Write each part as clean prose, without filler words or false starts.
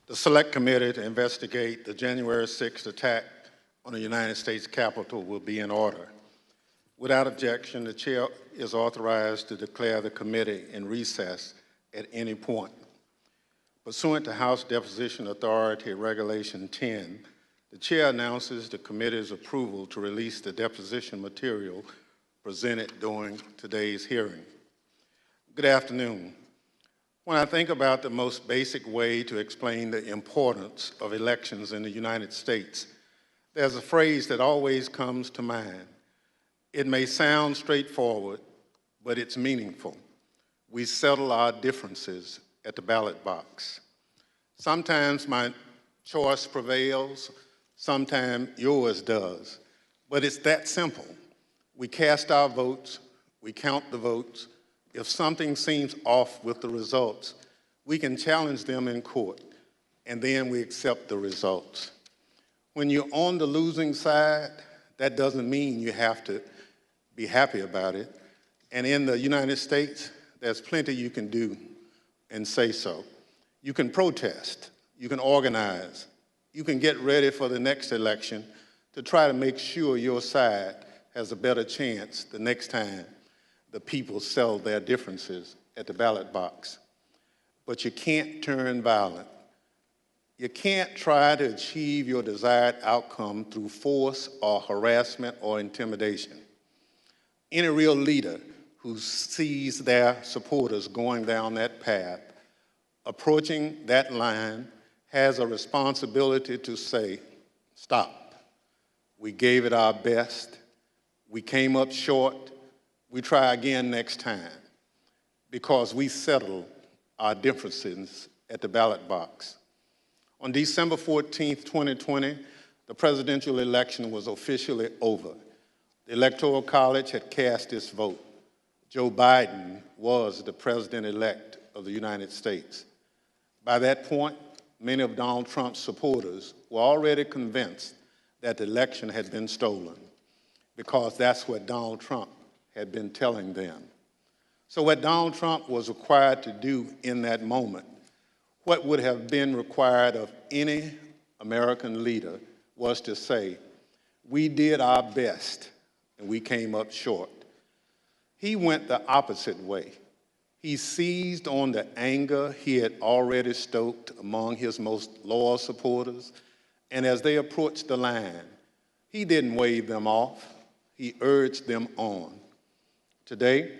The Select Committee to investigate the January 6th attack on the United States Capitol will be in order. Without objection, the Chair is authorized to declare the committee in recess at any point. Pursuant to House Deposition Authority Regulation 10, the Chair announces the committee's approval to release the deposition material presented during today's hearing. Good afternoon. When I think about the most basic way to explain the importance of elections in the United States, there's a phrase that always comes to mind. It may sound straightforward, but it's meaningful. We settle our differences at the ballot box. Sometimes my choice prevails, sometimes yours does, but it's that simple. We cast our votes, we count the votes. If something seems off with the results, we can challenge them in court, and then we accept the results. When you're on the losing side, that doesn't mean you have to be happy about it. And in the United States, there's plenty you can do and say so. You can protest, you can organize, you can get ready for the next election to try to make sure your side has a better chance the next time the people settle their differences at the ballot box. But you can't turn violent. You can't try to achieve your desired outcome through force or harassment or intimidation. Any real leader who sees their supporters going down that path, approaching that line, has a responsibility to say, stop. We gave it our best. We came up short. We try again next time, because we settle our differences at the ballot box. On December 14th, 2020, the presidential election was officially over. The Electoral College had cast its vote. Joe Biden was the president-elect of the United States. By that point, many of Donald Trump's supporters were already convinced that the election had been stolen, because that's what Donald Trump had been telling them. So what Donald Trump was required to do in that moment, what would have been required of any American leader, was to say, we did our best and we came up short. He went the opposite way. He seized on the anger he had already stoked among his most loyal supporters, and as they approached the line, he didn't wave them off, he urged them on. Today,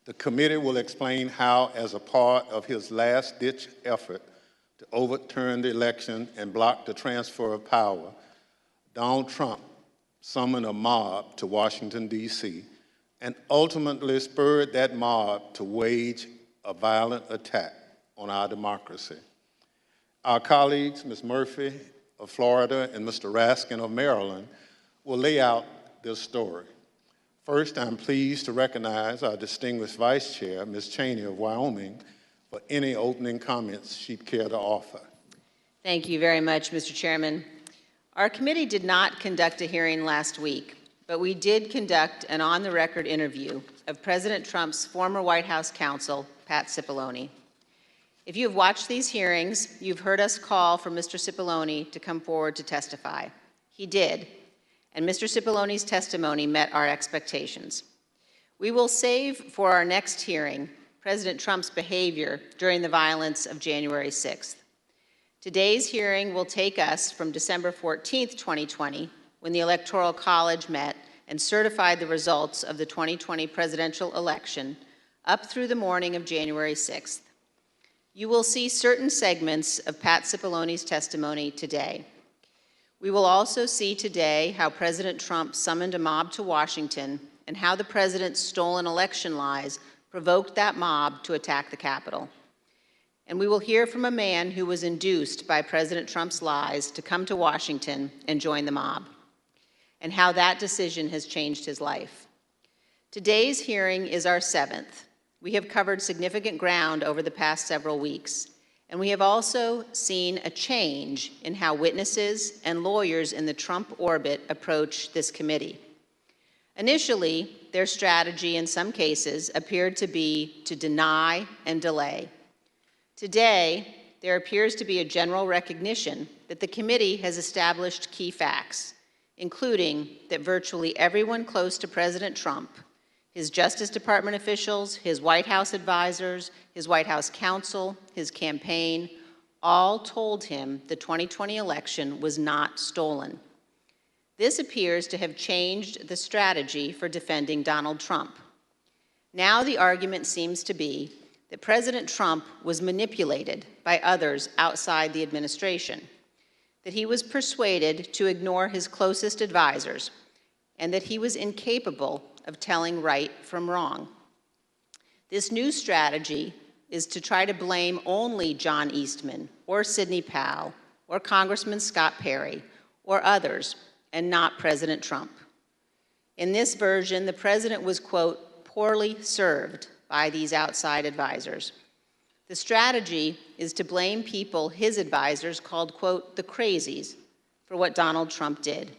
the committee will explain how, as a part of his last-ditch effort to overturn the election and block the transfer of power, Donald Trump summoned a mob to Washington, D.C., and ultimately spurred that mob to wage a violent attack on our democracy. Our colleagues, Ms. Murphy of Florida and Mr. Raskin of Maryland, will lay out this story. First, I'm pleased to recognize our distinguished Vice Chair, Ms. Cheney of Wyoming, for any opening comments she'd care to offer. Thank you very much, Mr. Chairman. Our committee did not conduct a hearing last week, but we did conduct an on-the-record interview of President Trump's former White House counsel, Pat Cipollone. If you have watched these hearings, you've heard us call for Mr. Cipollone to come forward to testify. He did. And Mr. Cipollone's testimony met our expectations. We will save for our next hearing President Trump's behavior during the violence of January 6th. Today's hearing will take us from December 14th, 2020, when the Electoral College met and certified the results of the 2020 presidential election, up through the morning of January 6th. You will see certain segments of Pat Cipollone's testimony today. We will also see today how President Trump summoned a mob to Washington and how the president's stolen election lies provoked that mob to attack the Capitol. And we will hear from a man who was induced by President Trump's lies to come to Washington and join the mob, and how that decision has changed his life. Today's hearing is our 7th. We have covered significant ground over the past several weeks. And we have also seen a change in how witnesses and lawyers in the Trump orbit approach this committee. Initially, their strategy in some cases appeared to be to deny and delay. Today, there appears to be a general recognition that the committee has established key facts, including that virtually everyone close to President Trump, his Justice Department officials, his White House advisors, his White House counsel, his campaign, all told him the 2020 election was not stolen. This appears to have changed the strategy for defending Donald Trump. Now the argument seems to be that President Trump was manipulated by others outside the administration, that he was persuaded to ignore his closest advisors, and that he was incapable of telling right from wrong. This new strategy is to try to blame only John Eastman or Sidney Powell or Congressman Scott Perry or others, and not President Trump. In this version, the president was, quote, poorly served by these outside advisors. The strategy is to blame people his advisors called, quote, the crazies for what Donald Trump did.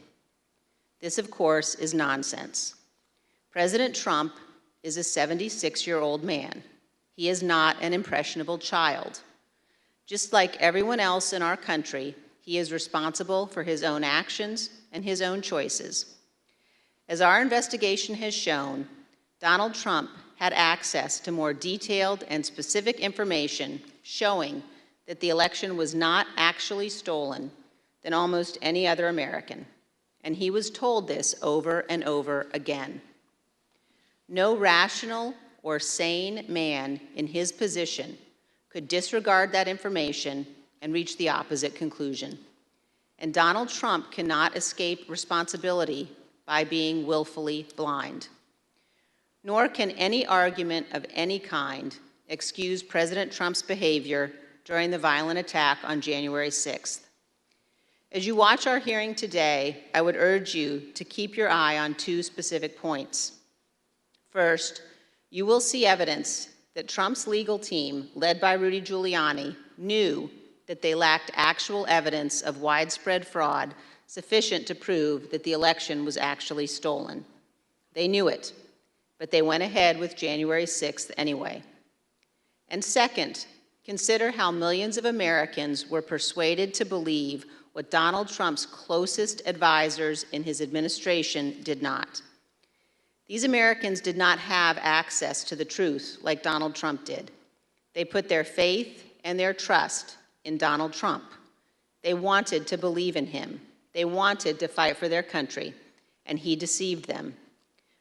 This, of course, is nonsense. President Trump is a 76-year-old man. He is not an impressionable child. Just like everyone else in our country, he is responsible for his own actions and his own choices. As our investigation has shown, Donald Trump had access to more detailed and specific information showing that the election was not actually stolen than almost any other American, and he was told this over and over again. No rational or sane man in his position could disregard that information and reach the opposite conclusion. And Donald Trump cannot escape responsibility by being willfully blind. Nor can any argument of any kind excuse President Trump's behavior during the violent attack on January 6th. As you watch our hearing today, I would urge you to keep your eye on two specific points. First, you will see evidence that Trump's legal team, led by Rudy Giuliani, knew that they lacked actual evidence of widespread fraud sufficient to prove that the election was actually stolen. They knew it, but they went ahead with January 6th anyway. And second, consider how millions of Americans were persuaded to believe what Donald Trump's closest advisors in his administration did not. These Americans did not have access to the truth like Donald Trump did. They put their faith and their trust in Donald Trump. They wanted to believe in him. They wanted to fight for their country, and he deceived them.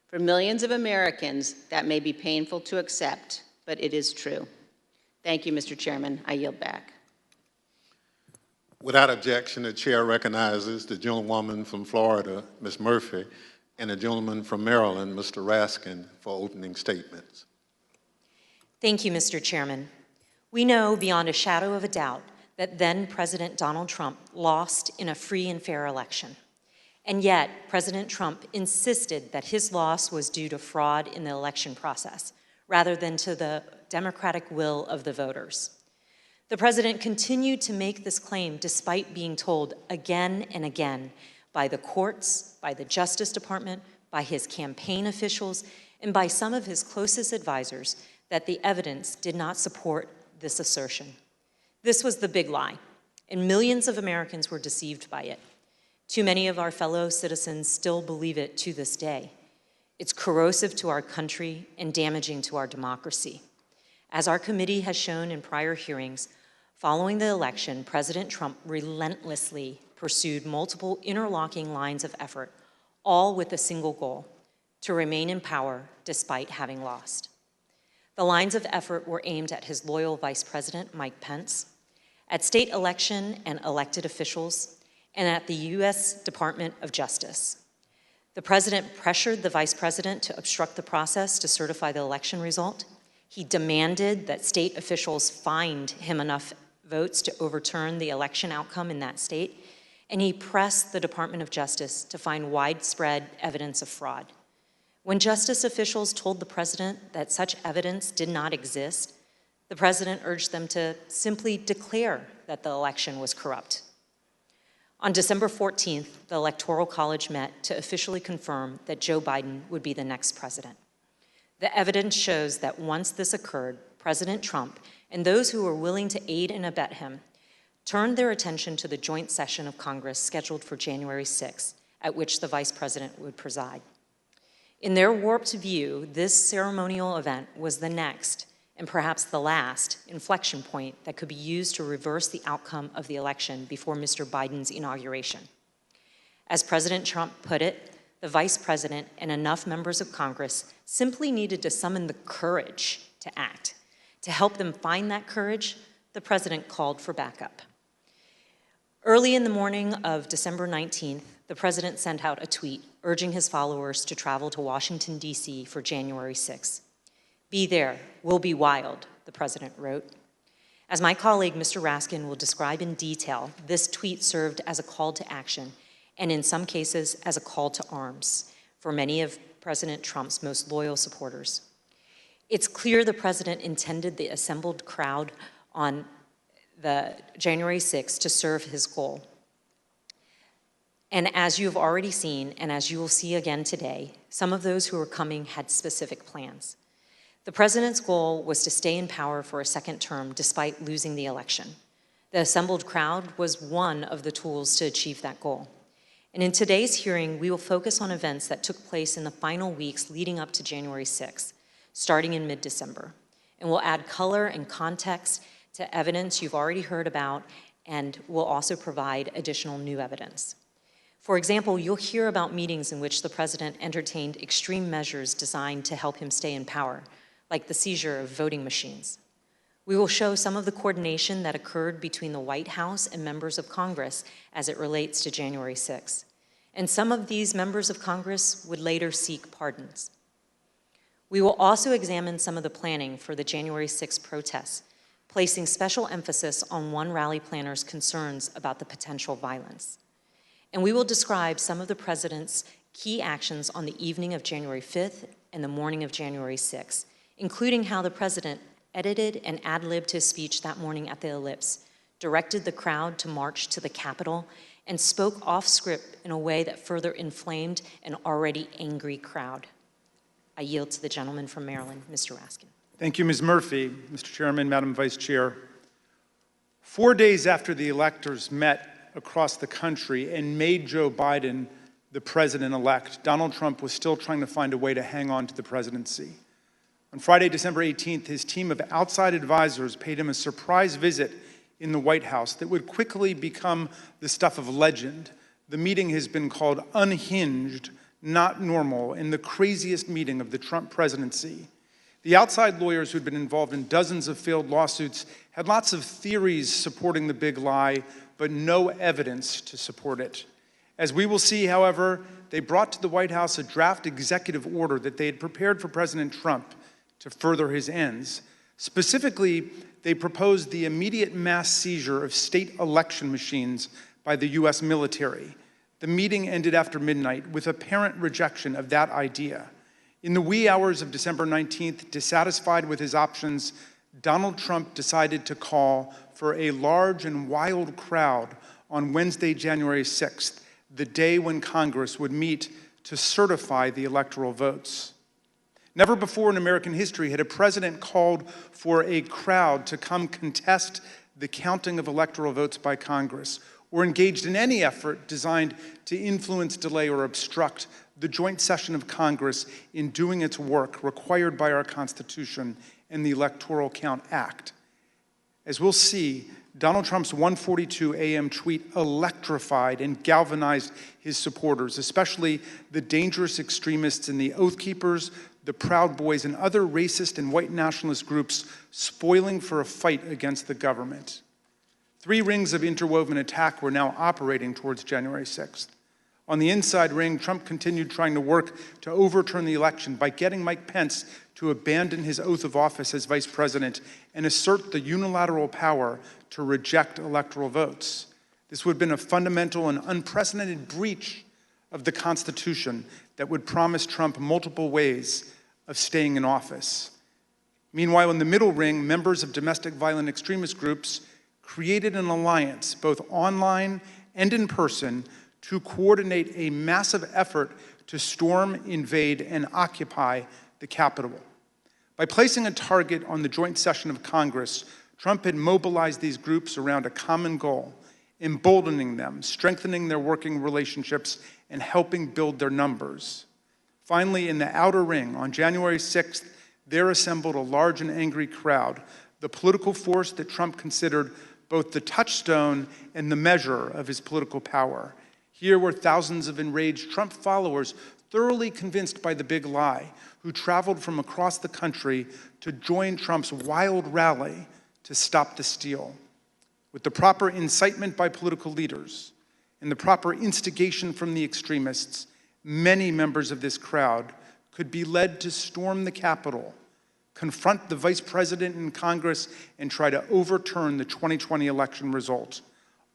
For millions of Americans, that may be painful to accept, but it is true. Thank you, Mr. Chairman. I yield back. Without objection, the chair recognizes the gentlewoman from Florida, Ms. Murphy, and the gentleman from Maryland, Mr. Raskin, for opening statements. Thank you, Mr. Chairman. We know beyond a shadow of a doubt that then President Donald Trump lost in a free and fair election. And yet, President Trump insisted that his loss was due to fraud in the election process, rather than to the democratic will of the voters. The president continued to make this claim despite being told again and again by the courts, by the Justice Department, by his campaign officials, and by some of his closest advisors that the evidence did not support this assertion. This was the big lie, and millions of Americans were deceived by it. Too many of our fellow citizens still believe it to this day. It's corrosive to our country and damaging to our democracy. As our committee has shown in prior hearings, following the election, President Trump relentlessly pursued multiple interlocking lines of effort, all with a single goal: to remain in power despite having lost. The lines of effort were aimed at his loyal Vice President, Mike Pence, at state election and elected officials, and at the U.S. Department of Justice. The president pressured the vice president to obstruct the process to certify the election result. He demanded that state officials find him enough votes to overturn the election outcome in that state, and he pressed the Department of Justice to find widespread evidence of fraud. When justice officials told the president that such evidence did not exist, the president urged them to simply declare that the election was corrupt. On December 14th, the Electoral College met to officially confirm that Joe Biden would be the next president. The evidence shows that once this occurred, President Trump and those who were willing to aid and abet him turned their attention to the joint session of Congress scheduled for January 6th, at which the Vice President would preside. In their warped view, this ceremonial event was the next, and perhaps the last, inflection point that could be used to reverse the outcome of the election before Mr. Biden's inauguration. As President Trump put it, the Vice President and enough members of Congress simply needed to summon the courage to act. To help them find that courage, the President called for backup. Early in the morning of December 19th, the President sent out a tweet urging his followers to travel to Washington, D.C. for January 6th. "Be there, we'll be wild," the President wrote. As my colleague, Mr. Raskin, will describe in detail, this tweet served as a call to action, and in some cases as a call to arms for many of President Trump's most loyal supporters. It's clear the President intended the assembled crowd on the January 6th to serve his goal. And as you have already seen, and as you will see again today, some of those who were coming had specific plans. The President's goal was to stay in power for a second term despite losing the election. The assembled crowd was one of the tools to achieve that goal. And in today's hearing, we will focus on events that took place in the final weeks leading up to January 6th, starting in mid-December. And we'll add color and context to evidence you've already heard about, and we'll also provide additional new evidence. For example, you'll hear about meetings in which the President entertained extreme measures designed to help him stay in power, like the seizure of voting machines. We will show some of the coordination that occurred between the White House and members of Congress as it relates to January 6th. And some of these members of Congress would later seek pardons. We will also examine some of the planning for the January 6th protests, placing special emphasis on one rally planner's concerns about the potential violence. And we will describe some of the President's key actions on the evening of January 5th and the morning of January 6th, including how the President edited and ad-libbed his speech that morning at the Ellipse, directed the crowd to march to the Capitol, and spoke off script in a way that further inflamed an already angry crowd. I yield to the gentleman from Maryland, Mr. Raskin. Thank you, Ms. Murphy. Mr. Chairman, Madam Vice Chair. 4 days after the electors met across the country and made Joe Biden the president-elect, Donald Trump was still trying to find a way to hang on to the presidency. On Friday, December 18th, his team of outside advisors paid him a surprise visit in the White House that would quickly become the stuff of legend. The meeting has been called Unhinged, Not Normal, and the craziest meeting of the Trump presidency. The outside lawyers who'd been involved in dozens of failed lawsuits had lots of theories supporting the big lie, but no evidence to support it. As we will see, however, they brought to the White House a draft executive order that they had prepared for President Trump to further his ends. Specifically, they proposed the immediate mass seizure of state election machines by the U.S. military. The meeting ended after midnight with apparent rejection of that idea. In the wee hours of December 19th, dissatisfied with his options, Donald Trump decided to call for a large and wild crowd on Wednesday, January 6th, the day when Congress would meet to certify the electoral votes. Never before in American history had a president called for a crowd to come contest the counting of electoral votes by Congress, or engaged in any effort designed to influence, delay, or obstruct the joint session of Congress in doing its work required by our Constitution and the Electoral Count Act. As we'll see, Donald Trump's 1:42 a.m. tweet electrified and galvanized his supporters, especially the dangerous extremists and the Oath Keepers, the Proud Boys, and other racist and white nationalist groups spoiling for a fight against the government. 3 rings of interwoven attack were now operating towards January 6th. On the inside ring, Trump continued trying to work to overturn the election by getting Mike Pence to abandon his oath of office as vice president and assert the unilateral power to reject electoral votes. This would have been a fundamental and unprecedented breach of the Constitution that would promise Trump multiple ways of staying in office. Meanwhile, in the middle ring, members of domestic violent extremist groups created an alliance, both online and in person, to coordinate a massive effort to storm, invade, and occupy the Capitol. By placing a target on the joint session of Congress, Trump had mobilized these groups around a common goal, emboldening them, strengthening their working relationships, and helping build their numbers. Finally, in the outer ring, on January 6th, there assembled a large and angry crowd, the political force that Trump considered both the touchstone and the measure of his political power. Here were thousands of enraged Trump followers, thoroughly convinced by the big lie, who traveled from across the country to join Trump's wild rally to stop the steal. With the proper incitement by political leaders and the proper instigation from the extremists, many members of this crowd could be led to storm the Capitol, confront the vice president in Congress, and try to overturn the 2020 election result.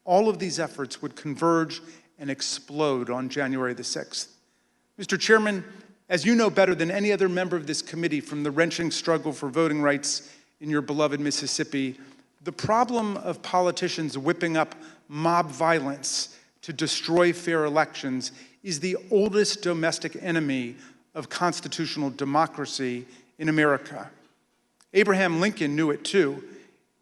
All of these efforts would converge and explode on January the 6th. Mr. Chairman, as you know better than any other member of this committee from the wrenching struggle for voting rights in your beloved Mississippi, the problem of politicians whipping up mob violence to destroy fair elections is the oldest domestic enemy of constitutional democracy in America. Abraham Lincoln knew it too.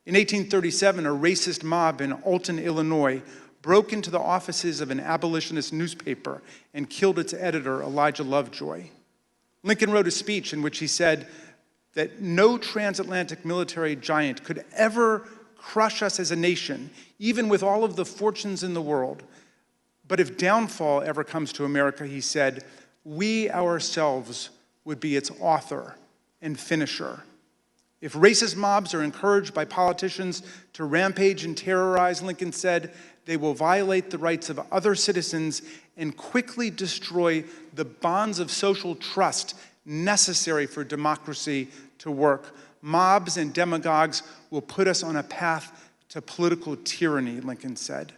In 1837, a racist mob in Alton, Illinois, broke into the offices of an abolitionist newspaper and killed its editor, Elijah Lovejoy. Lincoln wrote a speech in which he said that no transatlantic military giant could ever crush us as a nation, even with all of the fortunes in the world. But if downfall ever comes to America, he said, we ourselves would be its author and finisher. If racist mobs are encouraged by politicians to rampage and terrorize, Lincoln said, they will violate the rights of other citizens and quickly destroy the bonds of social trust necessary for democracy to work. Mobs and demagogues will put us on a path to political tyranny, Lincoln said.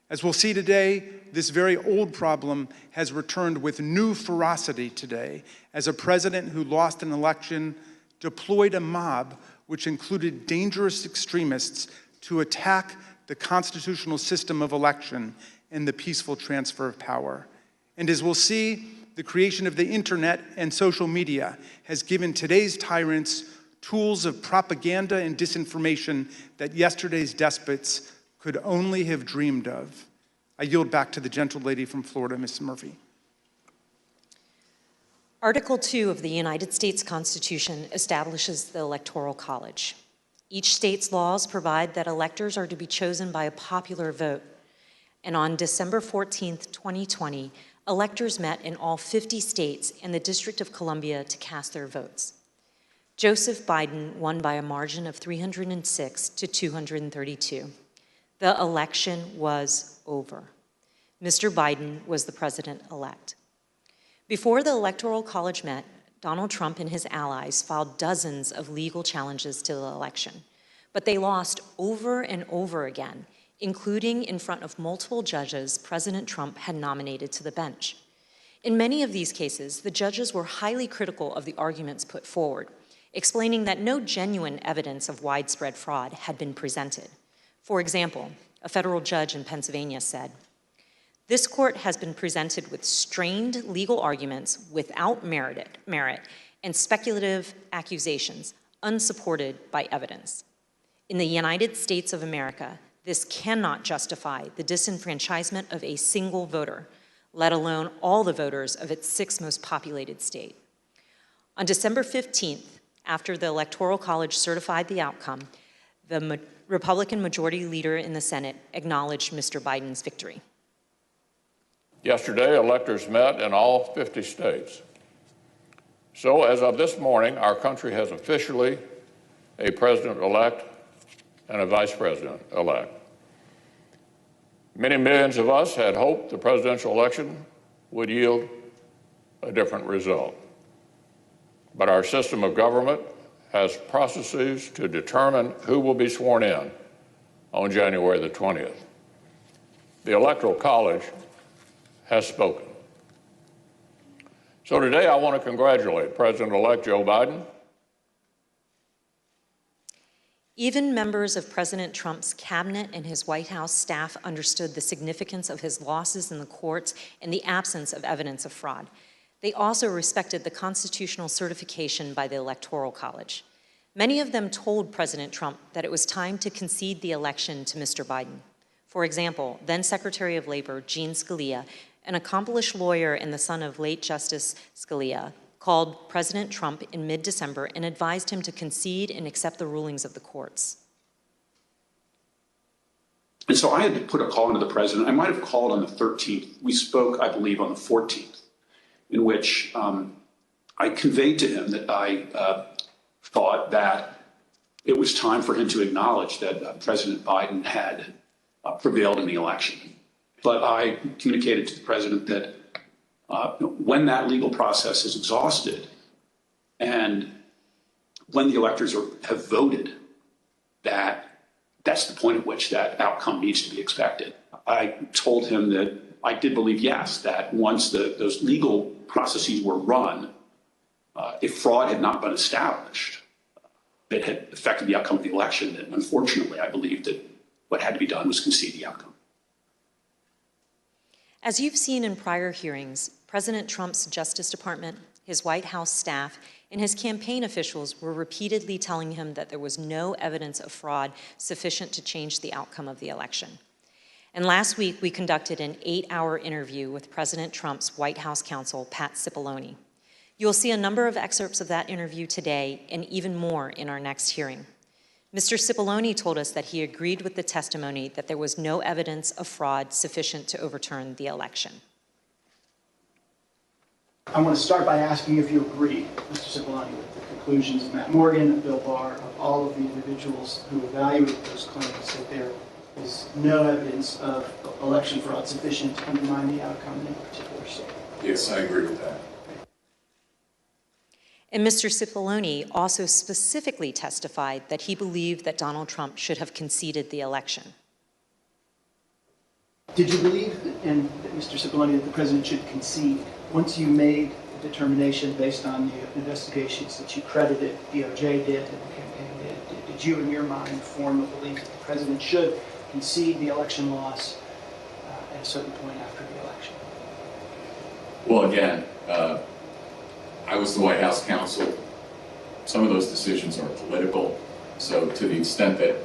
As we'll see today, this very old problem has returned with new ferocity today as a president who lost an election deployed a mob which included dangerous extremists to attack the constitutional system of election and the peaceful transfer of power. And as we'll see, the creation of the internet and social media has given today's tyrants tools of propaganda and disinformation that yesterday's despots could only have dreamed of. I yield back to the gentle lady from Florida, Ms. Murphy. Article 2 of the United States Constitution establishes the Electoral College. Each state's laws provide that electors are to be chosen by a popular vote. And on December 14th, 2020, electors met in all 50 states and the District of Columbia to cast their votes. Joseph Biden won by a margin of 306 to 232. The election was over. Mr. Biden was the president-elect. Before the Electoral College met, Donald Trump and his allies filed dozens of legal challenges to the election, but they lost over and over again, including in front of multiple judges President Trump had nominated to the bench. In many of these cases, the judges were highly critical of the arguments put forward, explaining that no genuine evidence of widespread fraud had been presented. For example, a federal judge in Pennsylvania said, "This court has been presented with strained legal arguments without merit and speculative accusations unsupported by evidence. In the United States of America, this cannot justify the disenfranchisement of a single voter, let alone all the voters of its sixth most populated state." On December 15th, after the Electoral College certified the outcome, the Republican majority leader in the Senate acknowledged Mr. Biden's victory. Yesterday, electors met in all 50 states. So as of this morning, our country has officially a president-elect and a vice president-elect. Many millions of us had hoped the presidential election would yield a different result. But our system of government has processes to determine who will be sworn in on January the 20th. The Electoral College has spoken. So today I want to congratulate President-elect Joe Biden. Even members of President Trump's cabinet and his White House staff understood the significance of his losses in the courts and the absence of evidence of fraud. They also respected the constitutional certification by the Electoral College. Many of them told President Trump that it was time to concede the election to Mr. Biden. For example, then Secretary of Labor Gene Scalia, an accomplished lawyer and the son of late Justice Scalia, called President Trump in mid-December and advised him to concede and accept the rulings of the courts. And so I had to put a call into the president. I might have called on the 13th. We spoke, I believe, on the 14th, in which I conveyed to him that I thought that it was time for him to acknowledge that President Biden had prevailed in the election. But I communicated to the president that when that legal process is exhausted and when the electors have voted, that's the point at which that outcome needs to be expected. I told him that I did believe, yes, that once those legal processes were run, if fraud had not been established that had affected the outcome of the election, then unfortunately I believed that what had to be done was concede the outcome. As you've seen in prior hearings, President Trump's Justice Department, his White House staff, and his campaign officials were repeatedly telling him that there was no evidence of fraud sufficient to change the outcome of the election. And last week, we conducted an 8-hour interview with President Trump's White House counsel, Pat Cipollone. You'll see a number of excerpts of that interview today and even more in our next hearing. Mr. Cipollone told us that he agreed with the testimony that there was no evidence of fraud sufficient to overturn the election. I want to start by asking if you agree, Mr. Cipollone, with the conclusions of Matt Morgan, of Bill Barr, of all of the individuals who evaluated those claims, that there is no evidence of election fraud sufficient to undermine the outcome in a particular state. Yes, I agree with that. And Mr. Cipollone also specifically testified that he believed that Donald Trump should have conceded the election. Did you believe, Mr. Cipollone, that the president should concede once you made a determination based on the investigations that you credited DOJ did and the campaign did? Did you, in your mind, form a belief that the president should concede the election loss at a certain point after the election? Well, again, I was the White House counsel. Some of those decisions are political. So to the extent that,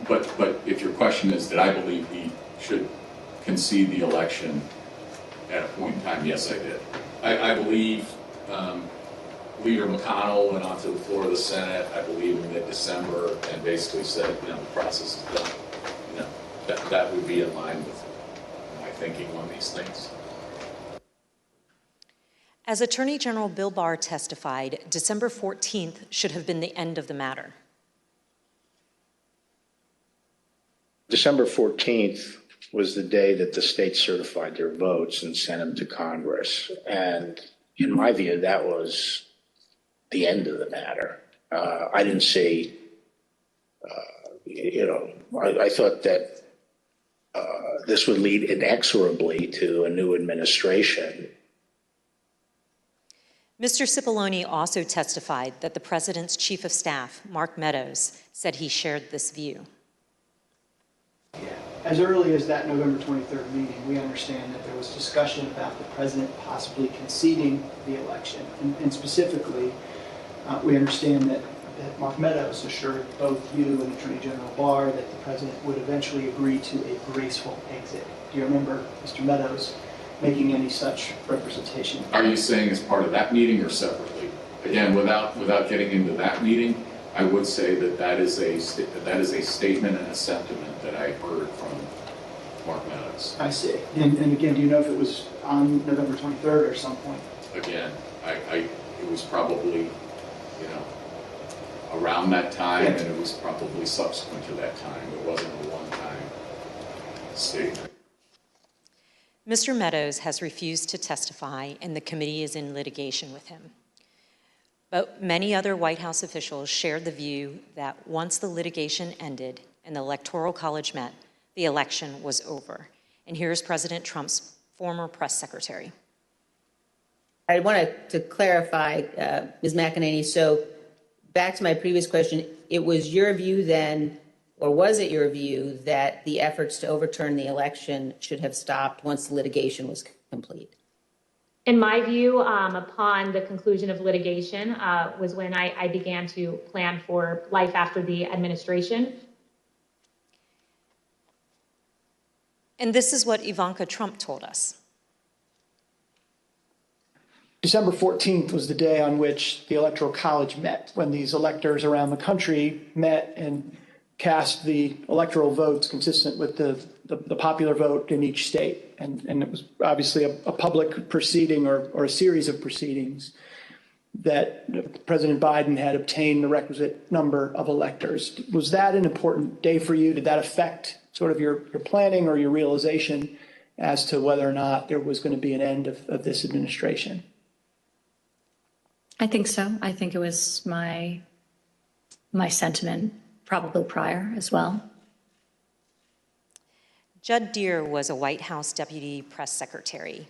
but if your question is, did I believe he should concede the election at a point in time? Yes, I did. I believe Leader McConnell went onto the floor of the Senate, I believe in mid-December, and basically said, the process is done. That would be in line with my thinking on these things. As Attorney General Bill Barr testified, December 14th should have been the end of the matter. December 14th was the day that the states certified their votes and sent them to Congress. And in my view, that was the end of the matter. I didn't see, I thought that this would lead inexorably to a new administration. Mr. Cipollone also testified that the president's chief of staff, Mark Meadows, said he shared this view. As early as that November 23rd meeting, we understand that there was discussion about the president possibly conceding the election. And specifically, we understand that Mark Meadows assured both you and Attorney General Barr that the president would eventually agree to a graceful exit. Do you remember Mr. Meadows making any such representation? Are you saying as part of that meeting or separately? Again, without getting into that meeting, I would say that is a statement and a sentiment that I heard from Mark Meadows. I see. And again, do you know if it was on November 23rd or some point? Again, it was probably, around that time, and it was probably subsequent to that time. It wasn't a one-time statement. Mr. Meadows has refused to testify, and the committee is in litigation with him. But many other White House officials shared the view that once the litigation ended and the Electoral College met, the election was over. And here's President Trump's former press secretary. I wanted to clarify, Ms. McEnany, so back to my previous question, it was your view then, or was it your view, that the efforts to overturn the election should have stopped once the litigation was complete? In my view, upon the conclusion of litigation was when I began to plan for life after the administration. And this is what Ivanka Trump told us. December 14th was the day on which the Electoral College met, when these electors around the country met and cast the electoral votes consistent with the popular vote in each state. And it was obviously a public proceeding or a series of proceedings that President Biden had obtained the requisite number of electors. Was that an important day for you? Did that affect sort of your planning or your realization as to whether or not there was going to be an end of this administration? I think so. I think it was my sentiment probably prior as well. Judd Deere was a White House deputy press secretary.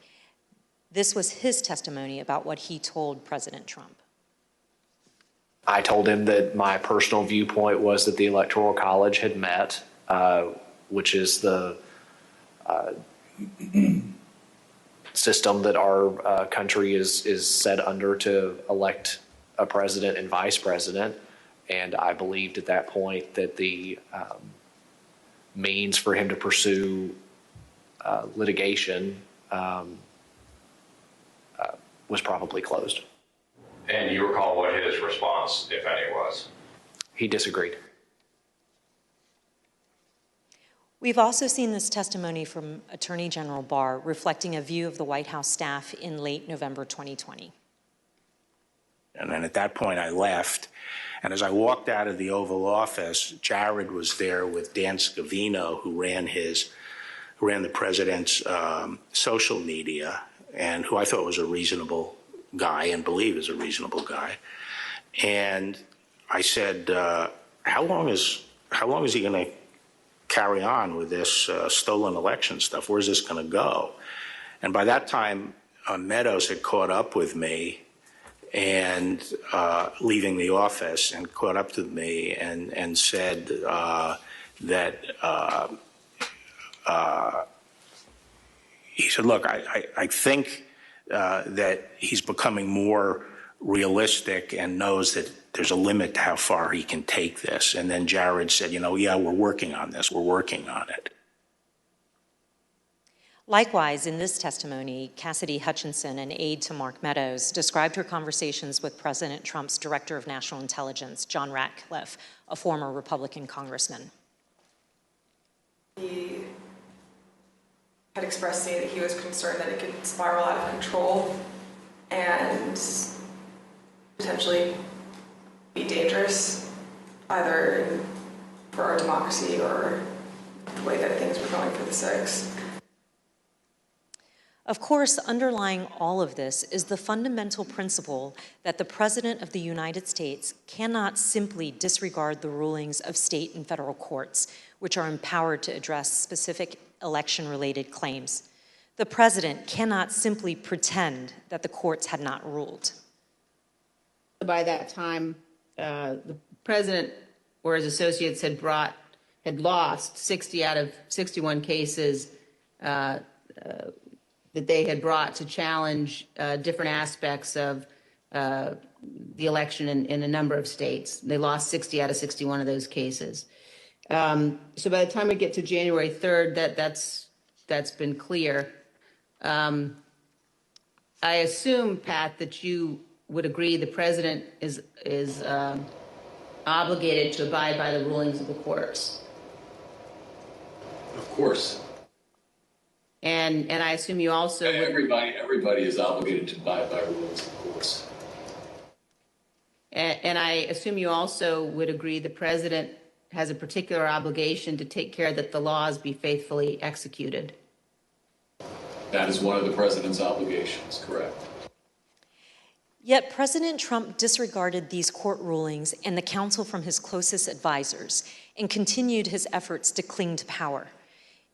This was his testimony about what he told President Trump. I told him that my personal viewpoint was that the Electoral College had met, which is the system that our country is set under to elect a president and vice president. And I believed at that point that the means for him to pursue litigation was probably closed. And you recall what his response, if any, was? He disagreed. We've also seen this testimony from Attorney General Barr reflecting a view of the White House staff in late November 2020. And then at that point I left. And as I walked out of the Oval Office, Jared was there with Dan Scavino, who ran the president's social media, and who I thought was a reasonable guy and believe is a reasonable guy. And I said, how long is he going to carry on with this stolen election stuff? Where's this going to go? And by that time, Meadows had caught up with me and leaving the office and caught up to me and said that he said, look, I think that he's becoming more realistic and knows that there's a limit to how far he can take this. And then Jared said, yeah, we're working on this. We're working on it. Likewise, in this testimony, Cassidy Hutchinson, an aide to Mark Meadows, described her conversations with President Trump's Director of National Intelligence, John Ratcliffe, a former Republican congressman. He had expressed to me that he was concerned that it could spiral out of control and potentially be dangerous, either for our democracy or the way that things were going for the six. Of course, underlying all of this is the fundamental principle that the President of the United States cannot simply disregard the rulings of state and federal courts, which are empowered to address specific election-related claims. The President cannot simply pretend that the courts had not ruled. By that time, the President or his associates had lost 60 out of 61 cases that they had brought to challenge different aspects of the election in a number of states. They lost 60 out of 61 of those cases. So by the time we get to January 3rd, that's been clear. I assume, Pat, that you would agree the President is obligated to abide by the rulings of the courts. Of course. And I assume you also would... Everybody is obligated to abide by rules, of course. And I assume you also would agree the President has a particular obligation to take care that the laws be faithfully executed. That is one of the President's obligations, correct. Yet President Trump disregarded these court rulings and the counsel from his closest advisors and continued his efforts to cling to power.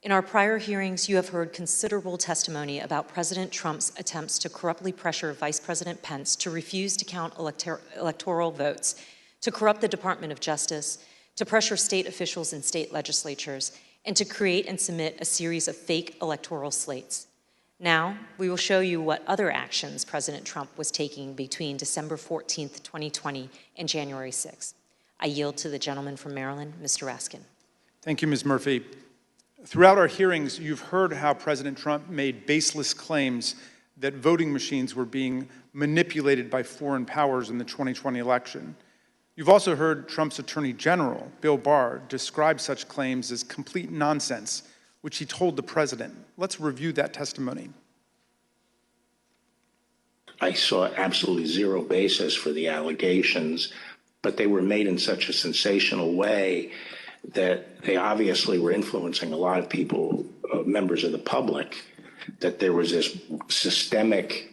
In our prior hearings, you have heard considerable testimony about President Trump's attempts to corruptly pressure Vice President Pence to refuse to count electoral votes, to corrupt the Department of Justice, to pressure state officials and state legislatures, and to create and submit a series of fake electoral slates. Now, we will show you what other actions President Trump was taking between December 14th, 2020 and January 6th. I yield to the gentleman from Maryland, Mr. Raskin. Thank you, Ms. Murphy. Throughout our hearings, you've heard how President Trump made baseless claims that voting machines were being manipulated by foreign powers in the 2020 election. You've also heard Trump's Attorney General, Bill Barr, describe such claims as complete nonsense, which he told the president. Let's review that testimony. I saw absolutely zero basis for the allegations, but they were made in such a sensational way that they obviously were influencing a lot of people, members of the public, that there was this systemic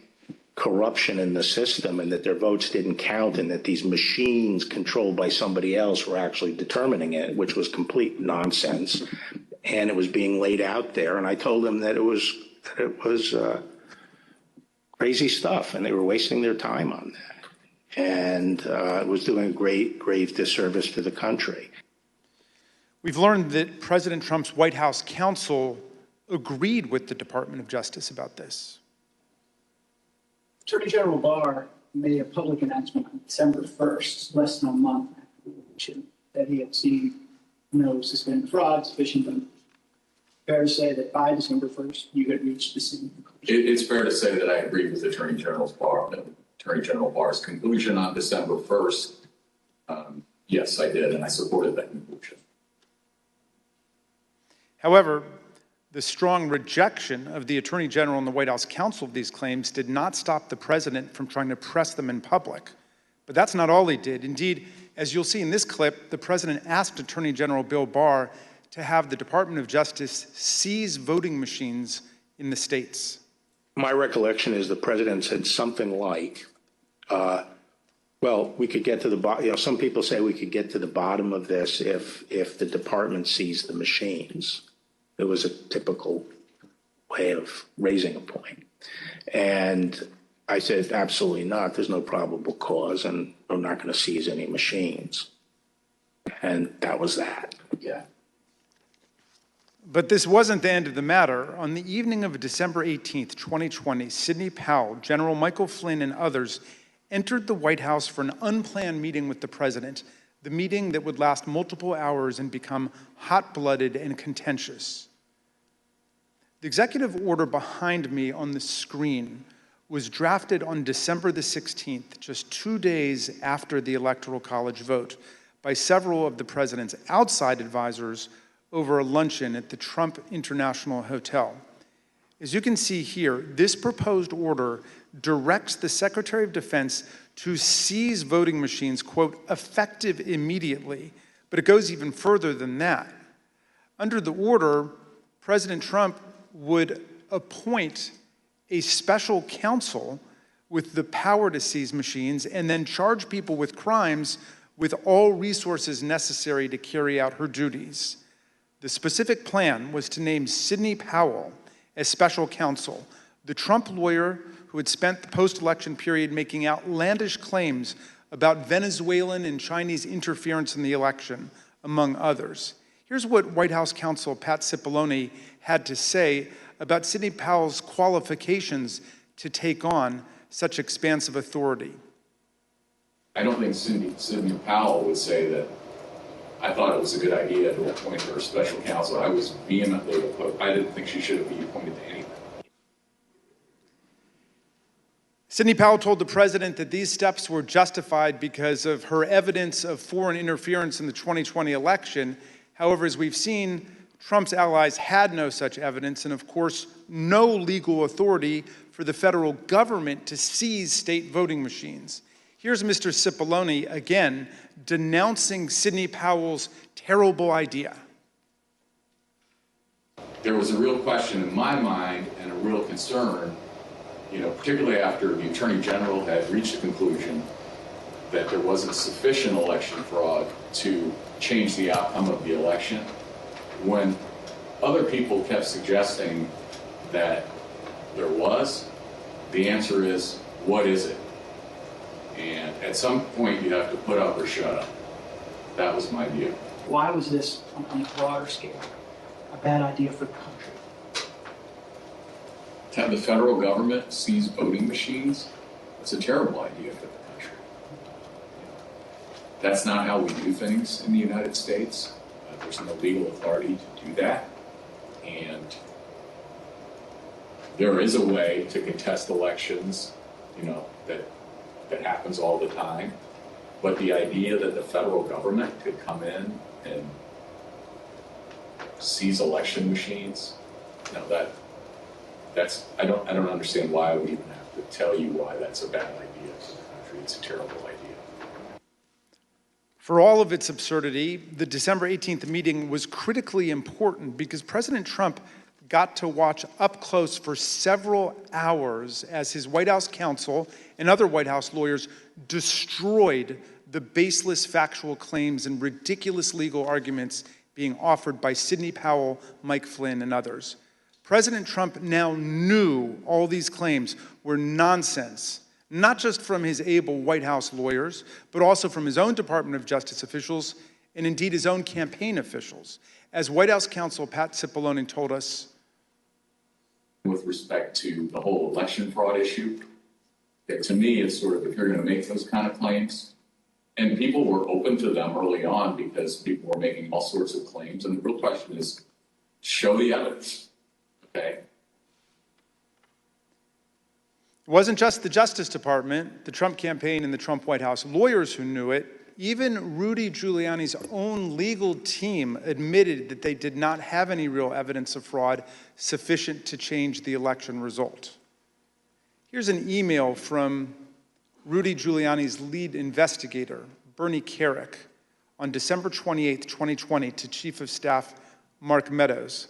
corruption in the system and that their votes didn't count and that these machines controlled by somebody else were actually determining it, which was complete nonsense. And it was being laid out there. And I told them that it was crazy stuff and they were wasting their time on that. And it was doing a grave disservice to the country. We've learned that President Trump's White House counsel agreed with the Department of Justice about this. Attorney General Barr made a public announcement on December 1st, less than a month after the election, that he had seen no suspended fraud, sufficient evidence. Fair to say that by December 1st, you had reached the same conclusion? It's fair to say that I agree with Attorney General Barr's conclusion on December 1st. Yes, I did, and I supported that conclusion. However, the strong rejection of the Attorney General and the White House counsel of these claims did not stop the president from trying to press them in public. But that's not all he did. Indeed, as you'll see in this clip, the president asked Attorney General Bill Barr to have the Department of Justice seize voting machines in the states. My recollection is the president said something like, well, we could get to the bottom, some people say we could get to the bottom of this if the department seized the machines. It was a typical way of raising a point. And I said, absolutely not. There's no probable cause, and I'm not going to seize any machines. And that was that. Yeah. But this wasn't the end of the matter. On the evening of December 18th, 2020, Sidney Powell, General Michael Flynn, and others entered the White House for an unplanned meeting with the president, the meeting that would last multiple hours and become hot-blooded and contentious. The executive order behind me on the screen was drafted on December the 16th, just 2 days after the Electoral College vote, by several of the president's outside advisors over a luncheon at the Trump International Hotel. As you can see here, this proposed order directs the Secretary of Defense to seize voting machines, quote, effective immediately, but it goes even further than that. Under the order, President Trump would appoint a special counsel with the power to seize machines and then charge people with crimes with all resources necessary to carry out her duties. The specific plan was to name Sidney Powell as special counsel, the Trump lawyer who had spent the post-election period making outlandish claims about Venezuelan and Chinese interference in the election, among others. Here's what White House counsel Pat Cipollone had to say about Sidney Powell's qualifications to take on such expansive authority. I don't think Sidney Powell would say that I thought it was a good idea to appoint her special counsel. I was vehemently opposed. I didn't think she should have been appointed to anything. Sidney Powell told the president that these steps were justified because of her evidence of foreign interference in the 2020 election. However, as we've seen, Trump's allies had no such evidence and, of course, no legal authority for the federal government to seize state voting machines. Here's Mr. Cipollone again denouncing Sidney Powell's terrible idea. There was a real question in my mind and a real concern, particularly after the Attorney General had reached the conclusion that there wasn't sufficient election fraud to change the outcome of the election. When other people kept suggesting that there was, the answer is, what is it? And at some point, you have to put up or shut up. That was my view. Why was this, on a broader scale, a bad idea for the country? To have the federal government seize voting machines, that's a terrible idea for the country. That's not how we do things in the United States. There's no legal authority to do that. And there is a way to contest elections, that happens all the time. But the idea that the federal government could come in and seize election machines, I don't understand why I would even have to tell you why that's a bad idea for the country. It's a terrible idea. For all of its absurdity, the December 18th meeting was critically important because President Trump got to watch up close for several hours as his White House counsel and other White House lawyers destroyed the baseless factual claims and ridiculous legal arguments being offered by Sidney Powell, Mike Flynn, and others. President Trump now knew all these claims were nonsense, not just from his able White House lawyers, but also from his own Department of Justice officials and indeed his own campaign officials. As White House counsel Pat Cipollone told us, with respect to the whole election fraud issue, to me, it's sort of, if you're going to make those kind of claims, and people were open to them early on because people were making all sorts of claims, and the real question is, show the evidence, okay? It wasn't just the Justice Department, the Trump campaign, and the Trump White House lawyers who knew it. Even Rudy Giuliani's own legal team admitted that they did not have any real evidence of fraud sufficient to change the election result. Here's an email from Rudy Giuliani's lead investigator, Bernie Kerik, on December 28, 2020, to Chief of Staff Mark Meadows.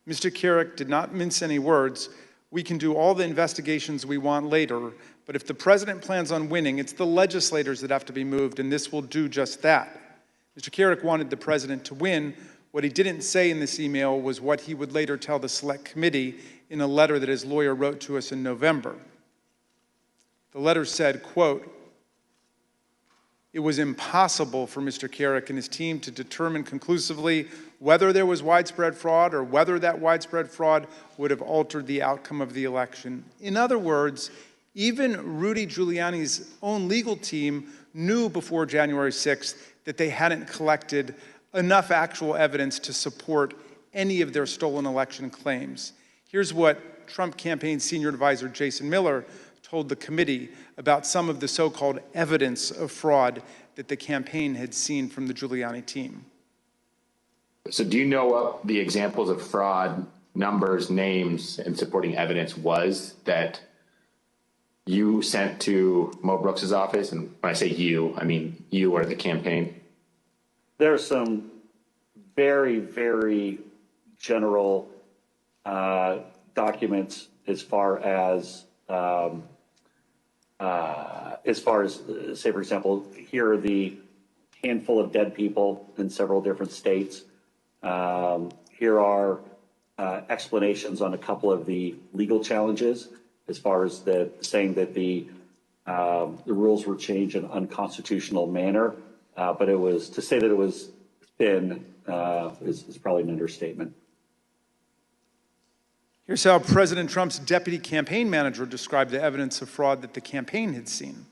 Mr. Kerik did not mince any words. We can do all the investigations we want later, but if the president plans on winning, it's the legislators that have to be moved, and this will do just that. Mr. Kerik wanted the president to win. What he didn't say in this email was what he would later tell the Select Committee in a letter that his lawyer wrote to us in November. The letter said, quote, "It was impossible for Mr. Kerik and his team to determine conclusively whether there was widespread fraud or whether that widespread fraud would have altered the outcome of the election." In other words, even Rudy Giuliani's own legal team knew before January 6th that they hadn't collected enough actual evidence to support any of their stolen election claims. Here's what Trump campaign senior advisor Jason Miller told the committee about some of the so-called evidence of fraud that the campaign had seen from the Giuliani team. So do you know what the examples of fraud, numbers, names, and supporting evidence was that you sent to Mo Brooks's office? And when I say you, I mean you or the campaign. There are some very, very general documents as far as, say, for example, here are the handful of dead people in several different states. Here are explanations on a couple of the legal challenges, as far as saying that the rules were changed in an unconstitutional manner, but it was, to say that it was thin is probably an understatement. Here's how President Trump's deputy campaign manager described the evidence of fraud that the campaign had seen.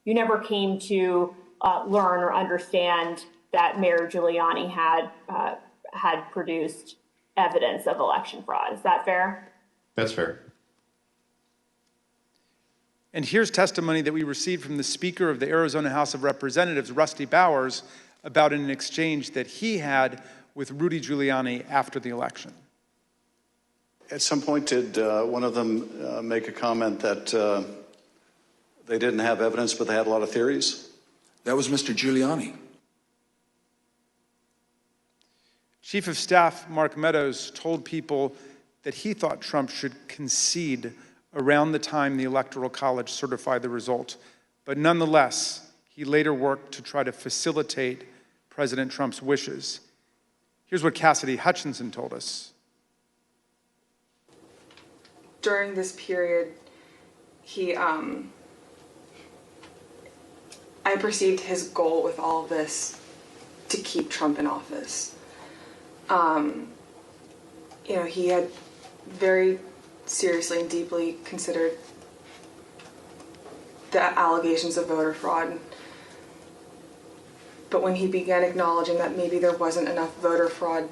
You never came to learn or understand that Mayor Giuliani had produced evidence of election fraud. Is that fair? That's fair. And here's testimony that we received from the Speaker of the Arizona House of Representatives, Rusty Bowers, about an exchange that he had with Rudy Giuliani after the election. At some point, did one of them make a comment that they didn't have evidence, but they had a lot of theories? That was Mr. Giuliani. Chief of Staff Mark Meadows told people that he thought Trump should concede around the time the Electoral College certified the result. But nonetheless, he later worked to try to facilitate President Trump's wishes. Here's what Cassidy Hutchinson told us. During this period, I perceived his goal with all of this to keep Trump in office. He had very seriously and deeply considered the allegations of voter fraud. But when he began acknowledging that maybe there wasn't enough voter fraud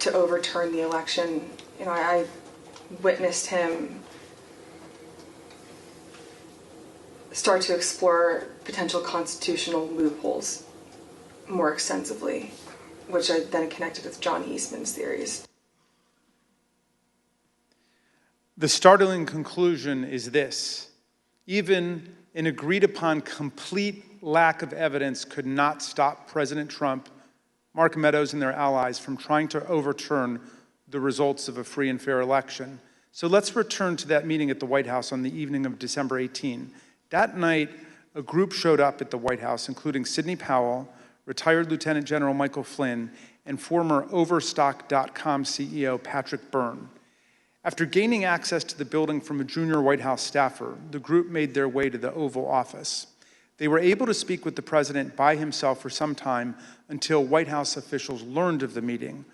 to overturn the election, I witnessed him start to explore potential constitutional loopholes more extensively, which I then connected with John Eastman's theories. The startling conclusion is this: even an agreed upon complete lack of evidence could not stop President Trump, Mark Meadows, and their allies from trying to overturn the results of a free and fair election. So let's return to that meeting at the White House on the evening of December 18. That night, a group showed up at the White House, including Sidney Powell, retired Lieutenant General Michael Flynn, and former Overstock.com CEO Patrick Byrne. After gaining access to the building from a junior White House staffer, the group made their way to the Oval Office. They were able to speak with the president by himself for some time until White House officials learned of the meeting.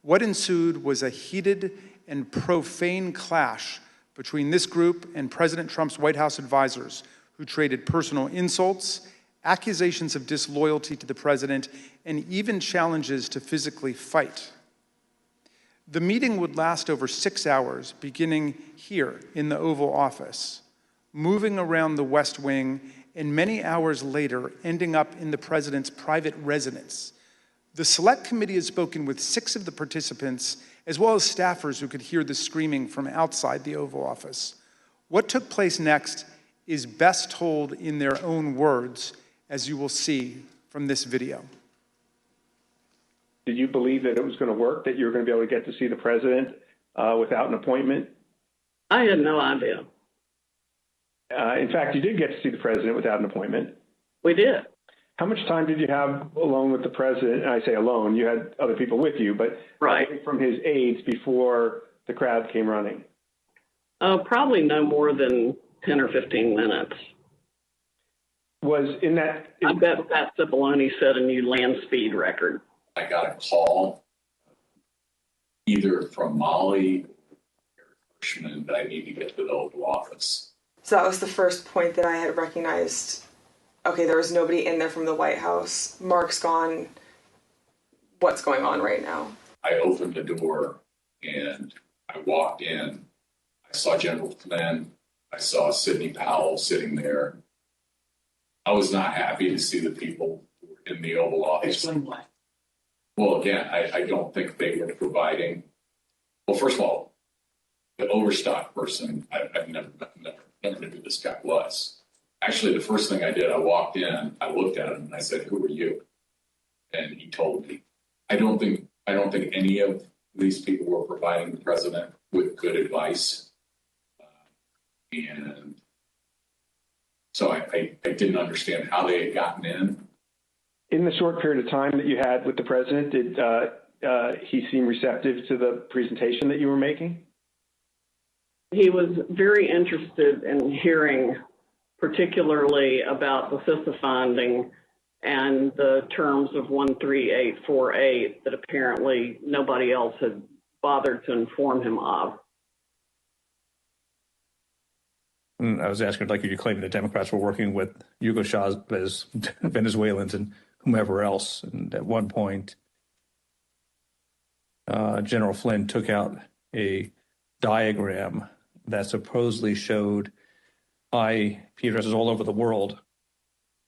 What ensued was a heated and profane clash between this group and President Trump's White House advisors, who traded personal insults, accusations of disloyalty to the president, and even challenges to physically fight. The meeting would last over 6 hours, beginning here in the Oval Office, moving around the West Wing, and many hours later, ending up in the president's private residence. The Select Committee has spoken with 6 of the participants, as well as staffers who could hear the screaming from outside the Oval Office. What took place next is best told in their own words, as you will see from this video. Did you believe that it was going to work, that you were going to be able to get to see the president without an appointment? I had no idea. In fact, you did get to see the president without an appointment. We did. How much time did you have alone with the president? And I say alone, you had other people with you, but right from his aides before the crowd came running? Probably no more than 10 or 15 minutes. Was in that... I bet Pat Cipollone set a new land speed record. I got a call either from Molly or Hirschman that I need to get to the Oval Office. So that was the first point that I had recognized, okay, there was nobody in there from the White House. Mark's gone. What's going on right now? I opened the door and I walked in. I saw General Flynn. I saw Sidney Powell sitting there. I was not happy to see the people in the Oval Office. Explain why. Well, again, I don't think they were providing. Well, first of all, the Overstock person, I've never knew who this guy was. Actually, the first thing I did, I walked in, I looked at him, and I said, "Who are you?" And he told me. I don't think any of these people were providing the president with good advice, and so I didn't understand how they had gotten in. In the short period of time that you had with the president, did he seem receptive to the presentation that you were making? He was very interested in hearing particularly about the CISA finding and the terms of 13848 that apparently nobody else had bothered to inform him of. I was asking, like, you claiming the Democrats were working with Hugo Chavez, Venezuelans, and whomever else. And at one point, General Flynn took out a diagram that supposedly showed IP addresses all over the world,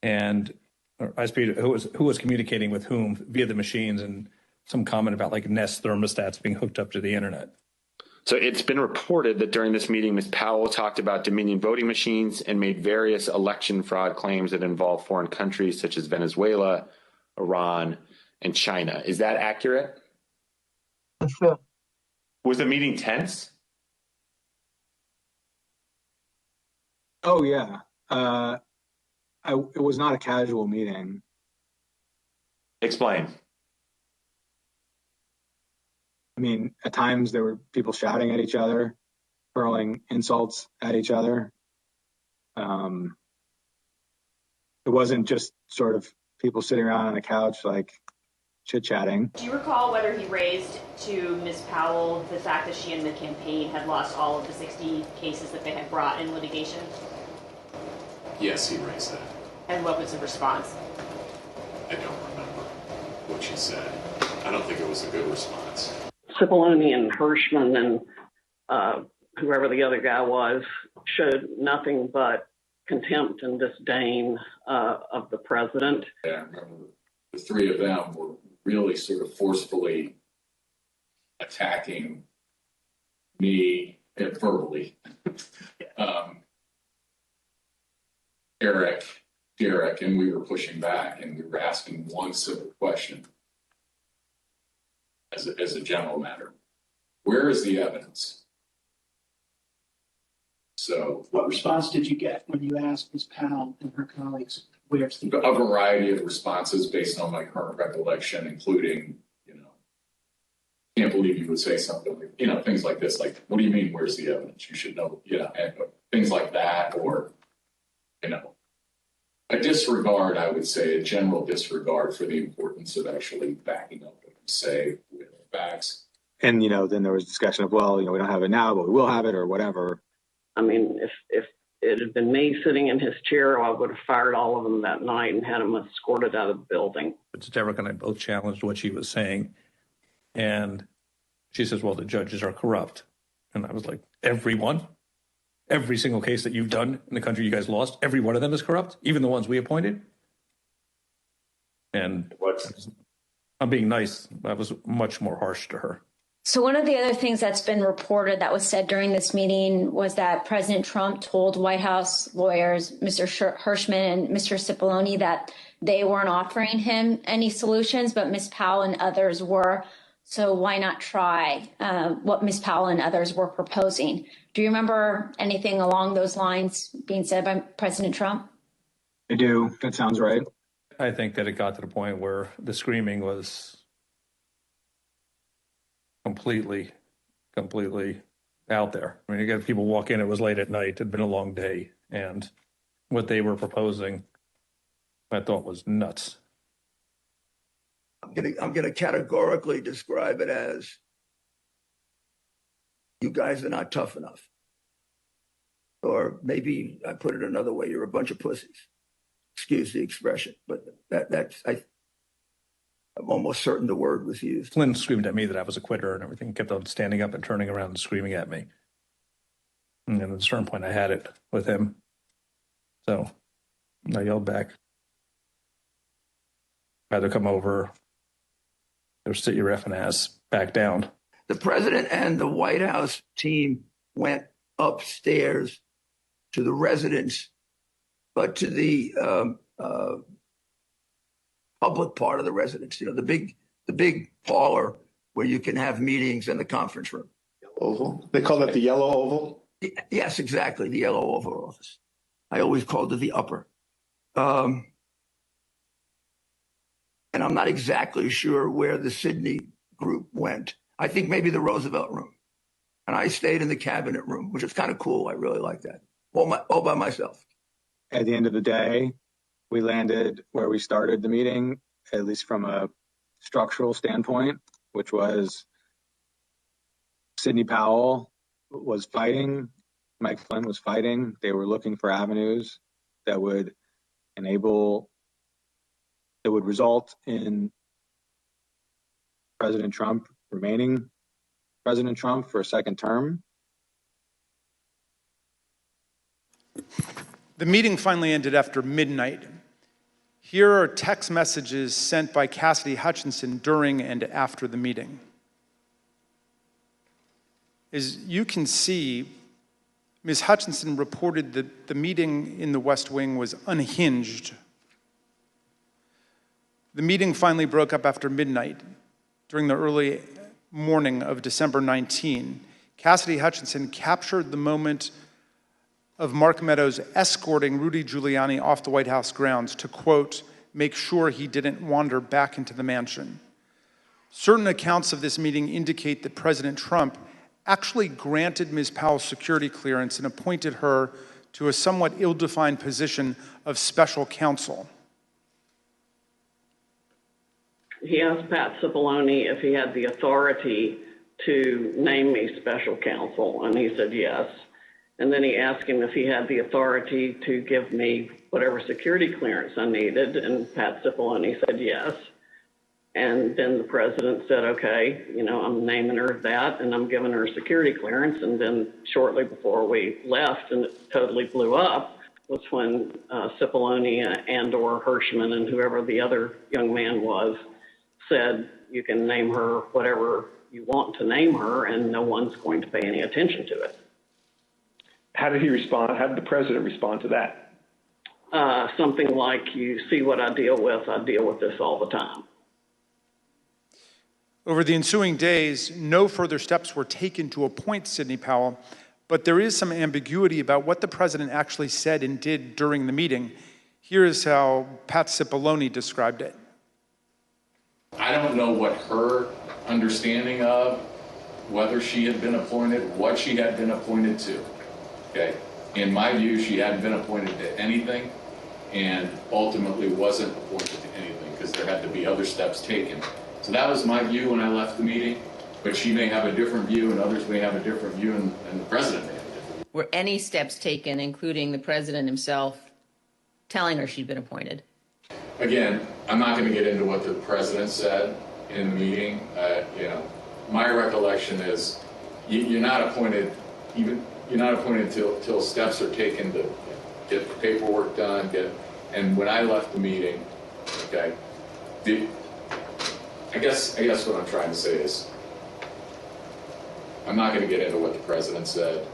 and who was communicating with whom via the machines, and some comment about like Nest thermostats being hooked up to the internet. So it's been reported that during this meeting, Ms. Powell talked about Dominion voting machines and made various election fraud claims that involve foreign countries such as Venezuela, Iran, and China. Is that accurate? That's true. Was the meeting tense? Oh, yeah. It was not a casual meeting. Explain. I mean, at times there were people shouting at each other, hurling insults at each other. It wasn't just sort of people sitting around on a couch, like chit-chatting. Do you recall whether he raised to Ms. Powell the fact that she and the campaign had lost all of the 60 cases that they had brought in litigation? Yes, he raised that. And what was the response? I don't remember what she said. I don't think it was a good response. Cipollone and Hirschman and whoever the other guy was showed nothing but contempt and disdain of the president. Yeah, I remember the three of them were really sort of forcefully attacking me verbally. Derek, and we were pushing back, and we were asking one simple question as a general matter. Where is the evidence? So, what response did you get when you asked Ms. Powell and her colleagues, where's the a variety of responses based on my current recollection, including, can't believe you would say something like, things like this, like, what do you mean, where's the evidence? You should know, and things like that, or, a disregard, I would say, a general disregard for the importance of actually backing up what you say with facts. And, then there was discussion of, well, we don't have it now, but we will have it or whatever. I mean, if it had been me sitting in his chair, I would have fired all of them that night and had them escorted out of the building. But Derek and I both challenged what she was saying. And she says, well, the judges are corrupt. And I was like, everyone? Every single case that you've done in the country you guys lost, every one of them is corrupt, even the ones we appointed? And I'm being nice. I was much more harsh to her. So one of the other things that's been reported that was said during this meeting was that President Trump told White House lawyers, Mr. Hirschman and Mr. Cipollone, that they weren't offering him any solutions, but Ms. Powell and others were. So why not try what Ms. Powell and others were proposing? Do you remember anything along those lines being said by President Trump? I do. That sounds right. I think that it got to the point where the screaming was completely out there. I mean, you got people walk in, it was late at night, it had been a long day, and what they were proposing, I thought was nuts. I'm gonna categorically describe it as, you guys are not tough enough. Or maybe I put it another way, you're a bunch of pussies. Excuse the expression, but I'm almost certain the word was used. Flynn screamed at me that I was a quitter and everything, kept on standing up and turning around and screaming at me. And at a certain point, I had it with him. So I yelled back. Either come over or sit your effing ass back down. The president and the White House team went upstairs to the residence, but to the public part of the residence, the big parlor where you can have meetings in the conference room. Oval? They call that the yellow oval? Yes, exactly, the yellow oval office. I always called it the upper. And I'm not exactly sure where the Sidney group went. I think maybe the Roosevelt room. And I stayed in the cabinet room, which is kind of cool. I really like that. All by myself. At the end of the day, we landed where we started the meeting, at least from a structural standpoint, which was Sidney Powell was fighting, Mike Flynn was fighting. They were looking for avenues that would result in President Trump remaining President Trump for a second term. The meeting finally ended after midnight. Here are text messages sent by Cassidy Hutchinson during and after the meeting. As you can see, Ms. Hutchinson reported that the meeting in the West Wing was unhinged. The meeting finally broke up after midnight during the early morning of December 19. Cassidy Hutchinson captured the moment of Mark Meadows escorting Rudy Giuliani off the White House grounds to, quote, make sure he didn't wander back into the mansion. Certain accounts of this meeting indicate that President Trump actually granted Ms. Powell security clearance and appointed her to a somewhat ill-defined position of special counsel. he asked Pat Cipollone if he had the authority to name me special counsel, and he said yes. And then he asked him if he had the authority to give me whatever security clearance I needed, and Pat Cipollone said yes. And then the president said, okay, I'm naming her that, and I'm giving her security clearance. And then shortly before we left, and it totally blew up, was when Cipollone and/or Hirschman and whoever the other young man was said, you can name her whatever you want to name her, and no one's going to pay any attention to it. How did he respond? How did the president respond to that? Something like, you see what I deal with this all the time. Over the ensuing days, no further steps were taken to appoint Sidney Powell, but there is some ambiguity about what the president actually said and did during the meeting. Here is how Pat Cipollone described it. I don't know what her understanding of whether she had been appointed, what she had been appointed to. Okay. In my view, she hadn't been appointed to anything and ultimately wasn't appointed to anything because there had to be other steps taken. So that was my view when I left the meeting, but she may have a different view and others may have a different view, and the president may have a different view. Were any steps taken, including the president himself, telling her she'd been appointed? Again, I'm not going to get into what the president said in the meeting. My recollection is you're not appointed till steps are taken to get the paperwork done. And when I left the meeting, okay, I guess what I'm trying to say is I'm not going to get into what the president said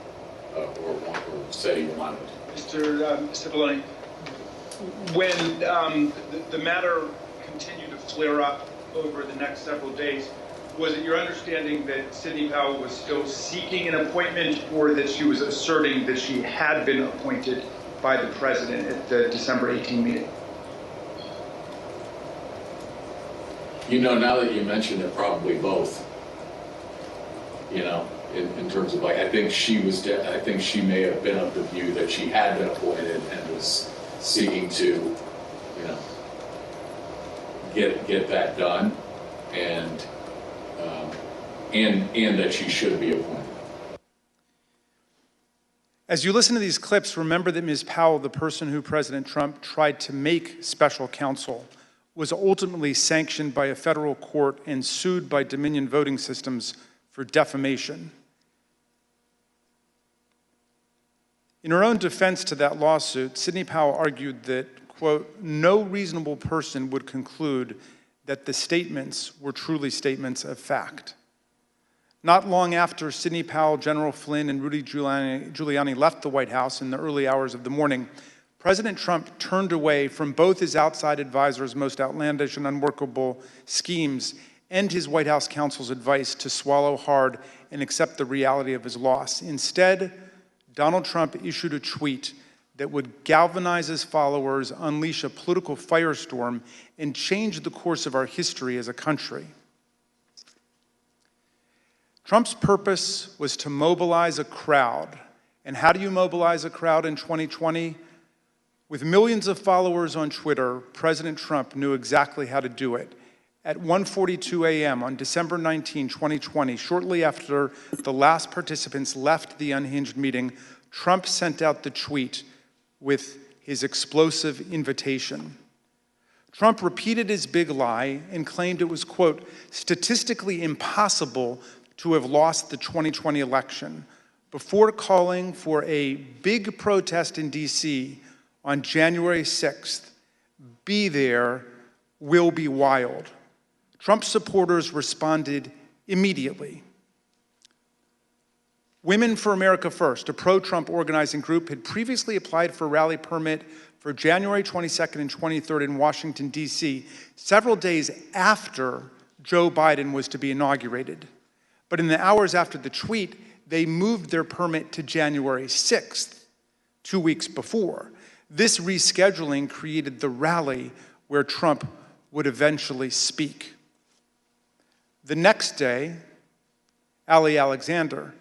or said he wanted. Mr. Cipollone, when the matter continued to flare up over the next several days, was it your understanding that Sidney Powell was still seeking an appointment, or that she was asserting that she had been appointed by the president at the December 18 meeting? Now that you mentioned it, probably both. In terms of I think she may have been of the view that she had been appointed and was seeking to, get that done, and that she should be appointed. As you listen to these clips, remember that Ms. Powell, the person who President Trump tried to make special counsel, was ultimately sanctioned by a federal court and sued by Dominion Voting Systems for defamation. In her own defense to that lawsuit, Sidney Powell argued that, quote, no reasonable person would conclude that the statements were truly statements of fact. Not long after Sidney Powell, General Flynn, and Rudy Giuliani left the White House in the early hours of the morning, President Trump turned away from both his outside advisors' most outlandish and unworkable schemes and his White House counsel's advice to swallow hard and accept the reality of his loss. Instead, Donald Trump issued a tweet that would galvanize his followers, unleash a political firestorm, and change the course of our history as a country. Trump's purpose was to mobilize a crowd. And how do you mobilize a crowd in 2020? With millions of followers on Twitter, President Trump knew exactly how to do it. At 1:42 a.m. on December 19, 2020, shortly after the last participants left the Unhinged meeting, Trump sent out the tweet with his explosive invitation. Trump repeated his big lie and claimed it was, quote, statistically impossible to have lost the 2020 election, before calling for a big protest in D.C. on January 6th. Be there, will be wild. Trump supporters responded immediately. Women for America First, a pro-Trump organizing group, had previously applied for a rally permit for January 22nd and 23rd in Washington, D.C., several days after Joe Biden was to be inaugurated. But in the hours after the tweet, they moved their permit to January 6th, 2 weeks before. This rescheduling created the rally where Trump would eventually speak. The next day, Ali Alexander,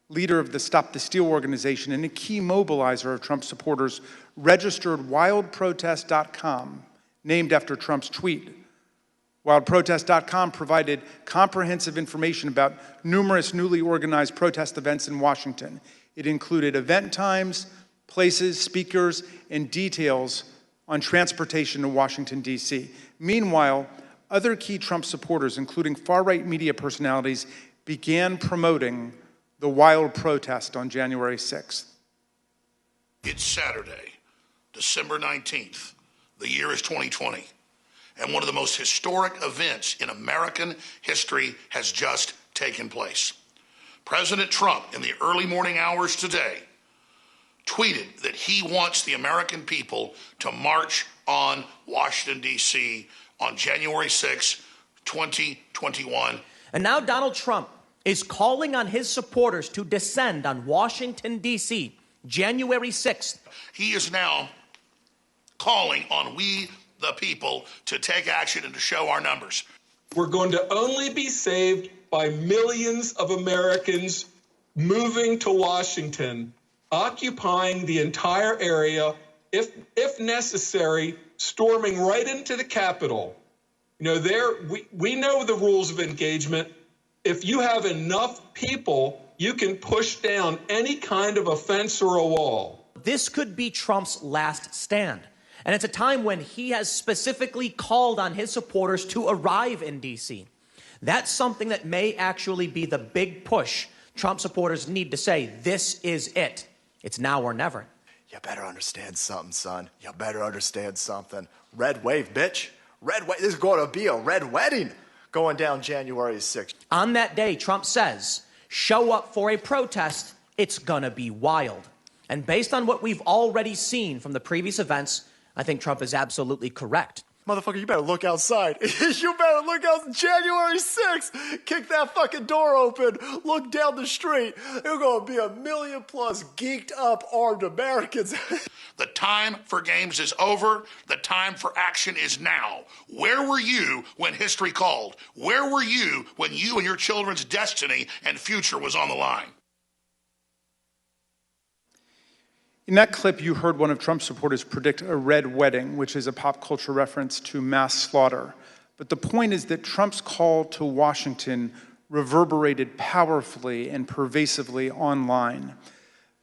leader of the Stop the Steal organization and a key mobilizer of Trump supporters, registered wildprotest.com, named after Trump's tweet, WildProtest.com provided comprehensive information about numerous newly organized protest events in Washington. It included event times, places, speakers, and details on transportation to Washington, D.C. Meanwhile, other key Trump supporters, including far-right media personalities, began promoting the wild protest on January 6th. It's Saturday, December 19th. The year is 2020. And one of the most historic events in American history has just taken place. President Trump, in the early morning hours today, tweeted that he wants the American people to march on Washington, D.C. on January 6, 2021. And now Donald Trump is calling on his supporters to descend on Washington, D.C., January 6th. He is now calling on we, the people, to take action and to show our numbers. We're going to only be saved by millions of Americans moving to Washington, occupying the entire area, if necessary, storming right into the Capitol. You know, we know the rules of engagement. If you have enough people, you can push down any kind of a fence or a wall. This could be Trump's last stand. And it's a time when he has specifically called on his supporters to arrive in D.C. That's something that may actually be the big push Trump supporters need to say, this is it. It's now or never. You better understand something, son. You better understand something. Red wave, bitch. Red wave. This is going to be a red wedding going down January 6th. On that day, Trump says, show up for a protest. It's going to be wild. And based on what we've already seen from the previous events, I think Trump is absolutely correct. Motherfucker, you better look outside. You better look out January 6th. Kick that fucking door open. Look down the street. There's going to be 1 million plus geeked up armed Americans. The time for games is over. The time for action is now. Where were you when history called? Where were you when you and your children's destiny and future was on the line? In that clip, you heard one of Trump's supporters predict a red wedding, which is a pop culture reference to mass slaughter. But the point is that Trump's call to Washington reverberated powerfully and pervasively online.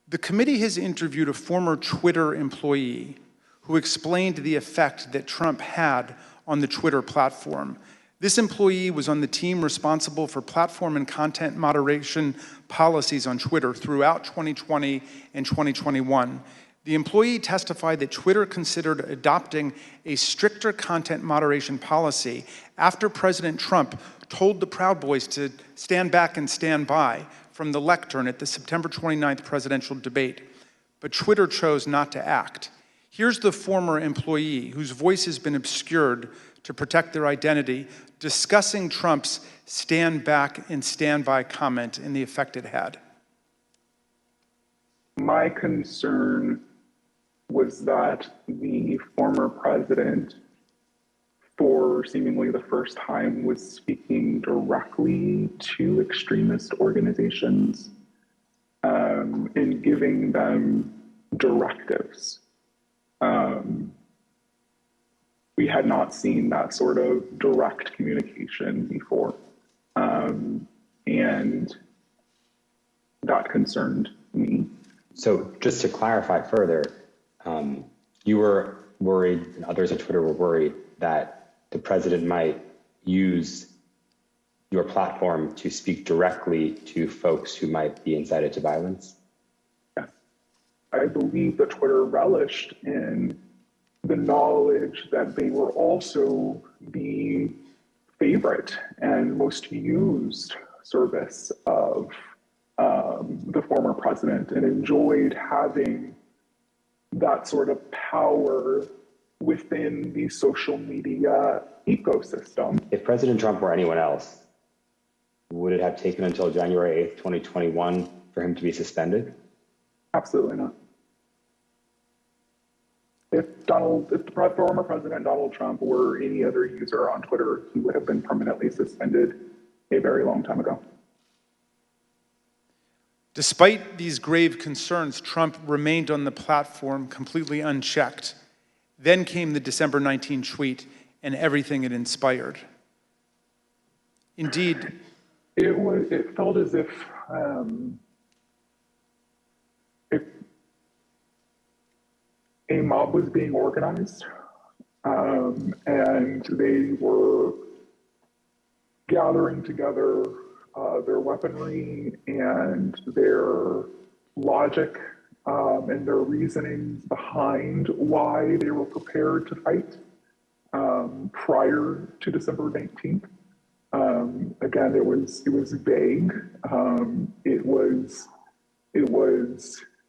The committee has interviewed a former Twitter employee who explained the effect that Trump had on the Twitter platform. This employee was on the team responsible for platform and content moderation policies on Twitter throughout 2020 and 2021. The employee testified that Twitter considered adopting a stricter content moderation policy after President Trump told the Proud Boys to stand back and stand by from the lectern at the September 29th presidential debate. But Twitter chose not to act. Here's the former employee, whose voice has been obscured to protect their identity, discussing Trump's stand back and stand by comment and the effect it had. My concern was that the former president, for seemingly the first time, was speaking directly to extremist organizations and giving them directives. We had not seen that sort of direct communication before. And that concerned me. So just to clarify further, you were worried, and others at Twitter were worried, that the president might use your platform to speak directly to folks who might be incited to violence? Yes. I believe that Twitter relished in the knowledge that they were also the favorite and most used service of the former president, and enjoyed having that sort of power within the social media ecosystem. If President Trump were anyone else, would it have taken until January 8th, 2021 for him to be suspended? Absolutely not. If the former President Donald Trump were any other user on Twitter, he would have been permanently suspended a very long time ago. Despite these grave concerns, Trump remained on the platform completely unchecked. Then came the December 19 tweet and everything it inspired. Indeed. It felt as if a mob was being organized, and they were gathering together their weaponry and their logic and their reasonings behind why they were prepared to fight prior to December 19th. Again, it was vague. It was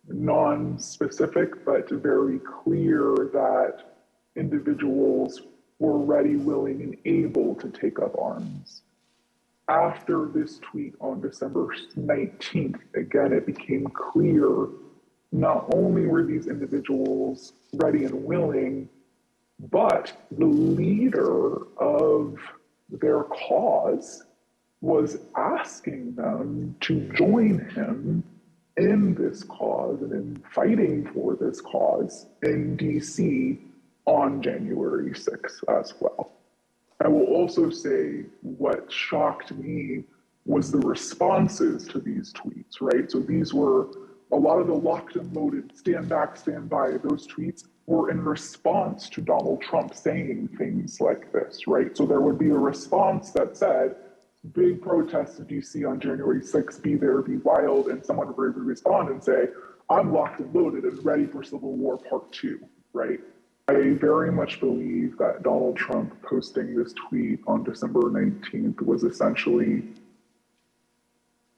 non-specific, but very clear that individuals were ready, willing, and able to take up arms. After this tweet on December 19th, again, it became clear not only were these individuals ready and willing, but the leader of their cause was asking them to join him in this cause and in fighting for this cause in DC on January 6th as well. I will also say what shocked me was the responses to these tweets, right? So these were a lot of the locked and loaded, stand back, stand by, those tweets were in response to Donald Trump saying things like this, right? So there would be a response that said, big protests in DC on January 6th, be there, be wild, and someone would respond and say, I'm locked and loaded and ready for Civil War Part 2, right? I very much believe that Donald Trump posting this tweet on December 19th was essentially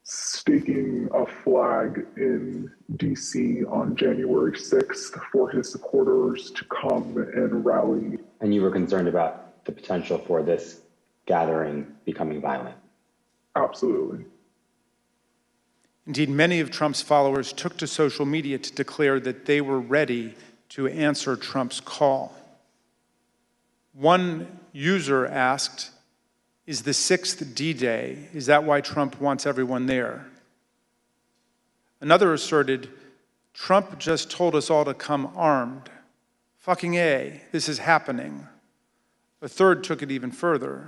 staking a flag in DC on January 6th for his supporters to come and rally. And you were concerned about the potential for this gathering becoming violent? Absolutely. Indeed, many of Trump's followers took to social media to declare that they were ready to answer Trump's call. One user asked, is the 6th D-Day? Is that why Trump wants everyone there? Another asserted, Trump just told us all to come armed. Fucking A, this is happening. A third took it even further.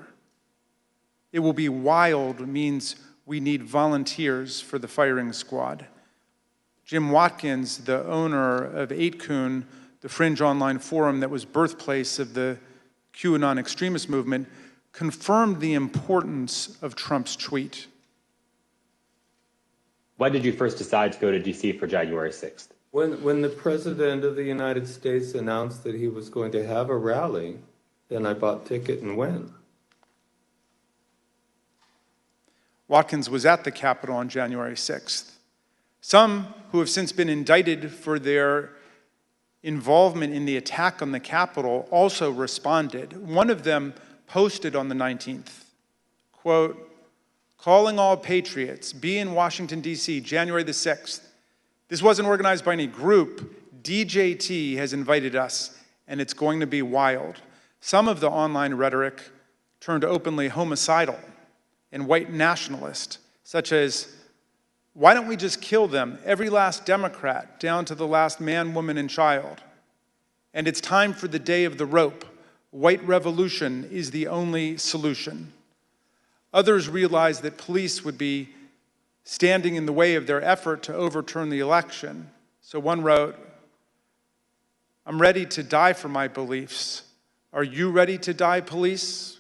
It will be wild means we need volunteers for the firing squad. Jim Watkins, the owner of 8kun, the fringe online forum that was birthplace of the QAnon extremist movement, confirmed the importance of Trump's tweet. Why did you first decide to go to DC for January 6th? When the President of the United States announced that he was going to have a rally, then I bought a ticket and went. Watkins was at the Capitol on January 6th. Some who have since been indicted for their involvement in the attack on the Capitol also responded. One of them posted on the 19th, quote, calling all patriots, be in Washington, D.C., January the 6th. This wasn't organized by any group. DJT has invited us, and it's going to be wild. Some of the online rhetoric turned openly homicidal and white nationalist, such as, why don't we just kill them, every last Democrat, down to the last man, woman, and child? And it's time for the day of the rope. White revolution is the only solution. Others realized that police would be standing in the way of their effort to overturn the election. So one wrote, I'm ready to die for my beliefs. Are you ready to die, police?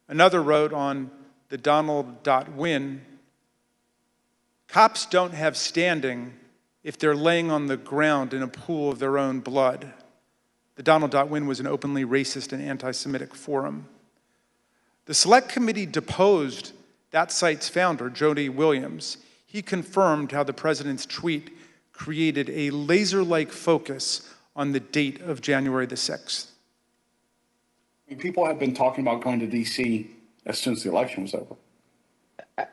Another wrote on the Donald.win, cops don't have standing if they're laying on the ground in a pool of their own blood. The Donald.win was an openly racist and anti-Semitic forum. The Select Committee deposed that site's founder, Jody Williams. He confirmed how the president's tweet created a laser-like focus on the date of January the 6th. People have been talking about going to D.C. as soon as the election was over.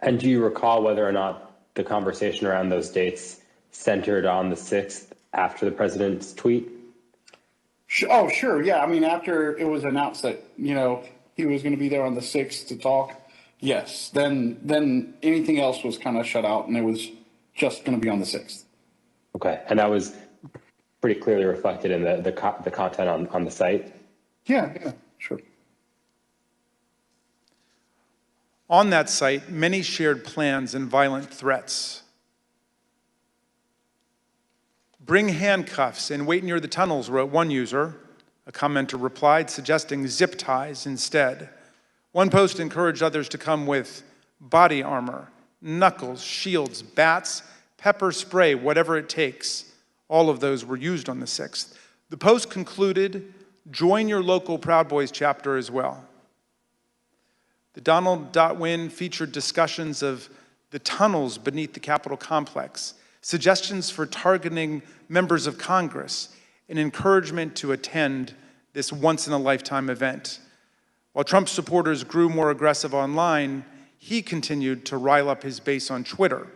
And do you recall whether or not the conversation around those dates centered on the 6th after the president's tweet? Oh, sure. Yeah. I mean, after it was announced that, he was going to be there on the 6th to talk, yes. Then anything else was kind of shut out, and it was just going to be on the 6th. Okay. And that was pretty clearly reflected in the content on the site? Yeah, sure. On that site, many shared plans and violent threats. "Bring handcuffs and wait near the tunnels," wrote one user. A commenter replied, suggesting zip ties instead. One post encouraged others to come with body armor, knuckles, shields, bats, pepper spray, whatever it takes. All of those were used on the 6th. The post concluded, "Join your local Proud Boys chapter as well." The Donald.win featured discussions of the tunnels beneath the Capitol complex, suggestions for targeting members of Congress, and encouragement to attend this once-in-a-lifetime event. While Trump supporters grew more aggressive online, he continued to rile up his base on Twitter.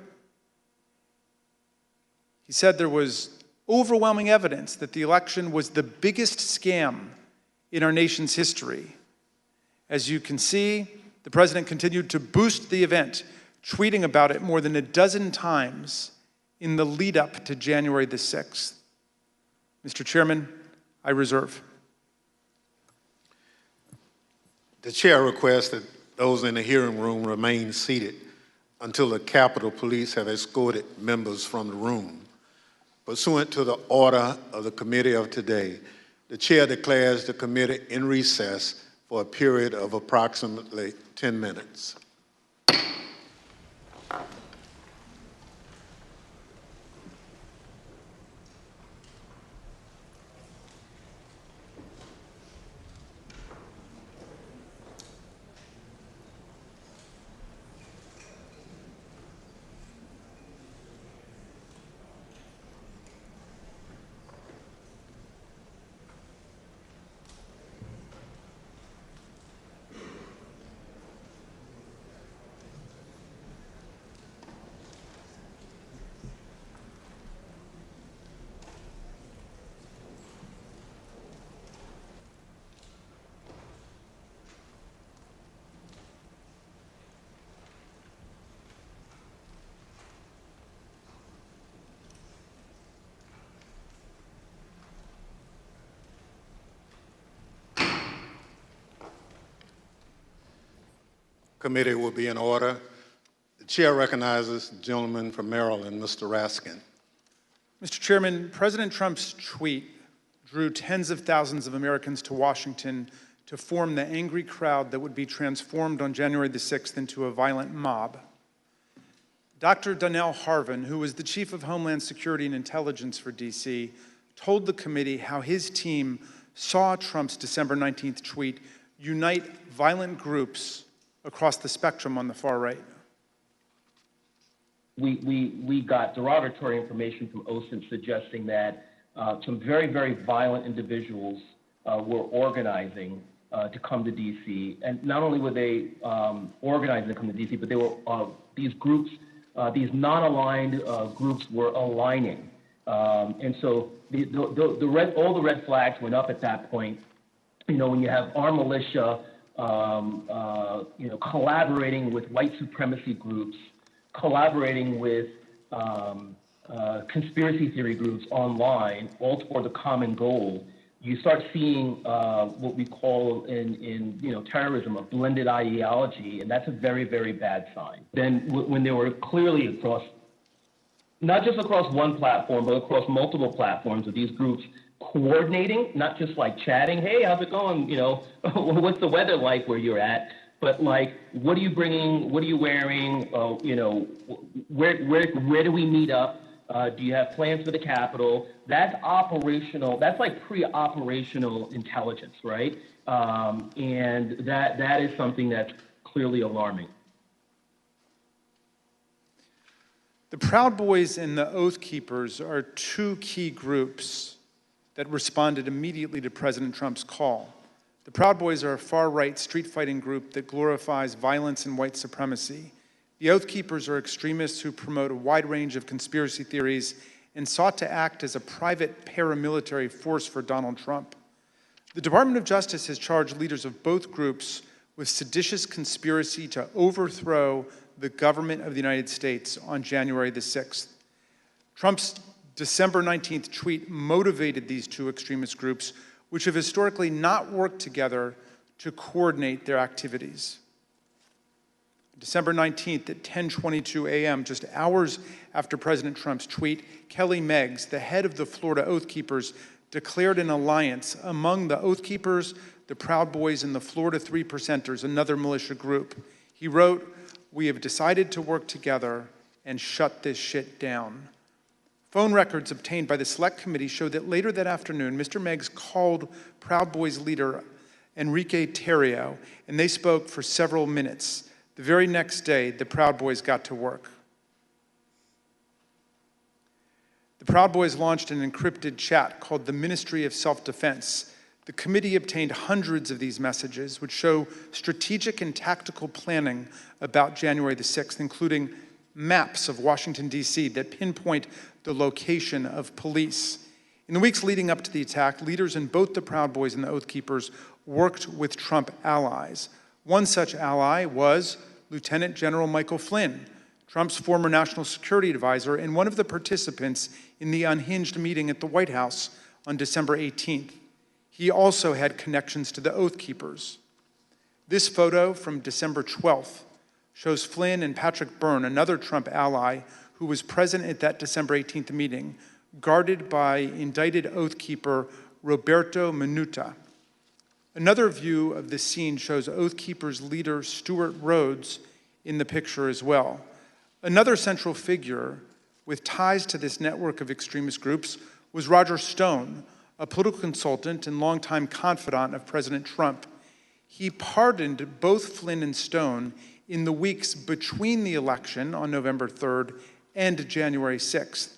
He said there was overwhelming evidence that the election was the biggest scam in our nation's history. As you can see, the president continued to boost the event, tweeting about it more than a dozen times in the lead up to January the 6th. Mr. Chairman, I reserve. The chair requests that those in the hearing room remain seated until the Capitol Police have escorted members from the room. Pursuant to the order of the committee of today, the chair declares the committee in recess for a period of approximately 10 minutes. Committee will be in order. The chair recognizes the gentleman from Maryland, Mr. Raskin. Mr. Chairman, President Trump's tweet drew tens of thousands of Americans to Washington to form the angry crowd that would be transformed on January the 6th into a violent mob. Dr. Donnell Harvin, who was the Chief of Homeland Security and Intelligence for D.C., told the committee how his team saw Trump's December 19th tweet unite violent groups across the spectrum on the far right. We got derogatory information from OSINT suggesting that some very, very violent individuals were organizing to come to D.C. And not only were they organizing to come to D.C., but they were these groups, these non-aligned groups were aligning. And so all the red flags went up at that point. You know, when you have armed militia, collaborating with white supremacy groups, collaborating with conspiracy theory groups online, all toward the common goal, you start seeing what we call in terrorism a blended ideology, and that's a very, very bad sign. Then when they were clearly across, not just across one platform, but across multiple platforms of these groups coordinating, not just like chatting, hey, how's it going? What's the weather like where you're at? But like, what are you bringing? What are you wearing? Where do we meet up? Do you have plans for the Capitol? That's operational. That's like pre-operational intelligence, right? And that is something that's clearly alarming. The Proud Boys and the Oath Keepers are two key groups that responded immediately to President Trump's call. The Proud Boys are a far-right street-fighting group that glorifies violence and white supremacy. The Oath Keepers are extremists who promote a wide range of conspiracy theories and sought to act as a private paramilitary force for Donald Trump. The Department of Justice has charged leaders of both groups with seditious conspiracy to overthrow the government of the United States on January the 6th. Trump's December 19th tweet motivated these two extremist groups, which have historically not worked together to coordinate their activities. December 19th at 10:22 a.m., just hours after President Trump's tweet, Kelly Meggs, the head of the Florida Oath Keepers, declared an alliance among the Oath Keepers, the Proud Boys, and the Florida Three Percenters, another militia group. He wrote, "We have decided to work together and shut this shit down." Phone records obtained by the Select Committee show that later that afternoon, Mr. Meggs called Proud Boys leader Enrique Tarrio, and they spoke for several minutes. The very next day, the Proud Boys got to work. The Proud Boys launched an encrypted chat called the Ministry of Self-Defense. The committee obtained hundreds of these messages, which show strategic and tactical planning about January the 6th, including maps of Washington, D.C. that pinpoint the location of police. In the weeks leading up to the attack, leaders in both the Proud Boys and the Oath Keepers worked with Trump allies. One such ally was Lieutenant General Michael Flynn, Trump's former national security advisor and one of the participants in the Unhinged meeting at the White House on December 18th. He also had connections to the Oath Keepers. This photo from December 12th shows Flynn and Patrick Byrne, another Trump ally who was present at that December 18th meeting, guarded by indicted Oath Keeper Roberto Minuta. Another view of the scene shows Oath Keepers leader Stuart Rhodes in the picture as well. Another central figure with ties to this network of extremist groups was Roger Stone, a political consultant and longtime confidant of President Trump. He pardoned both Flynn and Stone in the weeks between the election on November 3rd and January 6th.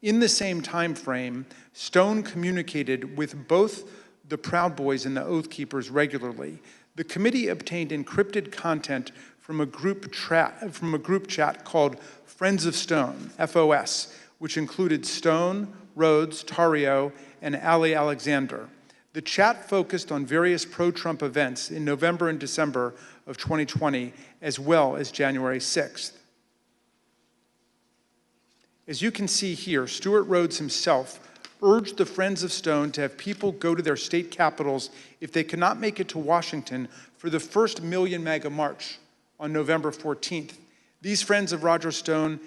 In the same time frame, Stone communicated with both the Proud Boys and the Oath Keepers regularly. The committee obtained encrypted content from a group chat called Friends of Stone, FOS, which included Stone, Rhodes, Tarrio, and Ali Alexander. The chat focused on various pro-Trump events in November and December of 2020, as well as January 6th. As you can see here, Stuart Rhodes himself urged the Friends of Stone to have people go to their state capitals if they could not make it to Washington for the first Million MAGA March on November 14th. These friends of Roger Stone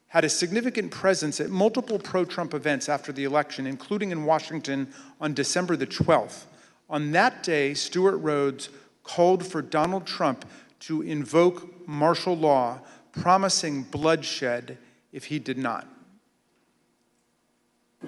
had a significant presence at multiple pro-Trump events after the election, including in Washington on December the 12th. On that day, Stuart Rhodes called for Donald Trump to invoke martial law, promising bloodshed if he did not.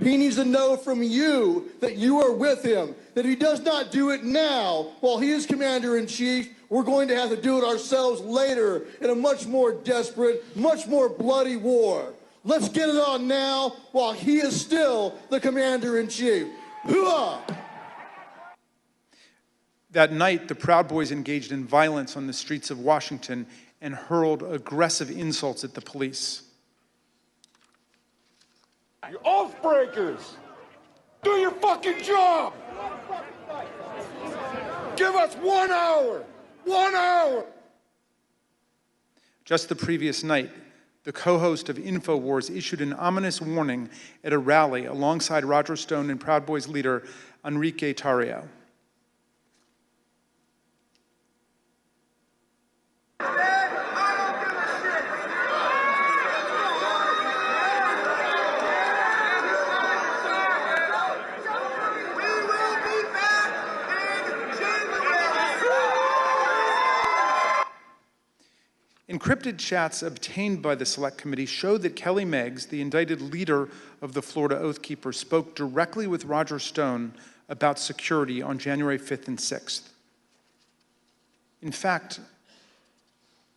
He needs to know from you that you are with him, that if he does not do it now while he is commander-in-chief, we're going to have to do it ourselves later in a much more desperate, much more bloody war. Let's get it on now while he is still the commander-in-chief. Hooah! That night, the Proud Boys engaged in violence on the streets of Washington and hurled aggressive insults at the police. You oath-breakers! Do your fucking job! Give us 1 hour! 1 hour! Just the previous night, the co-host of InfoWars issued an ominous warning at a rally alongside Roger Stone and Proud Boys leader Enrique Tarrio. Encrypted chats obtained by the Select Committee show that Kelly Meggs, the indicted leader of the Florida Oath Keepers, spoke directly with Roger Stone about security on January 5th and 6th. In fact,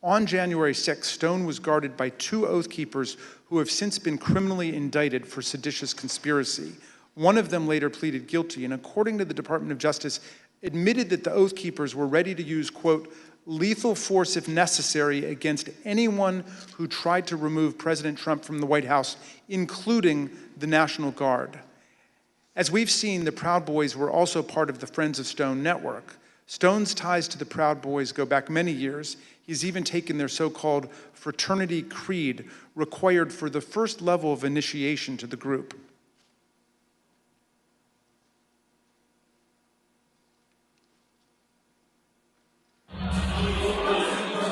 on January 6th, Stone was guarded by 2 Oath Keepers who have since been criminally indicted for seditious conspiracy. One of them later pleaded guilty and, according to the Department of Justice, admitted that the Oath Keepers were ready to use, quote, lethal force if necessary against anyone who tried to remove President Trump from the White House, including the National Guard. As we've seen, the Proud Boys were also part of the Friends of Stone network. Stone's ties to the Proud Boys go back many years. He's even taken their so-called fraternity creed, required for the first level of initiation to the group.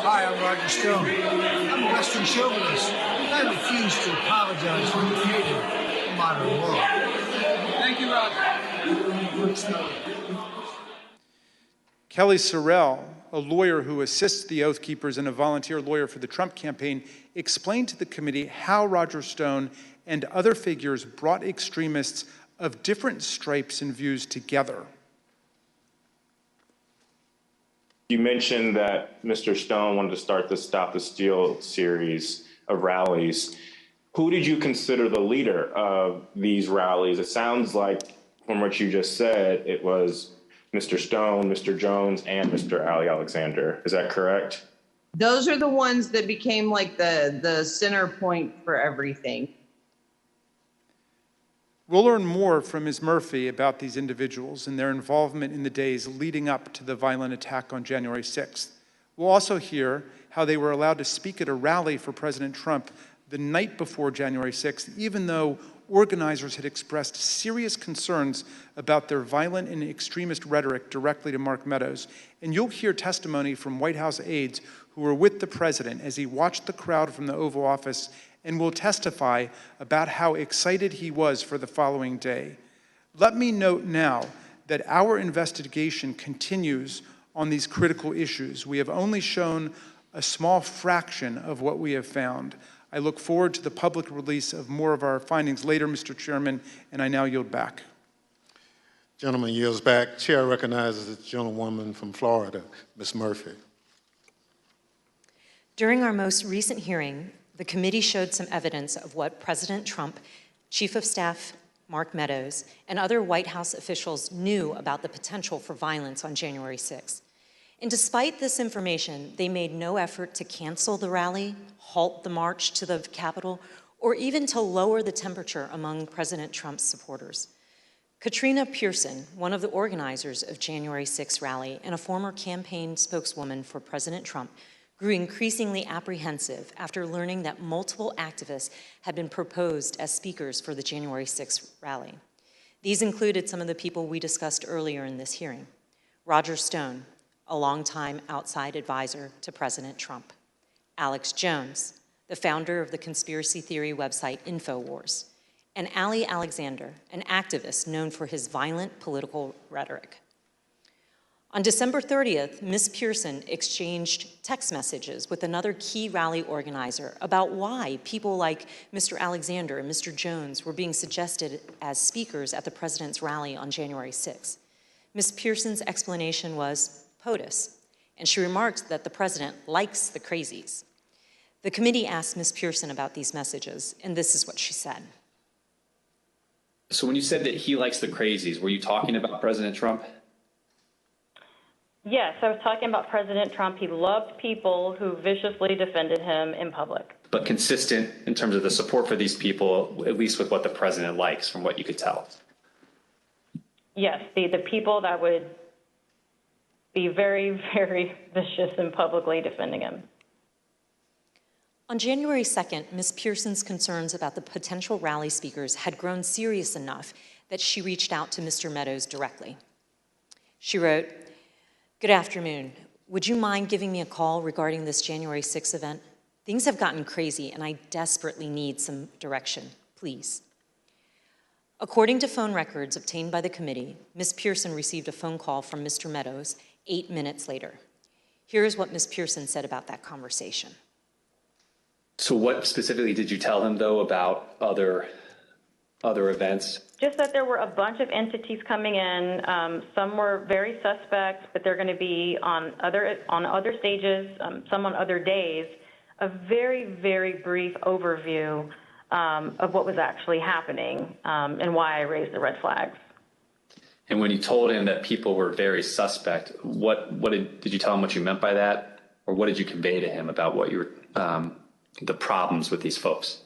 Hi, I'm Roger Stone. I'm a Western chauvinist, and I refuse to apologize for creating the modern world. Thank you, Roger. Kelly Sorrell, a lawyer who assists the Oath Keepers and a volunteer lawyer for the Trump campaign, explained to the committee how Roger Stone and other figures brought extremists of different stripes and views together. You mentioned that Mr. Stone wanted to start the Stop the Steal series of rallies. Who did you consider the leader of these rallies? It sounds like, from what you just said, it was Mr. Stone, Mr. Jones, and Mr. Ali Alexander. Is that correct? Those are the ones that became like the center point for everything. We'll learn more from Ms. Murphy about these individuals and their involvement in the days leading up to the violent attack on January 6th. We'll also hear how they were allowed to speak at a rally for President Trump the night before January 6th, even though organizers had expressed serious concerns about their violent and extremist rhetoric directly to Mark Meadows. And you'll hear testimony from White House aides who were with the president as he watched the crowd from the Oval Office and will testify about how excited he was for the following day. Let me note now that our investigation continues on these critical issues. We have only shown a small fraction of what we have found. I look forward to the public release of more of our findings later, Mr. Chairman, and I now yield back. Gentleman yields back. Chair recognizes the gentlewoman from Florida, Ms. Murphy. During our most recent hearing, the committee showed some evidence of what President Trump, Chief of Staff Mark Meadows, and other White House officials knew about the potential for violence on January 6th. And despite this information, they made no effort to cancel the rally, halt the march to the Capitol, or even to lower the temperature among President Trump's supporters. Katrina Pearson, one of the organizers of January 6th rally and a former campaign spokeswoman for President Trump, grew increasingly apprehensive after learning that multiple activists had been proposed as speakers for the January 6th rally. These included some of the people we discussed earlier in this hearing. Roger Stone, a longtime outside advisor to President Trump. Alex Jones, the founder of the conspiracy theory website InfoWars. And Ali Alexander, an activist known for his violent political rhetoric. On December 30th, Ms. Pearson exchanged text messages with another key rally organizer about why people like Mr. Alexander and Mr. Jones were being suggested as speakers at the president's rally on January 6th. Ms. Pearson's explanation was POTUS, and she remarked that the president likes the crazies. The committee asked Ms. Pearson about these messages, and this is what she said. So when you said that he likes the crazies, were you talking about President Trump? Yes, I was talking about President Trump. He loved people who viciously defended him in public. But consistent in terms of the support for these people, at least with what the president likes, from what you could tell. Yes, the people that would be very, very vicious in publicly defending him. On January 2nd, Ms. Pearson's concerns about the potential rally speakers had grown serious enough that she reached out to Mr. Meadows directly. She wrote, "Good afternoon. Would you mind giving me a call regarding this January 6th event? Things have gotten crazy and I desperately need some direction, please." According to phone records obtained by the committee, Ms. Pearson received a phone call from Mr. Meadows 8 minutes later. Here's what Ms. Pearson said about that conversation. So what specifically did you tell him, though, about other events? Just that there were a bunch of entities coming in. Some were very suspect, but they're going to be on other stages, some on other days. A very, very brief overview of what was actually happening and why I raised the red flags. And when you told him that people were very suspect, what did you tell him what you meant by that? Or what did you convey to him about what you were, the problems with these folks?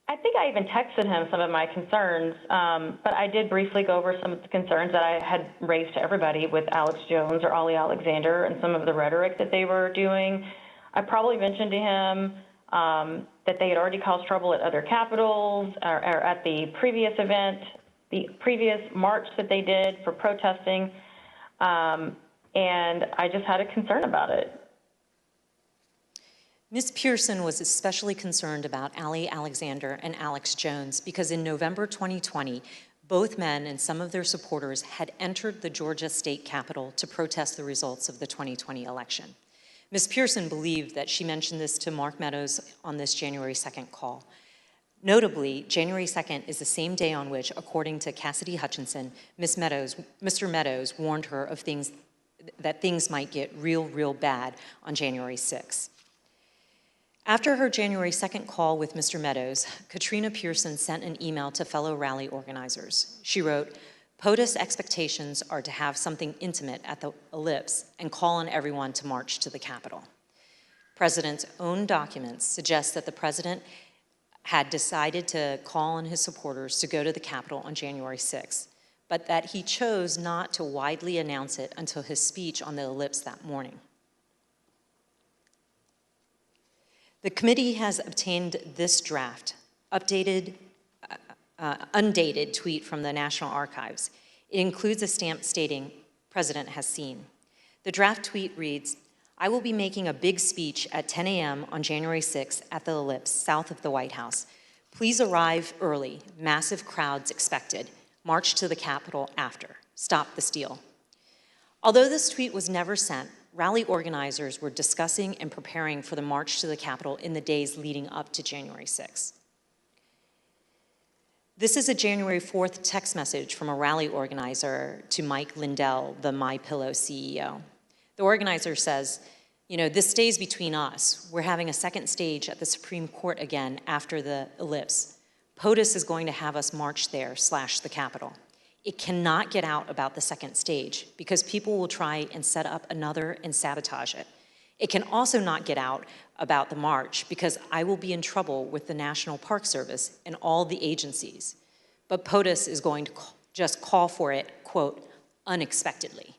I think I even texted him some of my concerns, but I did briefly go over some of the concerns that I had raised to everybody with Alex Jones or Ali Alexander and some of the rhetoric that they were doing. I probably mentioned to him that they had already caused trouble at other capitals or at the previous event, the previous march that they did for protesting, and I just had a concern about it. Ms. Pearson was especially concerned about Ali Alexander and Alex Jones because in November 2020, both men and some of their supporters had entered the Georgia state capitol to protest the results of the 2020 election. Ms. Pearson believed that she mentioned this to Mark Meadows on this January 2nd call. Notably, January 2nd is the same day on which, according to Cassidy Hutchinson, Mr. Meadows warned her of that things might get real bad on January 6th. After her January 2nd call with Mr. Meadows, Katrina Pearson sent an email to fellow rally organizers. She wrote, "POTUS expectations are to have something intimate at the Ellipse and call on everyone to march to the Capitol." President's own documents suggest that the president had decided to call on his supporters to go to the Capitol on January 6th, but that he chose not to widely announce it until his speech on the Ellipse that morning. The committee has obtained this draft, undated tweet from the National Archives. It includes a stamp stating, "President has seen." The draft tweet reads, "I will be making a big speech at 10 a.m. on January 6th at the Ellipse, south of the White House. Please arrive early. Massive crowds expected. March to the Capitol after. Stop the steal." Although this tweet was never sent, rally organizers were discussing and preparing for the march to the Capitol in the days leading up to January 6th. This is a January 4th text message from a rally organizer to Mike Lindell, the MyPillow CEO. The organizer says, "This stays between us. We're having a second stage at the Supreme Court again after the Ellipse. POTUS is going to have us march there / the Capitol. It cannot get out about the second stage because people will try and set up another and sabotage it. It can also not get out about the march because I will be in trouble with the National Park Service and all the agencies. But POTUS is going to just call for it, quote, unexpectedly."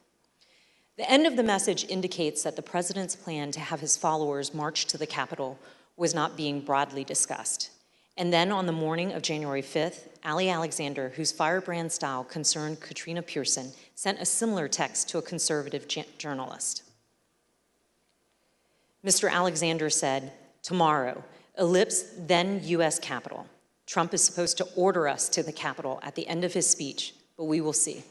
The end of the message indicates that the president's plan to have his followers march to the Capitol was not being broadly discussed. And then on the morning of January 5th, Ali Alexander, whose firebrand style concerned Katrina Pearson, sent a similar text to a conservative journalist. Mr. Alexander said, "Tomorrow, Ellipse, then U.S. Capitol. Trump is supposed to order us to the Capitol at the end of his speech, but we will see."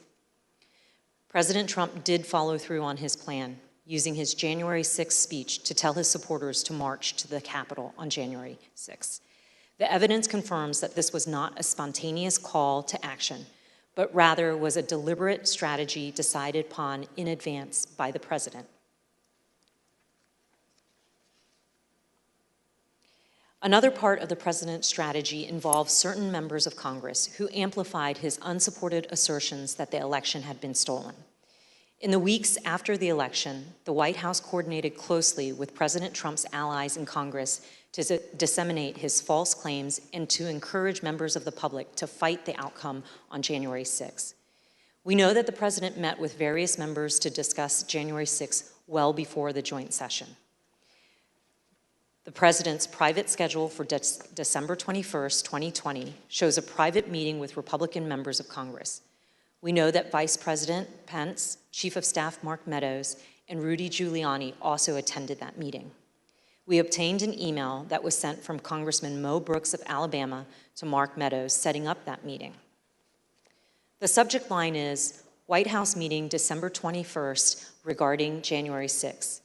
President Trump did follow through on his plan, using his January 6th speech to tell his supporters to march to the Capitol on January 6th. The evidence confirms that this was not a spontaneous call to action, but rather was a deliberate strategy decided upon in advance by the president. Another part of the president's strategy involves certain members of Congress who amplified his unsupported assertions that the election had been stolen. In the weeks after the election, the White House coordinated closely with President Trump's allies in Congress to disseminate his false claims and to encourage members of the public to fight the outcome on January 6th. We know that the president met with various members to discuss January 6th well before the joint session. The president's private schedule for December 21st, 2020 shows a private meeting with Republican members of Congress. We know that Vice President Pence, Chief of Staff Mark Meadows, and Rudy Giuliani also attended that meeting. We obtained an email that was sent from Congressman Mo Brooks of Alabama to Mark Meadows setting up that meeting. The subject line is, White House meeting December 21st regarding January 6th.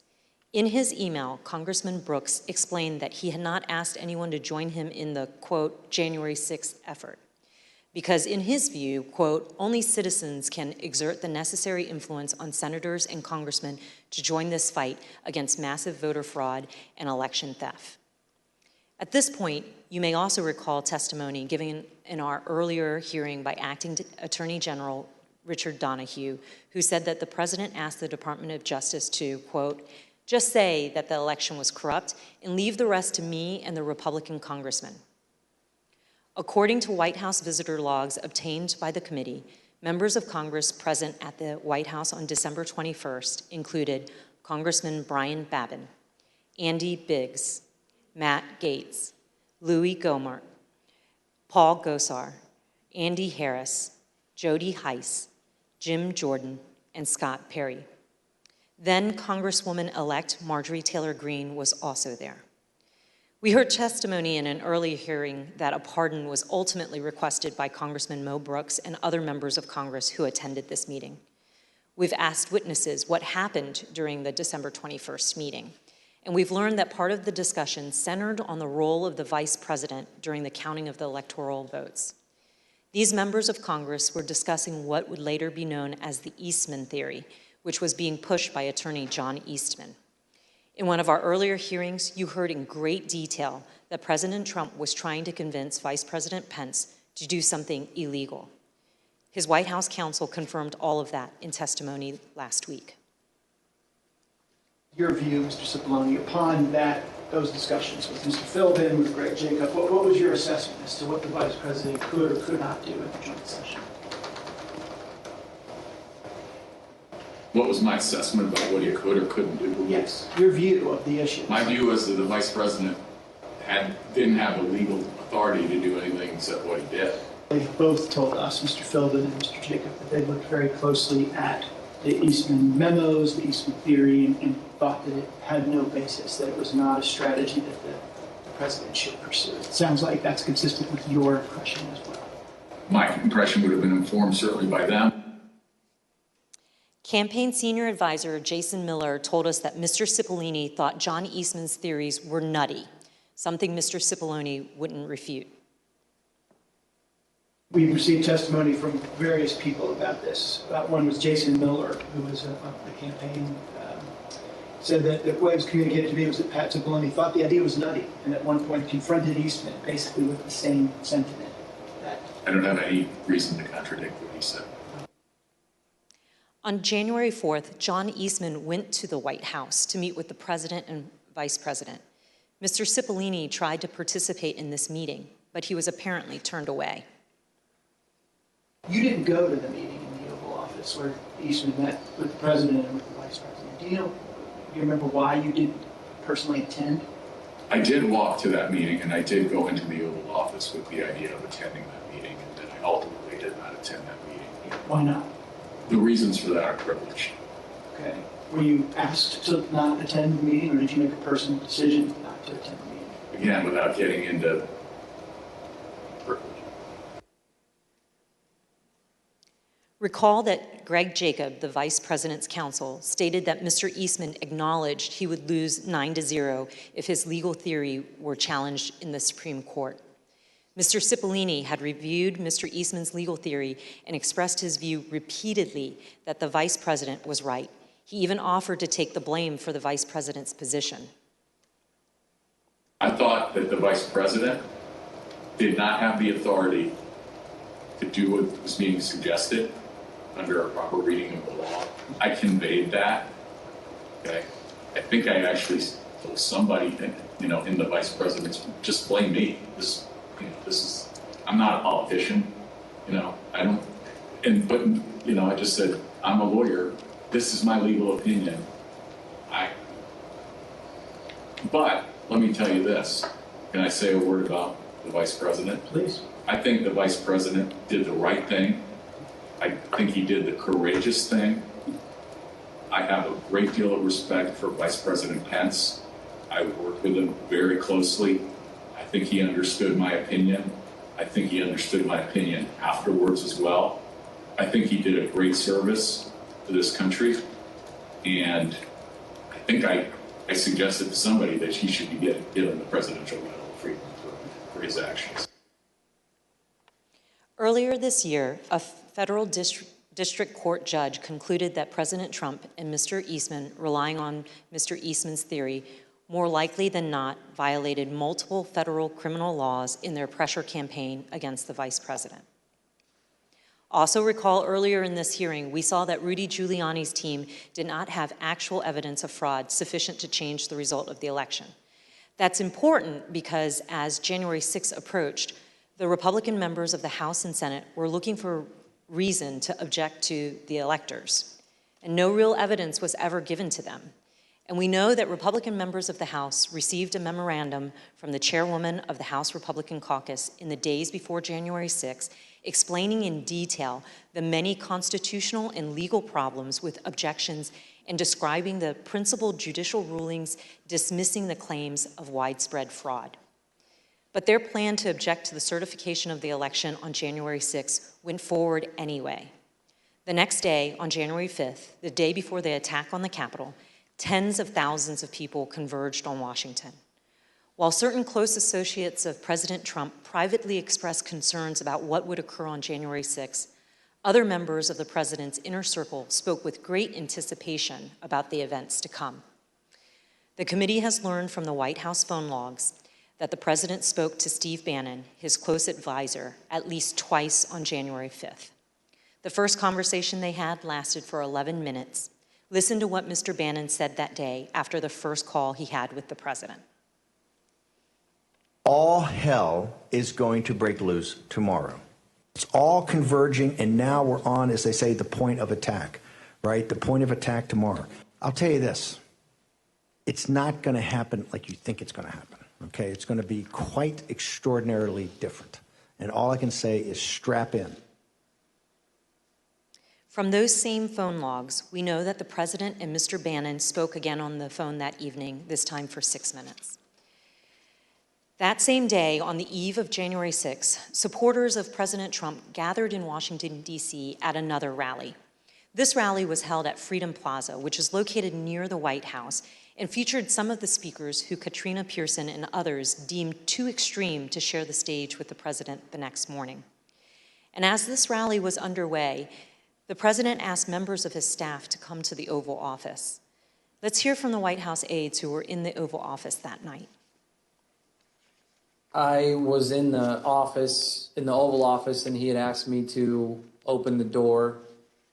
In his email, Congressman Brooks explained that he had not asked anyone to join him in the, quote, January 6th effort, because in his view, quote, only citizens can exert the necessary influence on senators and congressmen to join this fight against massive voter fraud and election theft. At this point, you may also recall testimony given in our earlier hearing by Acting Attorney General Richard Donahue, who said that the president asked the Department of Justice to, quote, just say that the election was corrupt and leave the rest to me and the Republican congressman. According to White House visitor logs obtained by the committee, members of Congress present at the White House on December 21st included Congressman Brian Babin, Andy Biggs, Matt Gaetz, Louis Gohmert, Paul Gosar, Andy Harris, Jody Heiss, Jim Jordan, and Scott Perry. Then Congresswoman-elect Marjorie Taylor Greene was also there. We heard testimony in an earlier hearing that a pardon was ultimately requested by Congressman Mo Brooks and other members of Congress who attended this meeting. We've asked witnesses what happened during the December 21st meeting, and we've learned that part of the discussion centered on the role of the vice president during the counting of the electoral votes. These members of Congress were discussing what would later be known as the Eastman theory, which was being pushed by attorney John Eastman. In one of our earlier hearings, you heard in great detail that President Trump was trying to convince Vice President Pence to do something illegal. His White House counsel confirmed all of that in testimony last week. Your view, Mr. Cipollone, upon those discussions with Mr. Philbin, with Greg Jacob, what was your assessment as to what the Vice President could or could not do at the joint session? What was my assessment about what he could or couldn't do? Yes, your view of the issue. My view was that the vice president didn't have the legal authority to do anything except what he did. They've both told us, Mr. Philbin and Mr. Jacob, that they looked very closely at the Eastman memos, the Eastman theory, and thought that it had no basis, that it was not a strategy that the president should pursue. It sounds like that's consistent with your impression as well. My impression would have been informed certainly by them. Campaign senior advisor Jason Miller told us that Mr. Cipollone thought John Eastman's theories were nutty, something Mr. Cipollone wouldn't refute. We've received testimony from various people about this. One was Jason Miller, who was on the campaign, said that what was communicated to me was that Pat Cipollone thought the idea was nutty, and at one point confronted Eastman basically with the same sentiment. I don't have any reason to contradict what he said. On January 4th, John Eastman went to the White House to meet with the president and vice president. Mr. Cipollone tried to participate in this meeting, but he was apparently turned away. You didn't go to the meeting in the Oval Office where Eastman met with the president and with the vice president. Do you remember why you didn't personally attend? I did walk to that meeting, and I did go into the Oval Office with the idea of attending that meeting, and then I ultimately did not attend that meeting. Why not? The reasons for that are privilege. Okay. Were you asked to not attend the meeting, or did you make a personal decision not to attend the meeting? Again, without getting into privilege. Recall that Greg Jacob, the vice president's counsel, stated that Mr. Eastman acknowledged he would lose 9-0 if his legal theory were challenged in the Supreme Court. Mr. Cipollone had reviewed Mr. Eastman's legal theory and expressed his view repeatedly that the vice president was right. He even offered to take the blame for the vice president's position. I thought that the vice president did not have the authority to do what was being suggested under a proper reading of the law. I conveyed that. Okay. I think I actually told somebody that, in the vice president's, just blame me. I'm not a politician, I don't, I just said, I'm a lawyer. This is my legal opinion. But let me tell you this. Can I say a word about the vice president? Please. I think the vice president did the right thing. I think he did the courageous thing. I have a great deal of respect for Vice President Pence. I worked with him very closely. I think he understood my opinion. I think he understood my opinion afterwards as well. I think he did a great service to this country. And I think I suggested to somebody that he should be given the Presidential Medal of Freedom for his actions. Earlier this year, a federal district court judge concluded that President Trump and Mr. Eastman, relying on Mr. Eastman's theory, more likely than not violated multiple federal criminal laws in their pressure campaign against the vice president. Also recall earlier in this hearing, we saw that Rudy Giuliani's team did not have actual evidence of fraud sufficient to change the result of the election. That's important because as January 6th approached, the Republican members of the House and Senate were looking for reason to object to the electors, and no real evidence was ever given to them. And we know that Republican members of the House received a memorandum from the chairwoman of the House Republican Caucus in the days before January 6, explaining in detail the many constitutional and legal problems with objections and describing the principal judicial rulings dismissing the claims of widespread fraud. But their plan to object to the certification of the election on January 6 went forward anyway. The next day, on January 5th, the day before the attack on the Capitol, tens of thousands of people converged on Washington. While certain close associates of President Trump privately expressed concerns about what would occur on January 6, other members of the president's inner circle spoke with great anticipation about the events to come. The committee has learned from the White House phone logs that the president spoke to Steve Bannon, his close advisor, at least twice on January 5th. The first conversation they had lasted for 11 minutes. Listen to what Mr. Bannon said that day after the first call he had with the president. All hell is going to break loose tomorrow. It's all converging, and now we're on, as they say, the point of attack, right? The point of attack tomorrow. I'll tell you this. It's not going to happen like you think it's going to happen, okay? It's going to be quite extraordinarily different. And all I can say is strap in. From those same phone logs, we know that the president and Mr. Bannon spoke again on the phone that evening, this time for 6 minutes. That same day, on the eve of January 6, supporters of President Trump gathered in Washington, D.C. at another rally. This rally was held at Freedom Plaza, which is located near the White House, and featured some of the speakers who Katrina Pearson and others deemed too extreme to share the stage with the president the next morning. And as this rally was underway, the president asked members of his staff to come to the Oval Office. Let's hear from the White House aides who were in the Oval Office that night. I was in the office, in the Oval Office, and he had asked me to open the door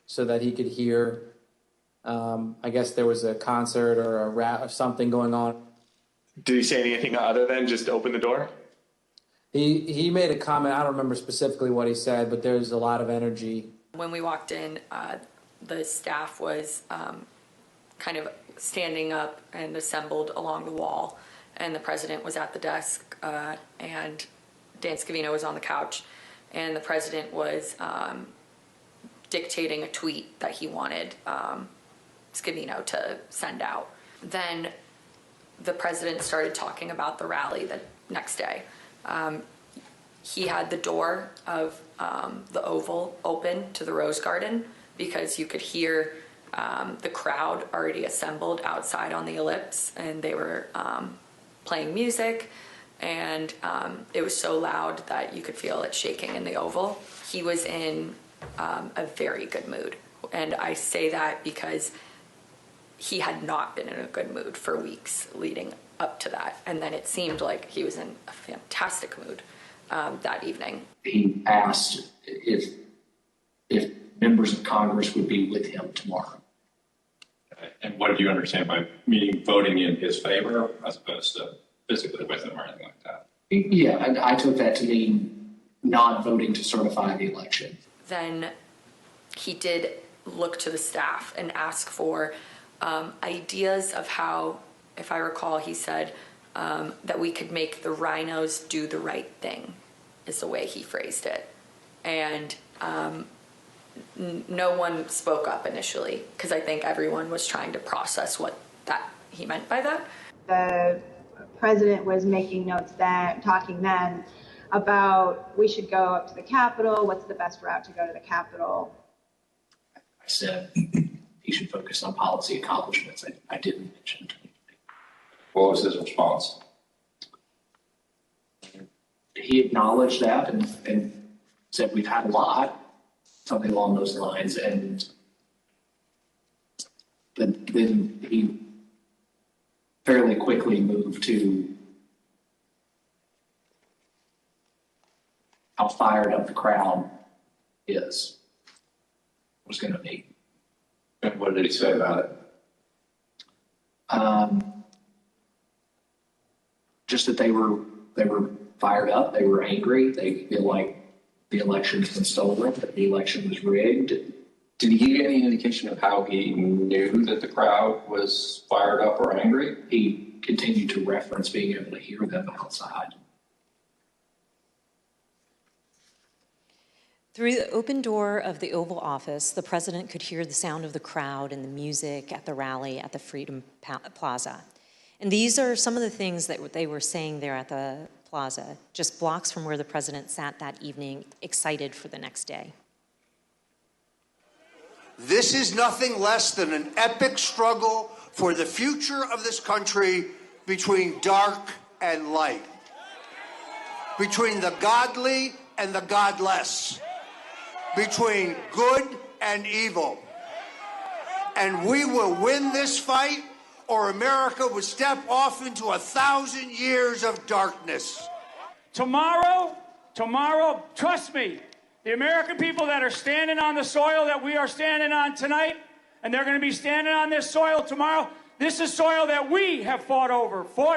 so that he could hear. I guess there was a concert or a rap or something going on. Did he say anything other than just open the door? He made a comment. I don't remember specifically what he said, but there's a lot of energy. When we walked in, the staff was kind of standing up and assembled along the wall, and the president was at the desk, and Dan Scavino was on the couch, and the president was dictating a tweet that he wanted Scavino to send out. Then the president started talking about the rally the next day. He had the door of the Oval open to the Rose Garden because you could hear the crowd already assembled outside on the ellipse, and they were playing music, and it was so loud that you could feel it shaking in the Oval. He was in a very good mood, and I say that because he had not been in a good mood for weeks leading up to that, and then it seemed like he was in a fantastic mood that evening. He asked if members of Congress would be with him tomorrow. And what do you understand by meaning voting in his favor as opposed to physically with him or anything like that? Yeah, and I took that to mean not voting to certify the election. Then he did look to the staff and ask for ideas of how, if I recall, he said that we could make the rhinos do the right thing, is the way he phrased it. And no one spoke up initially because I think everyone was trying to process what that he meant by that. The president was making notes then, talking then about we should go up to the Capitol. What's the best route to go to the Capitol? I said he should focus on policy accomplishments. I didn't mention. What was his response? He acknowledged that and said we've had a lot, something along those lines, and then he fairly quickly moved to how fired up the crowd was going to be. And what did he say about it? Just that they were fired up, they were angry, they feel like the election's been stolen, that the election was rigged, Did he give you any indication of how he knew that the crowd was fired up or angry? He continued to reference being able to hear them outside. Through the open door of the Oval Office, the president could hear the sound of the crowd and the music at the rally at the Freedom Plaza. And these are some of the things that they were saying there at the plaza, just blocks from where the president sat that evening, excited for the next day. This is nothing less than an epic struggle for the future of this country between dark and light, between the godly and the godless, between good and evil. And we will win this fight, or America would step off into 1,000 years of darkness. Tomorrow, trust me, the American people that are standing on the soil that we are standing on tonight, and they're going to be standing on this soil tomorrow, this is soil that we have fought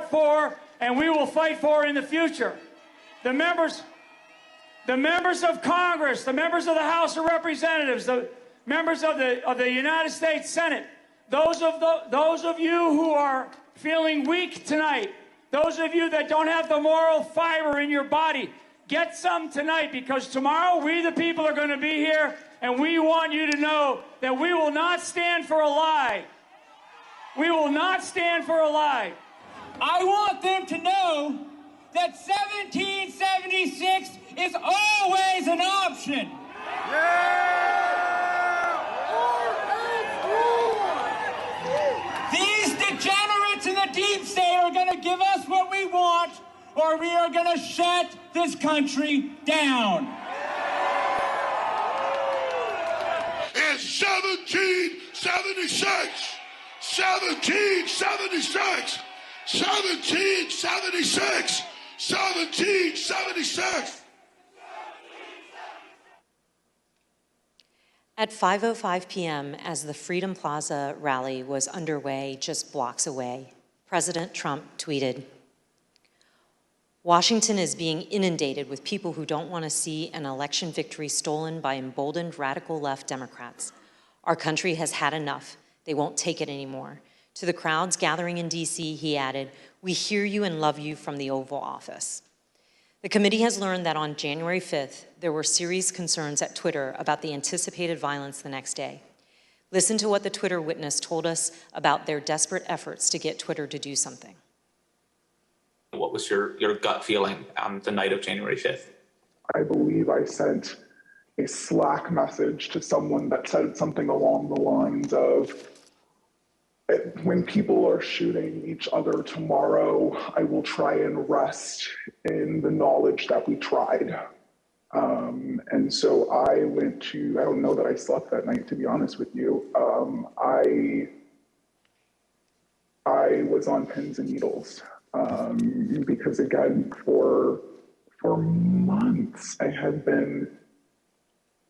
for, and we will fight for in the future. The members of Congress, the members of the House of Representatives, the members of the United States Senate, those of you who are feeling weak tonight, those of you that don't have the moral fiber in your body, get some tonight, because tomorrow we the people are going to be here, and we want you to know that we will not stand for a lie. We will not stand for a lie. I want them to know that 1776 is always an option. These degenerates in the deep state are going to give us what we want, or we are going to shut this country down. It's 1776. 1776. 1776. 1776. At 5:05 p.m., as the Freedom Plaza rally was underway just blocks away, President Trump tweeted, "Washington is being inundated with people who don't want to see an election victory stolen by emboldened radical left Democrats. Our country has had enough. They won't take it anymore." To the crowds gathering in D.C., he added, "We hear you and love you from the Oval Office." The committee has learned that on January 5th, there were serious concerns at Twitter about the anticipated violence the next day. Listen to what the Twitter witness told us about their desperate efforts to get Twitter to do something. What was your gut feeling on the night of January 5th? I believe I sent a Slack message to someone that said something along the lines of, when people are shooting each other tomorrow, I will try and rest in the knowledge that we tried. And so I went to, I don't know that I slept that night, to be honest with you. I was on pins and needles because, again, for months I had been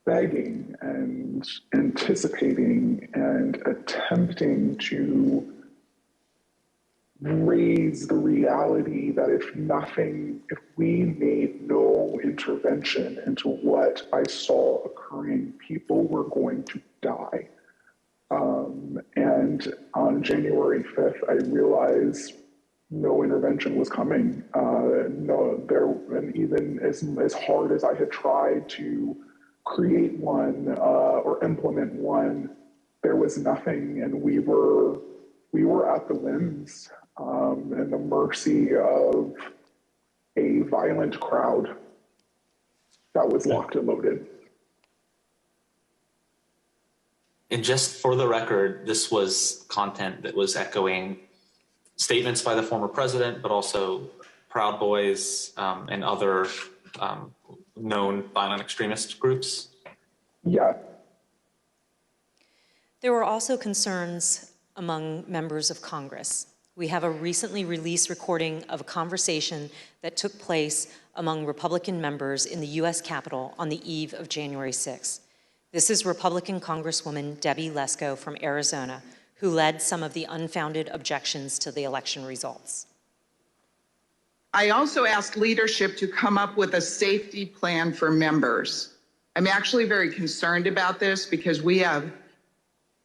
begging and anticipating and attempting to raise the reality that if we made no intervention into what I saw occurring, people were going to die. And on January 5th, I realized no intervention was coming. And even as hard as I had tried to create one or implement one, there was nothing, and we were at the whims and the mercy of a violent crowd that was locked and loaded. And just for the record, this was content that was echoing statements by the former president, but also Proud Boys and other known violent extremist groups? Yeah. There were also concerns among members of Congress. We have a recently released recording of a conversation that took place among Republican members in the U.S. Capitol on the eve of January 6th. This is Republican Congresswoman Debbie Lesko from Arizona, who led some of the unfounded objections to the election results. I also asked leadership to come up with a safety plan for members. I'm actually very concerned about this because we have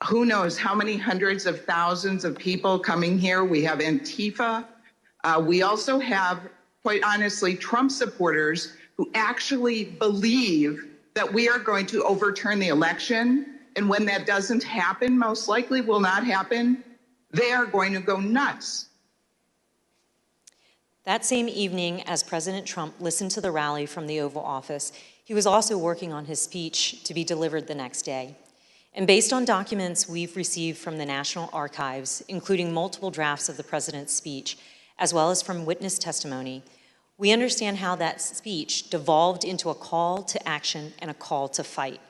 who knows how many hundreds of thousands of people coming here. We have Antifa. We also have, quite honestly, Trump supporters who actually believe that we are going to overturn the election. And when that doesn't happen, most likely will not happen, they are going to go nuts. That same evening, as President Trump listened to the rally from the Oval Office, he was also working on his speech to be delivered the next day. And based on documents we've received from the National Archives, including multiple drafts of the president's speech, as well as from witness testimony, we understand how that speech devolved into a call to action and a call to fight.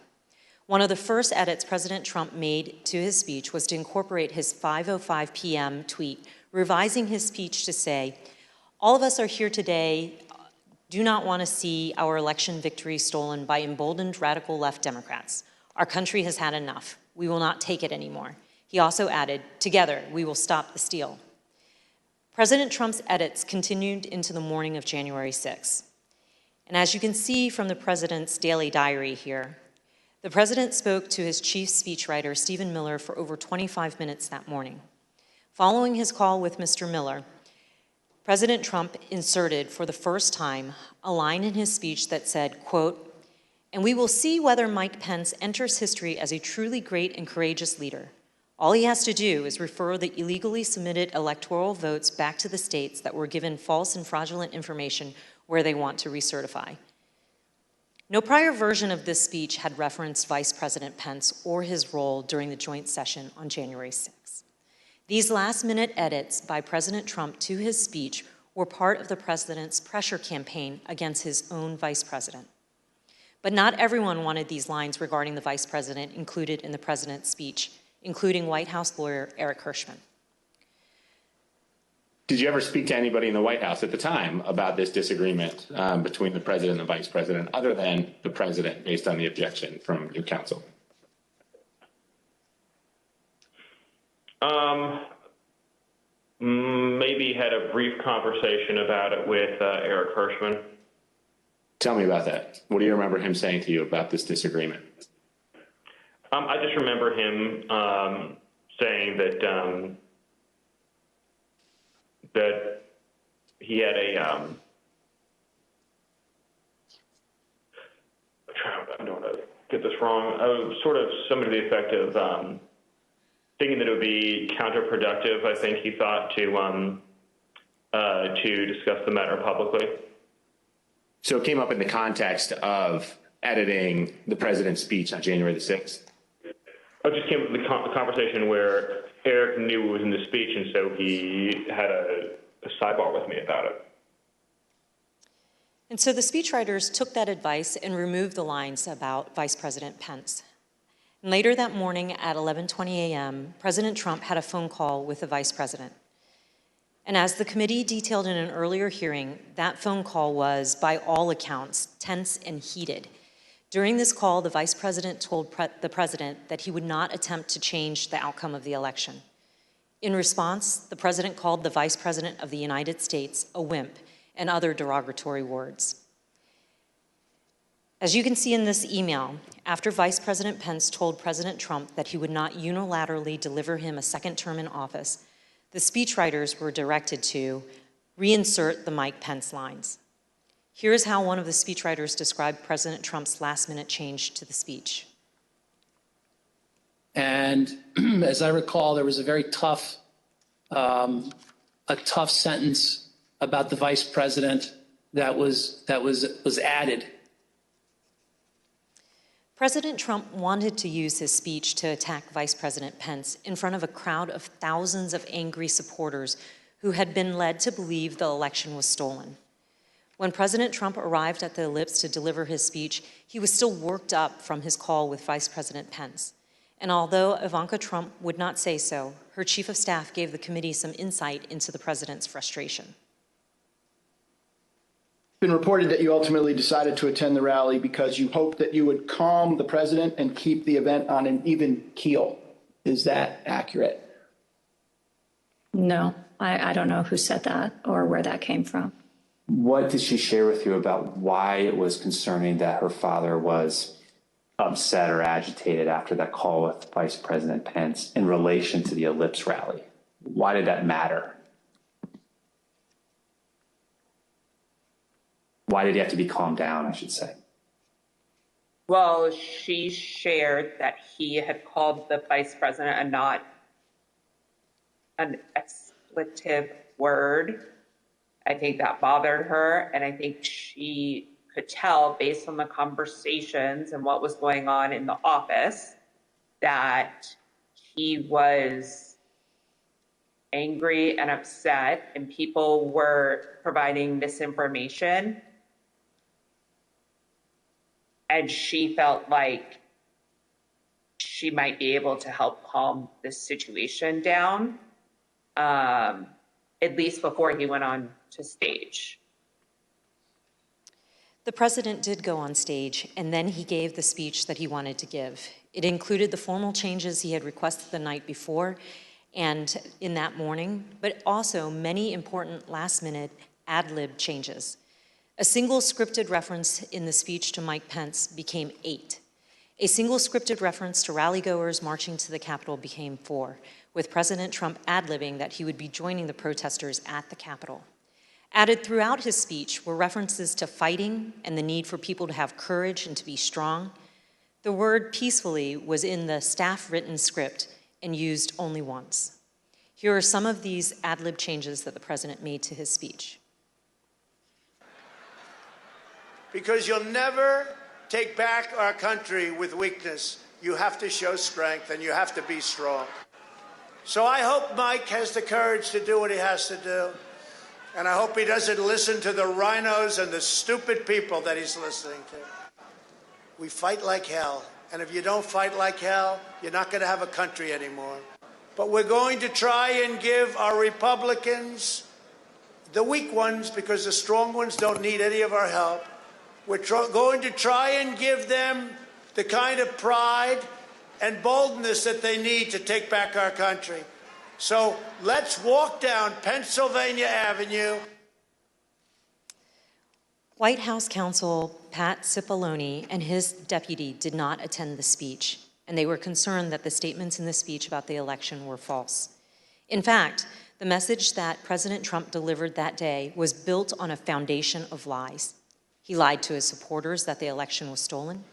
One of the first edits President Trump made to his speech was to incorporate his 5:05 p.m. tweet, revising his speech to say, "All of us are here today, do not want to see our election victory stolen by emboldened radical left Democrats. Our country has had enough. We will not take it anymore." He also added, "Together, we will stop the steal." President Trump's edits continued into the morning of January 6th. And as you can see from the president's daily diary here, the president spoke to his chief speechwriter, Stephen Miller, for over 25 minutes that morning. Following his call with Mr. Miller, President Trump inserted for the first time a line in his speech that said, quote, "And we will see whether Mike Pence enters history as a truly great and courageous leader. All he has to do is refer the illegally submitted electoral votes back to the states that were given false and fraudulent information where they want to recertify." No prior version of this speech had referenced Vice President Pence or his role during the joint session on January 6th. These last-minute edits by President Trump to his speech were part of the president's pressure campaign against his own vice president. But not everyone wanted these lines regarding the vice president included in the president's speech, including White House lawyer Eric Hirschman. Did you ever speak to anybody in the White House at the time about this disagreement between the president and the vice president, other than the president, based on the objection from your counsel? Maybe had a brief conversation about it with Eric Hirschman. Tell me about that. What do you remember him saying to you about this disagreement? I just remember him saying that that he had a I don't want to get this wrong. Sort of something to the effect of thinking that it would be counterproductive. I think he thought to discuss the matter publicly. So it came up in the context of editing the president's speech on January the 6th? It just came up with the conversation where Eric knew it was in the speech, and so he had a sidebar with me about it. And so the speechwriters took that advice and removed the lines about Vice President Pence. And later that morning at 11:20 a.m., President Trump had a phone call with the vice president. And as the committee detailed in an earlier hearing, that phone call was, by all accounts, tense and heated. During this call, the vice president told the president that he would not attempt to change the outcome of the election. In response, the president called the vice president of the United States a wimp and other derogatory words. As you can see in this email, after Vice President Pence told President Trump that he would not unilaterally deliver him a second term in office, the speechwriters were directed to reinsert the Mike Pence lines. Here is how one of the speechwriters described President Trump's last-minute change to the speech. And as I recall, there was a very tough sentence about the vice president that was added. President Trump wanted to use his speech to attack Vice President Pence in front of a crowd of thousands of angry supporters who had been led to believe the election was stolen. When President Trump arrived at the ellipse to deliver his speech, he was still worked up from his call with Vice President Pence. And although Ivanka Trump would not say so, her chief of staff gave the committee some insight into the president's frustration. It's been reported that you ultimately decided to attend the rally because you hoped that you would calm the president and keep the event on an even keel. Is that accurate? No, I don't know who said that or where that came from. What did she share with you about why it was concerning that her father was upset or agitated after that call with Vice President Pence in relation to the Ellipse rally. Why did that matter? Why did he have to be calmed down, I should say? Well, she shared that he had called the vice president a not an expletive word. I think that bothered her, and I think she could tell based on the conversations and what was going on in the office that he was angry and upset, and people were providing misinformation. And she felt like she might be able to help calm this situation down, at least before he went on to stage. The president did go on stage, and then he gave the speech that he wanted to give. It included the formal changes he had requested the night before and in that morning, but also many important last-minute ad-libbed changes. A single scripted reference in the speech to Mike Pence became 8. A single scripted reference to rally-goers marching to the Capitol became 4, with President Trump ad-libbing that he would be joining the protesters at the Capitol. Added throughout his speech were references to fighting and the need for people to have courage and to be strong. The word peacefully was in the staff-written script and used only once. Here are some of these ad-lib changes that the president made to his speech. Because you'll never take back our country with weakness. You have to show strength and you have to be strong. So I hope Mike has the courage to do what he has to do. And I hope he doesn't listen to the rhinos and the stupid people that he's listening to. We fight like hell. And if you don't fight like hell, you're not going to have a country anymore. But we're going to try and give our Republicans, the weak ones, because the strong ones don't need any of our help, we're going to try and give them the kind of pride and boldness that they need to take back our country. So let's walk down Pennsylvania Avenue. White House counsel Pat Cipollone and his deputy did not attend the speech, and they were concerned that the statements in the speech about the election were false. In fact, the message that President Trump delivered that day was built on a foundation of lies. He lied to his supporters that the election was stolen.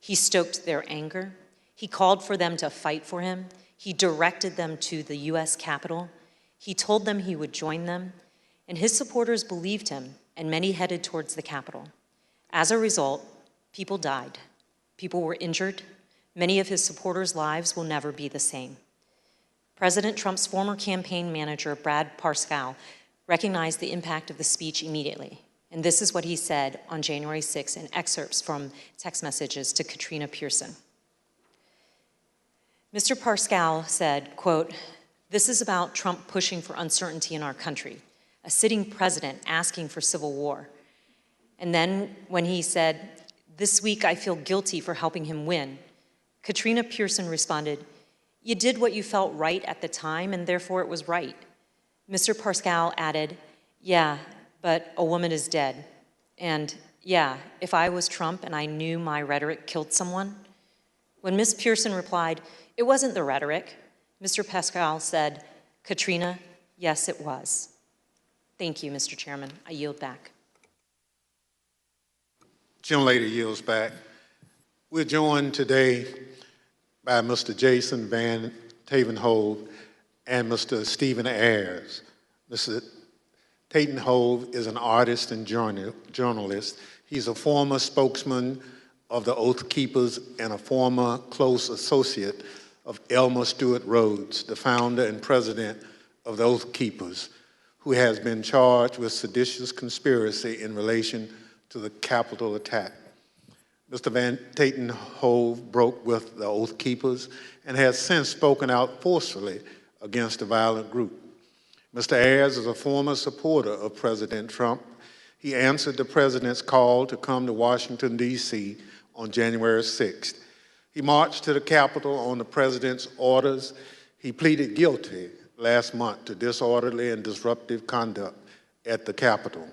He stoked their anger. He called for them to fight for him. He directed them to the U.S. Capitol. He told them he would join them. And his supporters believed him, and many headed towards the Capitol. As a result, people died. People were injured. Many of his supporters' lives will never be the same. President Trump's former campaign manager, Brad Parscale, recognized the impact of the speech immediately. And this is what he said on January 6 in excerpts from text messages to Katrina Pearson. Mr. Parscale said, quote, "This is about Trump pushing for uncertainty in our country, a sitting president asking for civil war." And then when he said, "This week I feel guilty for helping him win," Katrina Pearson responded, "You did what you felt right at the time, and therefore it was right." Mr. Parscale added, "Yeah, but a woman is dead. And yeah, if I was Trump and I knew my rhetoric killed someone." When Ms. Pearson replied, "It wasn't the rhetoric," Mr. Parscale said, "Katrina, yes, it was." Thank you, Mr. Chairman. I yield back. Gentlelady yields back. We're joined today by Mr. Jason Van Tatenhove and Mr. Stephen Ayres. Mr. Tatenhove is an artist and journalist. He's a former spokesman of the Oath Keepers and a former close associate of Elmer Stewart Rhodes, the founder and president of the Oath Keepers, who has been charged with seditious conspiracy in relation to the Capitol attack. Mr. Van Tatenhove broke with the Oath Keepers and has since spoken out forcefully against the violent group. Mr. Ayres is a former supporter of President Trump. He answered the president's call to come to Washington, D.C. on January 6th. He marched to the Capitol on the president's orders. He pleaded guilty last month to disorderly and disruptive conduct at the Capitol.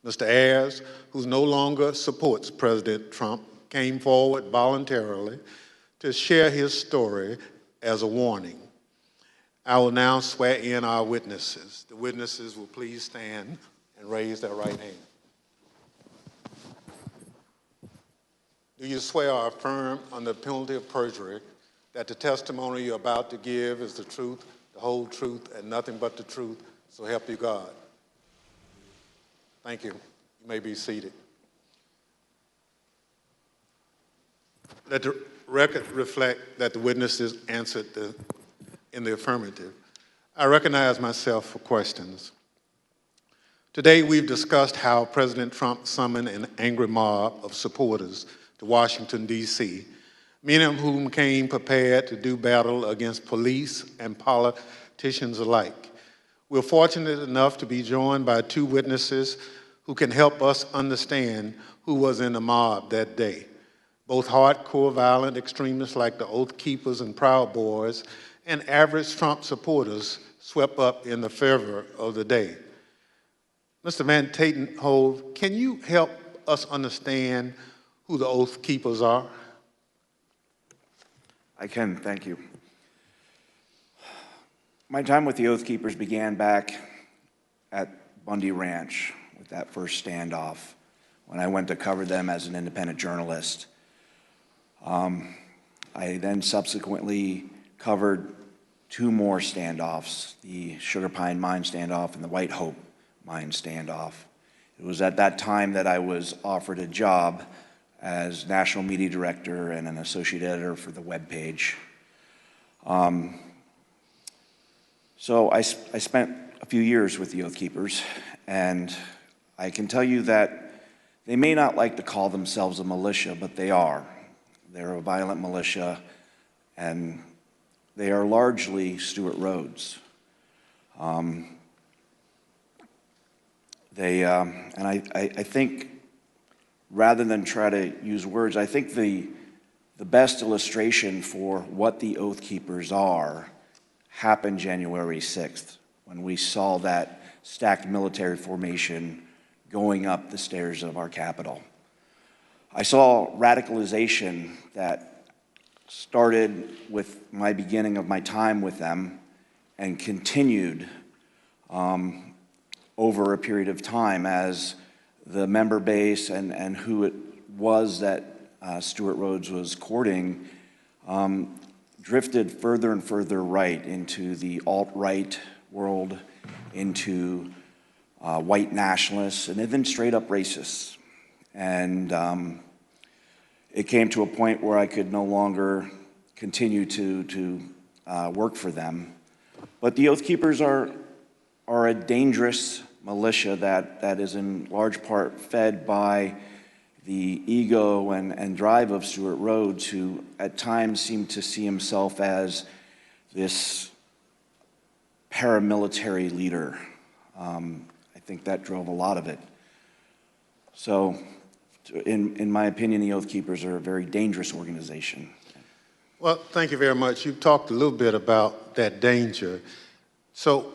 Mr. Ayres, who no longer supports President Trump, came forward voluntarily to share his story as a warning. I will now swear in our witnesses. The witnesses will please stand and raise their right hand. Do you swear or affirm under the penalty of perjury that the testimony you're about to give is the truth, the whole truth, and nothing but the truth, so help you God? Thank you. You may be seated. Let the record reflect that the witnesses answered in the affirmative. I recognize myself for questions. Today we've discussed how President Trump summoned an angry mob of supporters to Washington, D.C., many of whom came prepared to do battle against police and politicians alike. We're fortunate enough to be joined by two witnesses who can help us understand who was in the mob that day. Both hardcore violent extremists like the Oath Keepers and Proud Boys and average Trump supporters swept up in the fervor of the day. Mr. Van Tatenhove, can you help us understand who the Oath Keepers are? I can, thank you. My time with the Oath Keepers began back at Bundy Ranch with that first standoff when I went to cover them as an independent journalist. I then subsequently covered two more standoffs, the Sugar Pine Mine standoff and the White Hope Mine standoff. It was at that time that I was offered a job as national media director and an associate editor for the webpage. So I spent a few years with the Oath Keepers, and I can tell you that they may not like to call themselves a militia, but they are. They're a violent militia, and they are largely Stewart Rhodes. And I think, rather than try to use words, I think the best illustration for what the Oath Keepers are happened January 6th, when we saw that stacked military formation going up the stairs of our Capitol. I saw radicalization that started with my beginning of my time with them and continued over a period of time as the member base and who it was that Stewart Rhodes was courting drifted further and further right into the alt-right world, into white nationalists, and even straight up racists. And it came to a point where I could no longer continue to work for them. But the Oath Keepers are a dangerous militia that is in large part fed by the ego and drive of Stewart Rhodes, who at times seemed to see himself as this paramilitary leader. I think that drove a lot of it. So, in my opinion, the Oath Keepers are a very dangerous organization. Well, thank you very much. You've talked a little bit about that danger. So,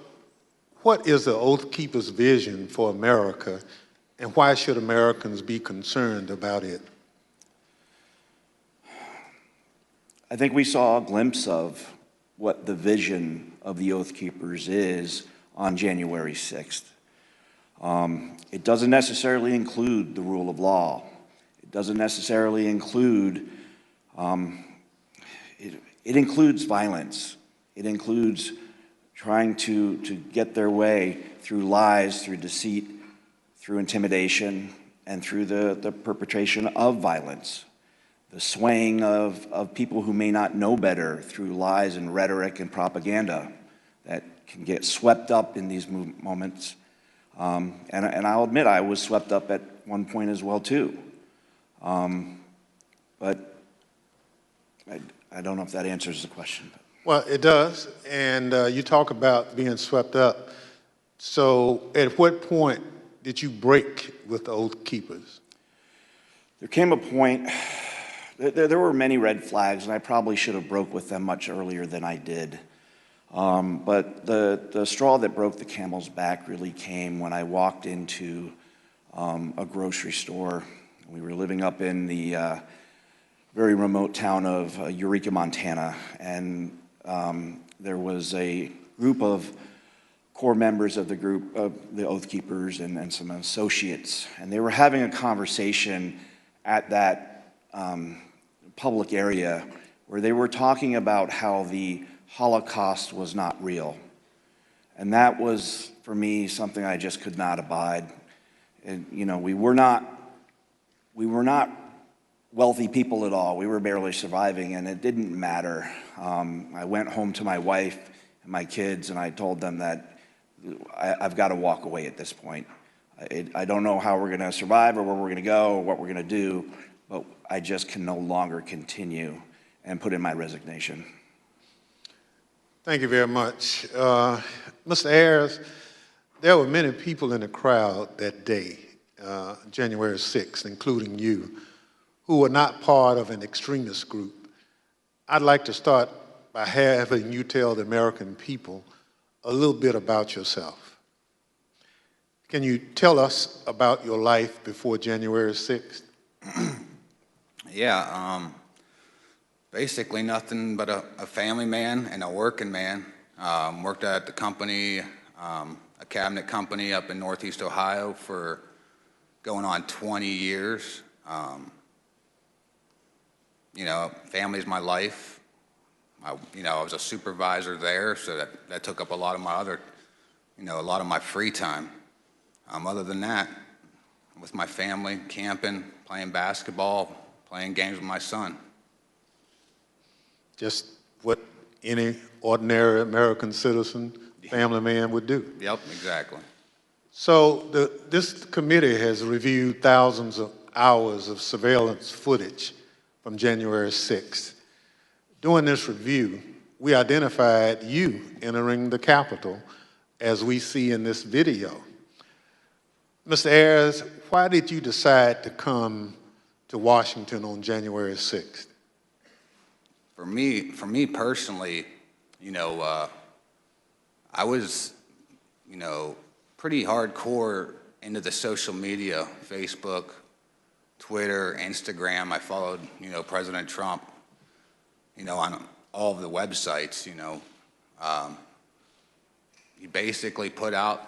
what is the Oath Keepers' vision for America, and why should Americans be concerned about it? I think we saw a glimpse of what the vision of the Oath Keepers is on January 6th. It doesn't necessarily include the rule of law. It doesn't necessarily include, it includes violence. It includes trying to get their way through lies, through deceit, through intimidation, and through the perpetration of violence. The swaying of people who may not know better through lies and rhetoric and propaganda that can get swept up in these moments. And I'll admit I was swept up at one point as well too. But I don't know if that answers the question. Well, it does, and you talk about being swept up. So at what point did you break with the Oath Keepers? There came a point, there were many red flags, and I probably should have broke with them much earlier than I did. But the straw that broke the camel's back really came when I walked into a grocery store. We were living up in the very remote town of Eureka, Montana, and there was a group of core members of the group of the Oath Keepers and some associates, and they were having a conversation at that public area where they were talking about how the Holocaust was not real. And that was, for me, something I just could not abide. And, you know, we were not wealthy people at all. We were barely surviving, and it didn't matter. I went home to my wife and my kids, and I told them that I've got to walk away at this point. I don't know how we're going to survive or where we're going to go or what we're going to do, but I just can no longer continue, and put in my resignation. Thank you very much. Mr. Ayres, there were many people in the crowd that day, January 6th, including you, who were not part of an extremist group. I'd like to start by having you tell the American people a little bit about yourself. Can you tell us about your life before January 6th? Yeah, basically nothing but a family man and a working man. Worked at the company, a cabinet company up in Northeast Ohio for going on 20 years. You know, family's my life. I was a supervisor there, so that took up a lot of my a lot of my free time. Other than that, with my family, camping, playing basketball, playing games with my son. Just what any ordinary American citizen, family man would do. Yep, exactly. So this committee has reviewed thousands of hours of surveillance footage from January 6th. During this review, we identified you entering the Capitol as we see in this video. Mr. Ayres, why did you decide to come to Washington on January 6th? For me personally, I was, pretty hardcore into the social media, Facebook, Twitter, Instagram. I followed, President Trump, on all of the websites, he basically put out,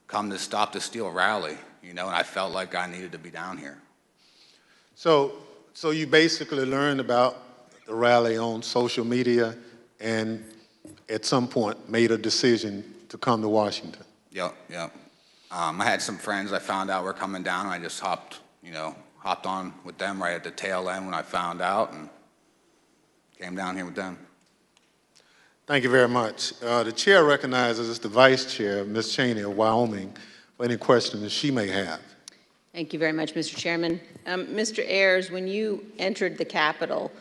come to Stop the Steal rally, and I felt like I needed to be down here. So you basically learned about the rally on social media and at some point made a decision to come to Washington. Yep. I had some friends I found out were coming down, and I just hopped on with them right at the tail end when I found out and came down here with them. Thank you very much. The chair recognizes the vice chair, Ms. Cheney of Wyoming, for any questions she may have. Thank you very much, Mr. Chairman. Mr. Ayres, when you entered the Capitol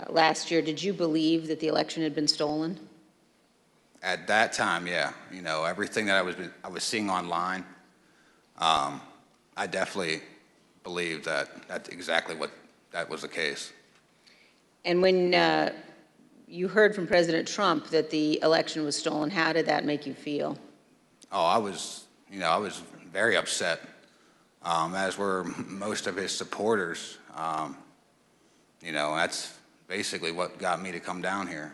last year, did you believe that the election had been stolen? At that time, yeah. Everything that I was seeing online, I definitely believed that that's exactly what that was the case. And when you heard from President Trump that the election was stolen, how did that make you feel? Oh, I was very upset, as were most of his supporters. That's basically what got me to come down here.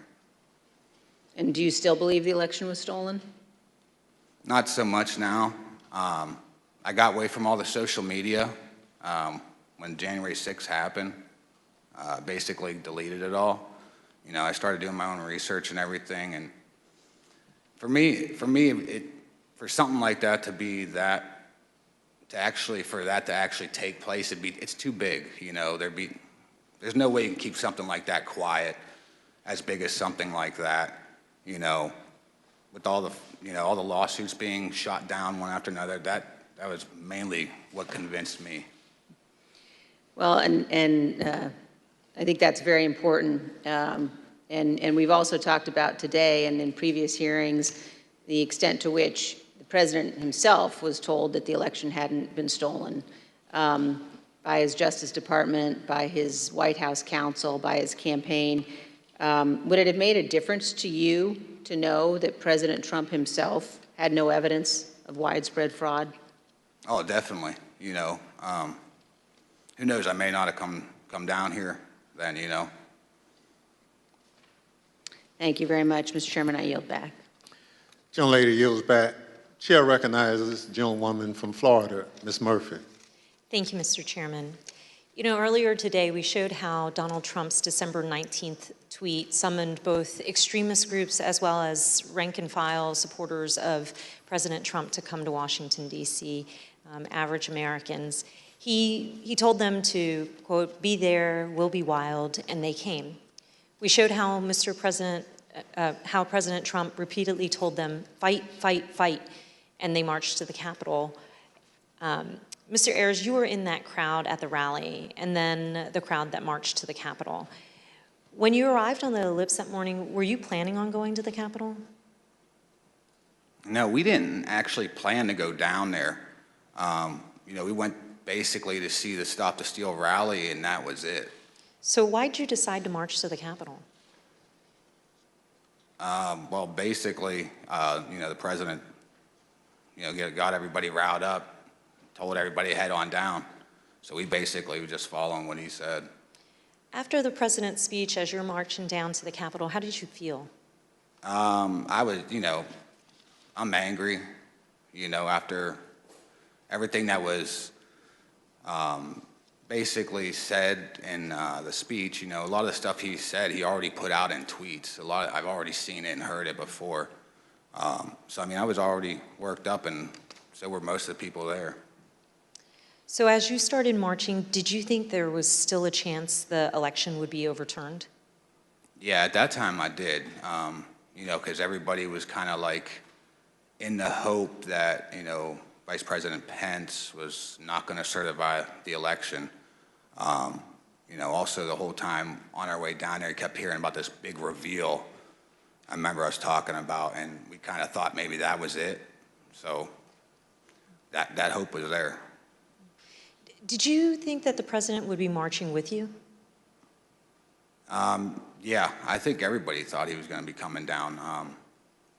And do you still believe the election was stolen? Not so much now. I got away from all the social media when January 6th happened. Basically deleted it all. I started doing my own research and everything. And for me, for something like that to be that, for that to actually take place, it's too big. There's no way you can keep something like that quiet, as big as something like that. With all the lawsuits being shot down one after another, that was mainly what convinced me. Well, and I think that's very important. And we've also talked about today and in previous hearings the extent to which the president himself was told that the election hadn't been stolen by his Justice Department, by his White House counsel, by his campaign. Would it have made a difference to you to know that President Trump himself had no evidence of widespread fraud? Oh, definitely. who knows, I may not have come down here then, you know. Thank you very much, Mr. Chairman. I yield back. Gentlelady yields back. Chair recognizes the gentlewoman from Florida, Ms. Murphy. Thank you, Mr. Chairman. You know, earlier today we showed how Donald Trump's December 19th tweet summoned both extremist groups as well as rank and file supporters of President Trump to come to Washington, D.C., average Americans. He told them to, quote, be there, we'll be wild, and they came. We showed how how President Trump repeatedly told them, fight, fight, fight, and they marched to the Capitol. Mr. Ayres, you were in that crowd at the rally, and then the crowd that marched to the Capitol. When you arrived on the ellipse that morning, were you planning on going to the Capitol? No, we didn't actually plan to go down there. You know, we went basically to see the Stop the Steal rally, and that was it. So why'd you decide to march to the Capitol? Well, basically, you know, the president, you know, got everybody riled up, told everybody to head on down. So we basically were just following what he said. After the president's speech, as you're marching down to the Capitol, how did you feel? I was, you know, I'm angry, you know, after everything that was basically said in the speech. You know, a lot of the stuff he said, he already put out in tweets. I've already seen it and heard it before. So, I mean, I was already worked up, and so were most of the people there. So as you started marching, did you think there was still a chance the election would be overturned? Yeah, at that time I did, you know, because everybody was kind of like in the hope that, you know, Vice President Pence was not going to certify the election. You know, also the whole time on our way down there, we kept hearing about this big reveal I remember us talking about, and we kind of thought maybe that was it. So that hope was there. Did you think that the president would be marching with you? Yeah, I think everybody thought he was going to be coming down.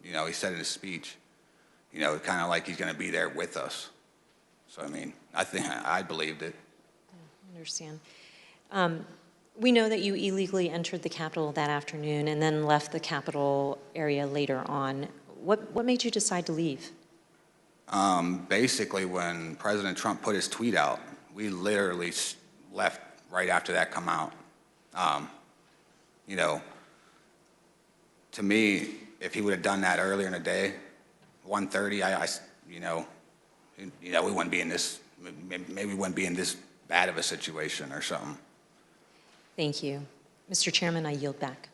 You know, he said in his speech, you know, kind of like he's going to be there with us. So, I mean, I think I believed it. I understand. We know that you illegally entered the Capitol that afternoon and then left the Capitol area later on. What made you decide to leave? Basically, when President Trump put his tweet out, we literally left right after that come out. You know, to me, if he would have done that earlier in the day, 1:30, you know, we wouldn't be in this. Maybe we wouldn't be in this bad of a situation or something. Thank you. Mr. Chairman, I yield back.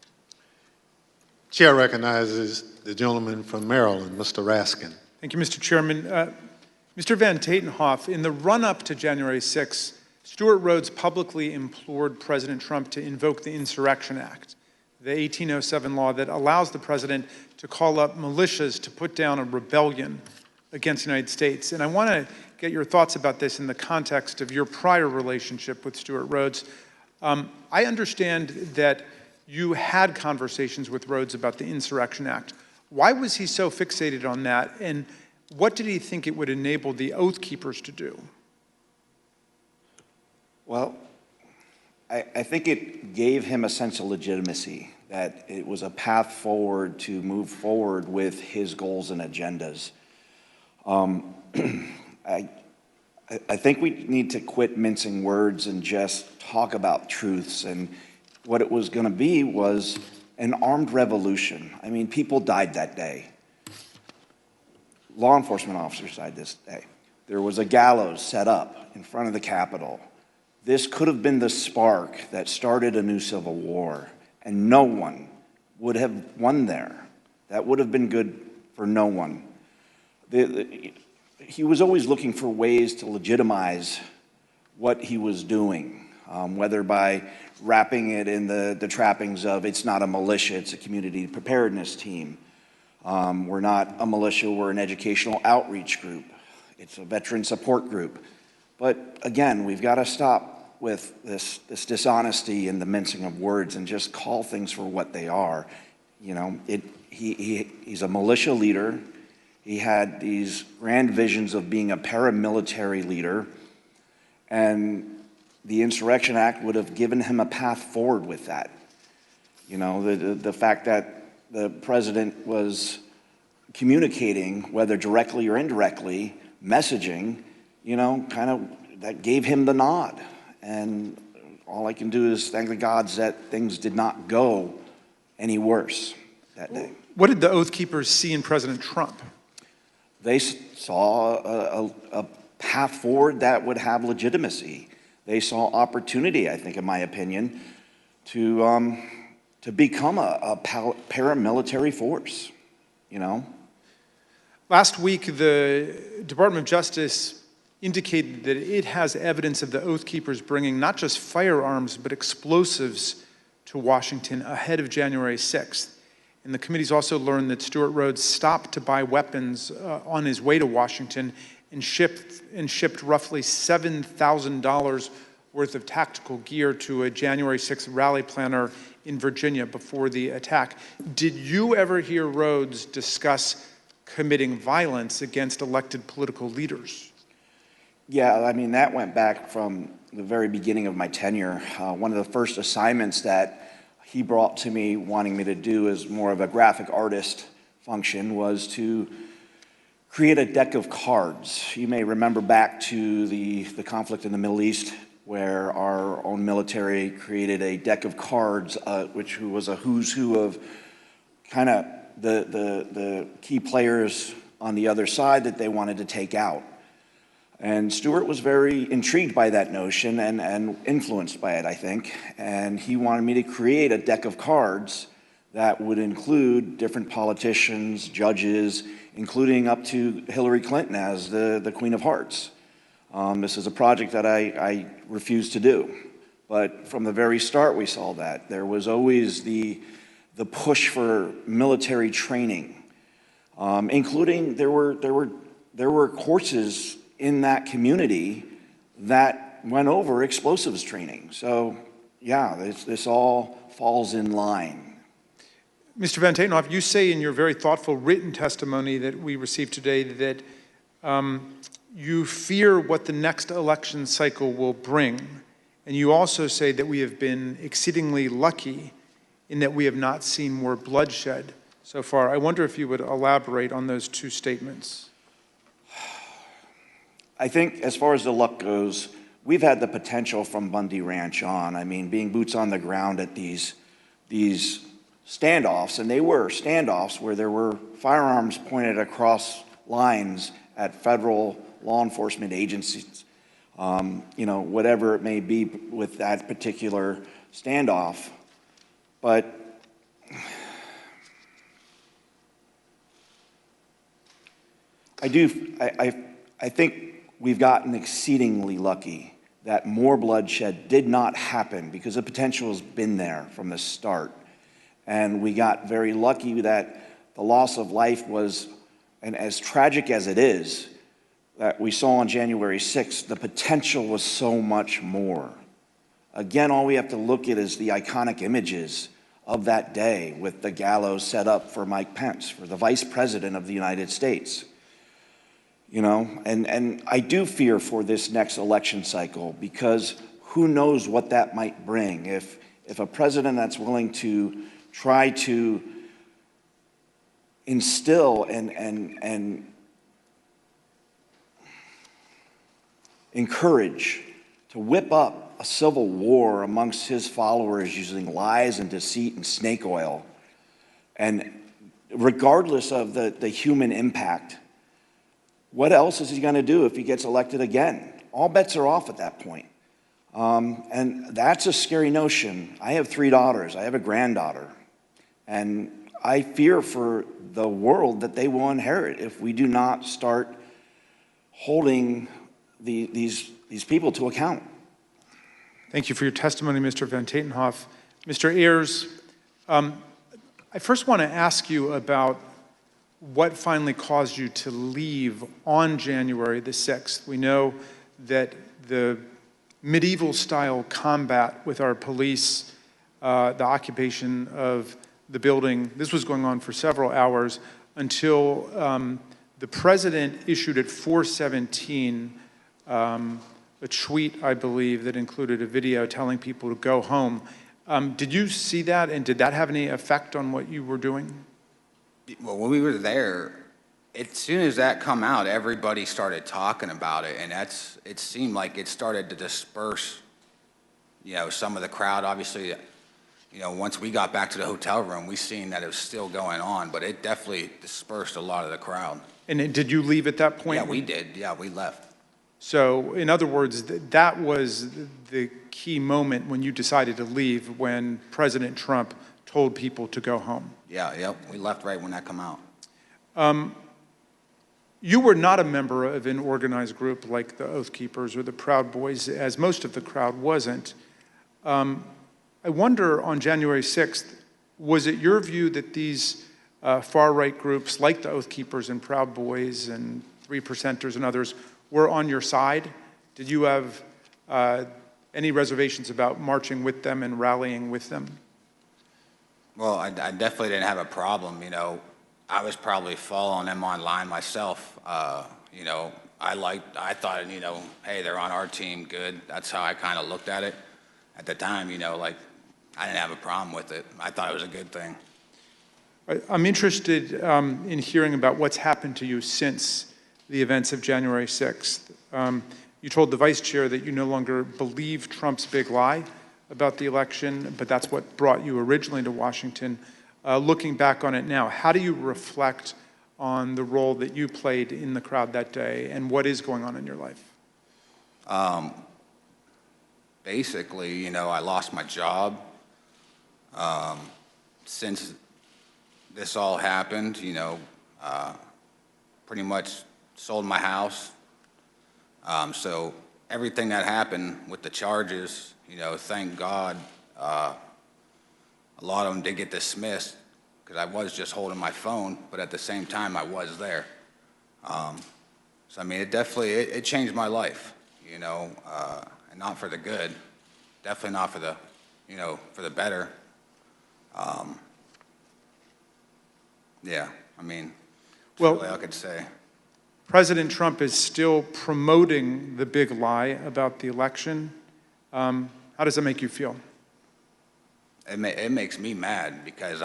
Chair recognizes the gentleman from Maryland, Mr. Raskin. Thank you, Mr. Chairman. Mr. Van Tatenhove, in the run-up to January 6th, Stewart Rhodes publicly implored President Trump to invoke the Insurrection Act, the 1807 law that allows the president to call up militias to put down a rebellion against the United States. And I want to get your thoughts about this in the context of your prior relationship with Stewart Rhodes. I understand that you had conversations with Rhodes about the Insurrection Act. Why was he so fixated on that, and what did he think it would enable the Oath Keepers to do? Well, I think it gave him a sense of legitimacy, that it was a path forward to move forward with his goals and agendas. I think we need to quit mincing words and just talk about truths. And what it was going to be was an armed revolution. I mean, people died that day. Law enforcement officers died this day. There was a gallows set up in front of the Capitol. This could have been the spark that started a new civil war, and no one would have won there. That would have been good for no one. He was always looking for ways to legitimize what he was doing, whether by wrapping it in the trappings of it's not a militia, it's a community preparedness team. We're not a militia, we're an educational outreach group. It's a veteran support group. But again, we've got to stop with this dishonesty and the mincing of words and just call things for what they are. You know, he's a militia leader. He had these grand visions of being a paramilitary leader. And the Insurrection Act would have given him a path forward with that. You know, the fact that the president was communicating, whether directly or indirectly, messaging, you know, kind of that gave him the nod. And all I can do is thank the gods that things did not go any worse that day. What did the Oath Keepers see in President Trump? They saw a path forward that would have legitimacy. They saw opportunity, I think, in my opinion, to become a paramilitary force, you know? Last week, the Department of Justice indicated that it has evidence of the Oath Keepers bringing not just firearms, but explosives to Washington ahead of January 6th. And the committee's also learned that Stewart Rhodes stopped to buy weapons on his way to Washington and shipped roughly $7,000 worth of tactical gear to a January 6th rally planner in Virginia before the attack. Did you ever hear Rhodes discuss committing violence against elected political leaders? Yeah, I mean, that went back from the very beginning of my tenure. One of the first assignments that he brought to me wanting me to do as more of a graphic artist function was to create a deck of cards. You may remember back to the conflict in the Middle East where our own military created a deck of cards, which was a who's who of kind of the key players on the other side that they wanted to take out. And Stewart was very intrigued by that notion and influenced by it, I think. And he wanted me to create a deck of cards that would include different politicians, judges, including up to Hillary Clinton as the Queen of Hearts. This is a project that I refused to do. But from the very start, we saw that. There was always the push for military training, including there were courses in that community that went over explosives training. So, yeah, this all falls in line. Mr. Van Tatenhove, you say in your very thoughtful written testimony that we received today that you fear what the next election cycle will bring. And you also say that we have been exceedingly lucky in that we have not seen more bloodshed so far. I wonder if you would elaborate on those two statements. I think as far as the luck goes, we've had the potential from Bundy Ranch on. I mean, being boots on the ground at these standoffs, and they were standoffs where there were firearms pointed across lines at federal law enforcement agencies. You know, whatever it may be with that particular standoff. But I think we've gotten exceedingly lucky that more bloodshed did not happen because the potential has been there from the start. And we got very lucky that the loss of life was, and as tragic as it is, that we saw on January 6th, the potential was so much more. Again, all we have to look at is the iconic images of that day with the gallows set up for Mike Pence, for the Vice President of the United States. You know, and I do fear for this next election cycle because who knows what that might bring. If a president that's willing to try to instill and encourage to whip up a civil war amongst his followers using lies and deceit and snake oil, and regardless of the human impact, what else is he going to do if he gets elected again? All bets are off at that point. And that's a scary notion. I have 3 daughters. I have a granddaughter. And I fear for the world that they will inherit if we do not start holding these people to account. Thank you for your testimony, Mr. Van Tatenhove. Mr. Ayres, I first want to ask you about what finally caused you to leave on January the 6th. We know that the medieval-style combat with our police, the occupation of the building, this was going on for several hours until the president issued at 4:17 a tweet, I believe, that included a video telling people to go home. Did you see that, and did that have any effect on what you were doing? Well, when we were there, as soon as that come out, everybody started talking about it, and it seemed like it started to disperse, some of the crowd. Obviously, once we got back to the hotel room, we seen that it was still going on, but it definitely dispersed a lot of the crowd. And did you leave at that point? Yeah, we did. Yeah, we left. So, in other words, that was the key moment when you decided to leave, when President Trump told people to go home. Yeah, yep. We left right when that come out. You were not a member of an organized group like the Oath Keepers or the Proud Boys, as most of the crowd wasn't. I wonder, on January 6th, was it your view that these far-right groups like the Oath Keepers and Proud Boys and 3%ers and others were on your side? Did you have any reservations about marching with them and rallying with them? Well, I definitely didn't have a problem. I was probably following them online myself. I thought, hey, they're on our team, good. That's how I kind of looked at it at the time. I didn't have a problem with it. I thought it was a good thing. I'm interested in hearing about what's happened to you since the events of January 6th. You told the vice chair that you no longer believe Trump's big lie about the election, but that's what brought you originally to Washington. Looking back on it now, how do you reflect on the role that you played in the crowd that day, and what is going on in your life? Basically, I lost my job. Since this all happened, pretty much sold my house. So everything that happened with the charges, thank God, a lot of them did get dismissed because I was just holding my phone, but at the same time I was there. So I mean, it definitely, it changed my life, and not for the good, definitely not for the, for the better. Yeah, I mean, that's well, really all I could say. President Trump is still promoting the big lie about the election. How does that make you feel? It makes me mad because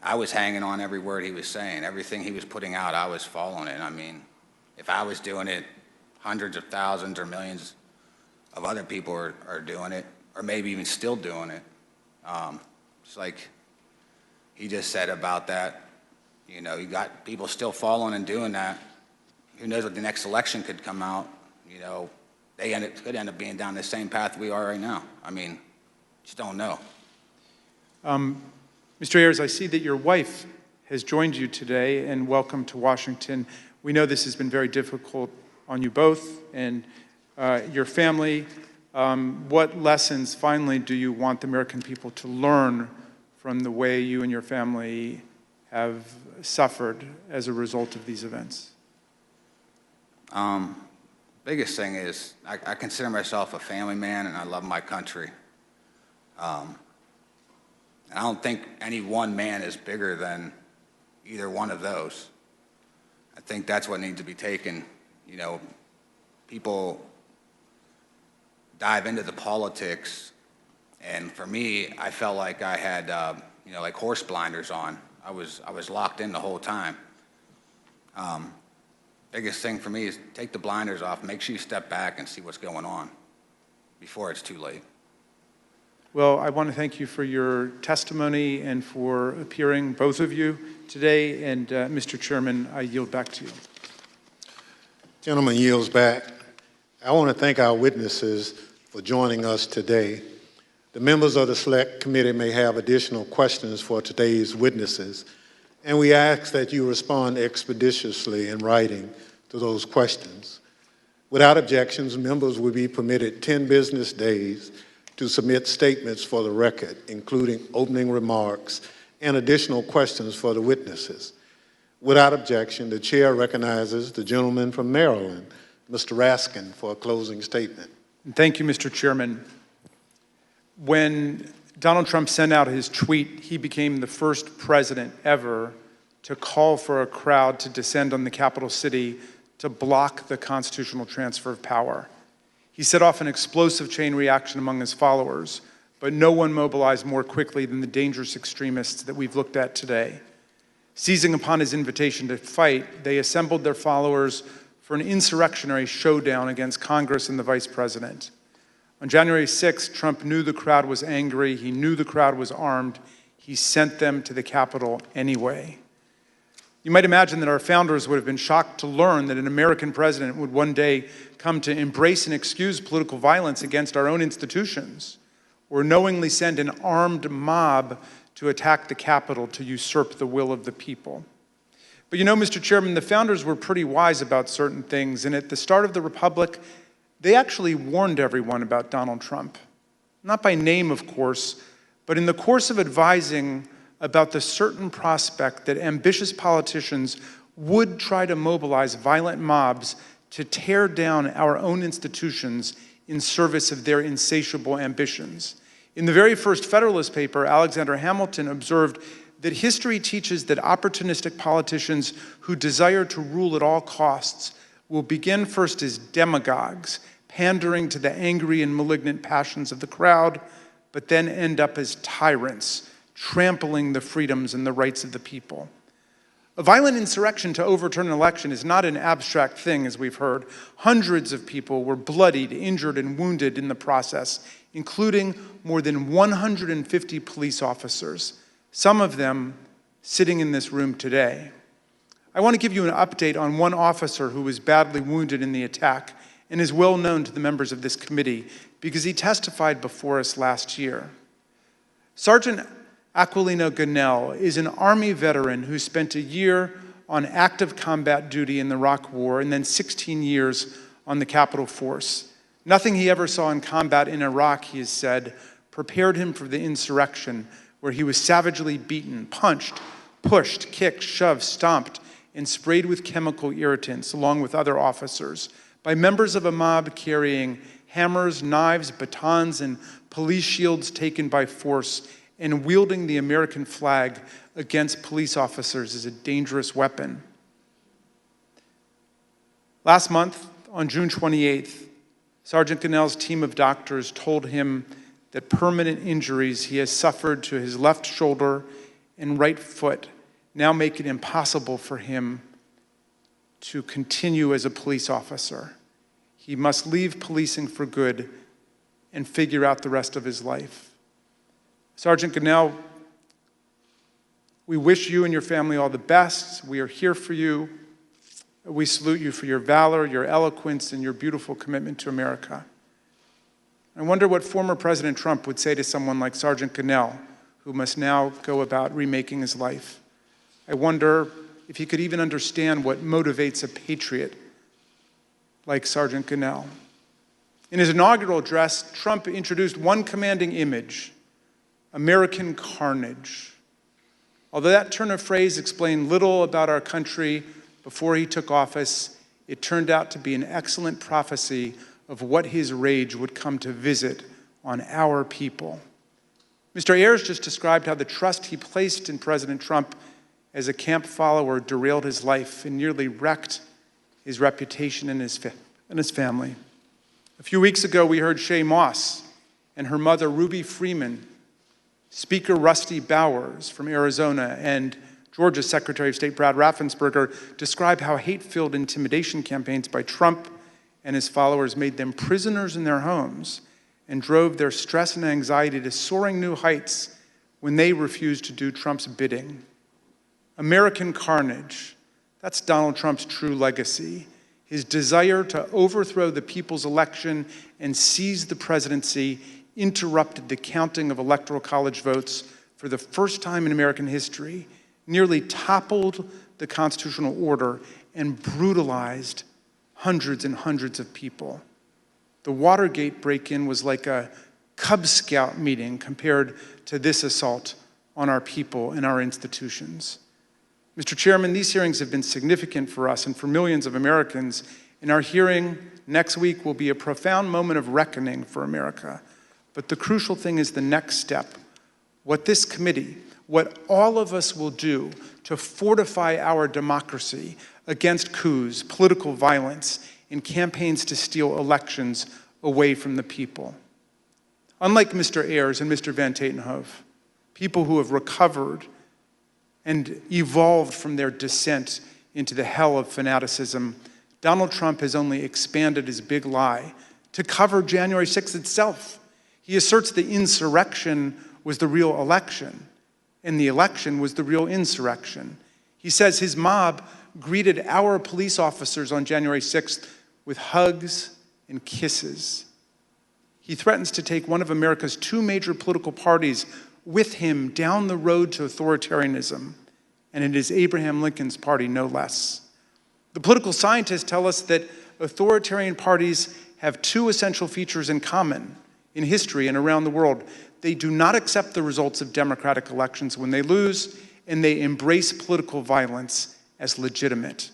I was hanging on every word he was saying. Everything he was putting out, I was following it. I mean, if I was doing it, hundreds of thousands or millions of other people are doing it, or maybe even still doing it. It's like he just said about that. You got people still following and doing that. Who knows what the next election could come out? They could end up being down the same path we are right now. I mean, just don't know. Mr. Ayres, I see that your wife has joined you today, and welcome to Washington. We know this has been very difficult on you both and your family. What lessons, finally, do you want the American people to learn from the way you and your family have suffered as a result of these events? Biggest thing is I consider myself a family man, and I love my country. And I don't think any one man is bigger than either one of those. I think that's what needs to be taken. People dive into the politics, and for me, I felt like I had, like horse blinders on. I was locked in the whole time. Biggest thing for me is take the blinders off, make sure you step back and see what's going on before it's too late. Well, I want to thank you for your testimony and for appearing, both of you, today. And Mr. Chairman, I yield back to you. Gentleman yields back. I want to thank our witnesses for joining us today. The members of the Select Committee may have additional questions for today's witnesses, and we ask that you respond expeditiously in writing to those questions. Without objections, members will be permitted 10 business days to submit statements for the record, including opening remarks and additional questions for the witnesses. Without objection, the chair recognizes the gentleman from Maryland, Mr. Raskin, for a closing statement. Thank you, Mr. Chairman. When Donald Trump sent out his tweet, he became the first president ever to call for a crowd to descend on the capital city to block the constitutional transfer of power. He set off an explosive chain reaction among his followers, but no one mobilized more quickly than the dangerous extremists that we've looked at today. Seizing upon his invitation to fight, they assembled their followers for an insurrectionary showdown against Congress and the vice president. On January 6th, Trump knew the crowd was angry. He knew the crowd was armed. He sent them to the Capitol anyway. You might imagine that our founders would have been shocked to learn that an American president would one day come to embrace and excuse political violence against our own institutions, or knowingly send an armed mob to attack the Capitol to usurp the will of the people. But you know, Mr. Chairman, the founders were pretty wise about certain things, and at the start of the Republic, they actually warned everyone about Donald Trump. Not by name, of course, but in the course of advising about the certain prospect that ambitious politicians would try to mobilize violent mobs to tear down our own institutions in service of their insatiable ambitions. In the very first Federalist paper, Alexander Hamilton observed that history teaches that opportunistic politicians who desire to rule at all costs will begin first as demagogues, pandering to the angry and malignant passions of the crowd, but then end up as tyrants, trampling the freedoms and the rights of the people. A violent insurrection to overturn an election is not an abstract thing, as we've heard. Hundreds of people were bloodied, injured, and wounded in the process, including more than 150 police officers, some of them sitting in this room today. I want to give you an update on one officer who was badly wounded in the attack and is well known to the members of this committee because he testified before us last year. Sergeant Aquilino Gunnell is an Army veteran who spent a year on active combat duty in the Iraq War and then 16 years on the Capitol Force. Nothing he ever saw in combat in Iraq, he has said, prepared him for the insurrection where he was savagely beaten, punched, pushed, kicked, shoved, stomped, and sprayed with chemical irritants, along with other officers, by members of a mob carrying hammers, knives, batons, and police shields taken by force, and wielding the American flag against police officers as a dangerous weapon. Last month, on June 28th, Sergeant Gunnell's team of doctors told him that permanent injuries he has suffered to his left shoulder and right foot now make it impossible for him to continue as a police officer. He must leave policing for good and figure out the rest of his life. Sergeant Gunnell, we wish you and your family all the best. We are here for you. We salute you for your valor, your eloquence, and your beautiful commitment to America. I wonder what former President Trump would say to someone like Sergeant Gunnell, who must now go about remaking his life. I wonder if he could even understand what motivates a patriot like Sergeant Gunnell. In his inaugural address, Trump introduced one commanding image: American carnage. Although that turn of phrase explained little about our country before he took office, it turned out to be an excellent prophecy of what his rage would come to visit on our people. Mr. Ayres just described how the trust he placed in President Trump as a camp follower derailed his life and nearly wrecked his reputation and his family. A few weeks ago, we heard Shay Moss and her mother, Ruby Freeman, Speaker Rusty Bowers from Arizona, and Georgia's Secretary of State Brad Raffensperger describe how hate-filled intimidation campaigns by Trump and his followers made them prisoners in their homes and drove their stress and anxiety to soaring new heights when they refused to do Trump's bidding. American carnage, that's Donald Trump's true legacy. His desire to overthrow the people's election and seize the presidency interrupted the counting of electoral college votes for the first time in American history, nearly toppled the constitutional order, and brutalized hundreds and hundreds of people. The Watergate break-in was like a Cub Scout meeting compared to this assault on our people and our institutions. Mr. Chairman, these hearings have been significant for us and for millions of Americans, and our hearing next week will be a profound moment of reckoning for America. But the crucial thing is the next step. What this committee, what all of us will do to fortify our democracy against coups, political violence, and campaigns to steal elections away from the people. Unlike Mr. Ayres and Mr. Van Tatenhove, people who have recovered and evolved from their descent into the hell of fanaticism, Donald Trump has only expanded his big lie to cover January 6th itself. He asserts the insurrection was the real election, and the election was the real insurrection. He says his mob greeted our police officers on January 6th with hugs and kisses. He threatens to take one of America's two major political parties with him down the road to authoritarianism, and it is Abraham Lincoln's party, no less. The political scientists tell us that authoritarian parties have two essential features in common in history and around the world. They do not accept the results of democratic elections when they lose, and they embrace political violence as legitimate.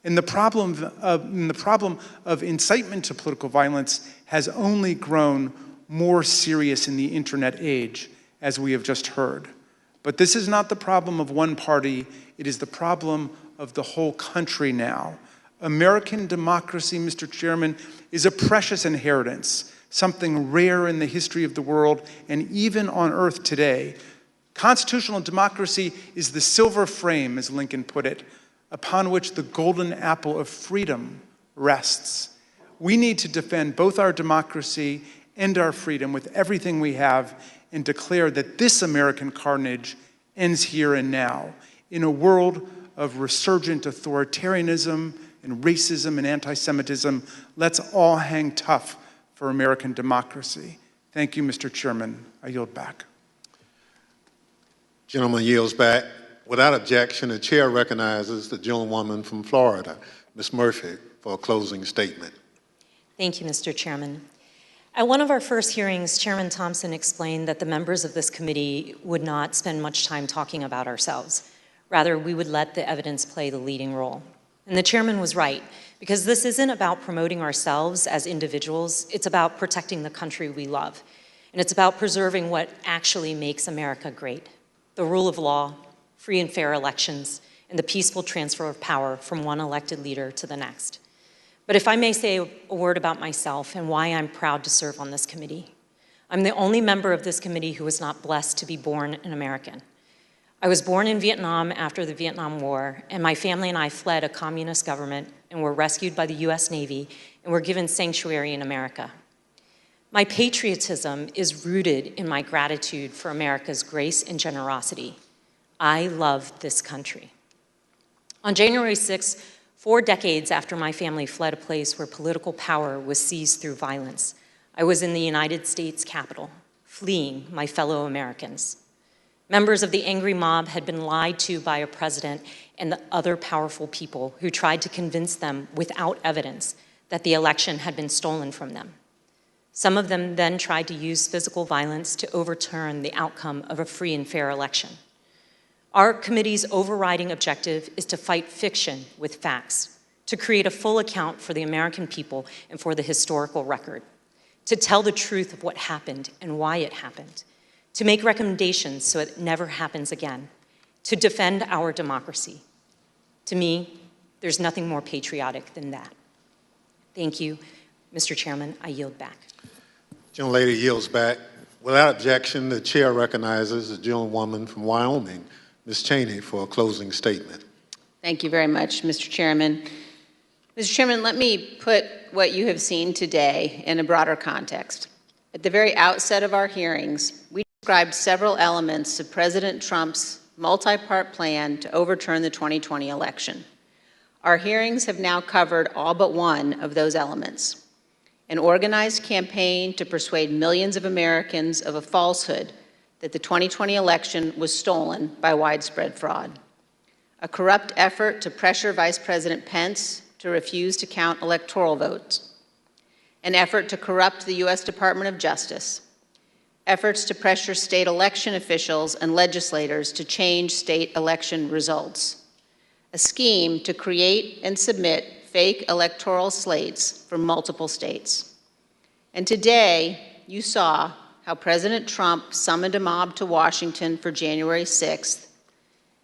And the problem of incitement to political violence has only grown more serious in the internet age, as we have just heard. But this is not the problem of one party, it is the problem of the whole country now. American democracy, Mr. Chairman, is a precious inheritance, something rare in the history of the world and even on earth today. Constitutional democracy is the silver frame, as Lincoln put it, upon which the golden apple of freedom rests. We need to defend both our democracy and our freedom with everything we have and declare that this American carnage ends here and now. In a world of resurgent authoritarianism and racism and anti-Semitism, let's all hang tough for American democracy. Thank you, Mr. Chairman. I yield back. Gentleman yields back. Without objection, the chair recognizes the gentlewoman from Florida, Ms. Murphy, for a closing statement. Thank you, Mr. Chairman. At one of our first hearings, Chairman Thompson explained that the members of this committee would not spend much time talking about ourselves. Rather, we would let the evidence play the leading role. And the chairman was right, because this isn't about promoting ourselves as individuals, it's about protecting the country we love. And it's about preserving what actually makes America great: the rule of law, free and fair elections, and the peaceful transfer of power from one elected leader to the next. But if I may say a word about myself and why I'm proud to serve on this committee. I'm the only member of this committee who was not blessed to be born an American. I was born in Vietnam after the Vietnam War, and my family and I fled a communist government and were rescued by the US Navy and were given sanctuary in America. My patriotism is rooted in my gratitude for America's grace and generosity. I love this country. On January 6th, 4 decades after my family fled a place where political power was seized through violence, I was in the United States Capitol, fleeing my fellow Americans. Members of the angry mob had been lied to by a president and the other powerful people who tried to convince them without evidence that the election had been stolen from them. Some of them then tried to use physical violence to overturn the outcome of a free and fair election. Our committee's overriding objective is to fight fiction with facts, to create a full account for the American people and for the historical record, to tell the truth of what happened and why it happened, to make recommendations so it never happens again, to defend our democracy. To me, there's nothing more patriotic than that. Thank you, Mr. Chairman. I yield back. Gentlelady yields back. Without objection, the chair recognizes the gentlewoman from Wyoming, Ms. Cheney, for a closing statement. Thank you very much, Mr. Chairman. Mr. Chairman, let me put what you have seen today in a broader context. At the very outset of our hearings, we described several elements of President Trump's multi-part plan to overturn the 2020 election. Our hearings have now covered all but one of those elements: an organized campaign to persuade millions of Americans of a falsehood that the 2020 election was stolen by widespread fraud, a corrupt effort to pressure Vice President Pence to refuse to count electoral votes, an effort to corrupt the U.S. Department of Justice, efforts to pressure state election officials and legislators to change state election results, a scheme to create and submit fake electoral slates from multiple states. And today, you saw how President Trump summoned a mob to Washington for January 6th,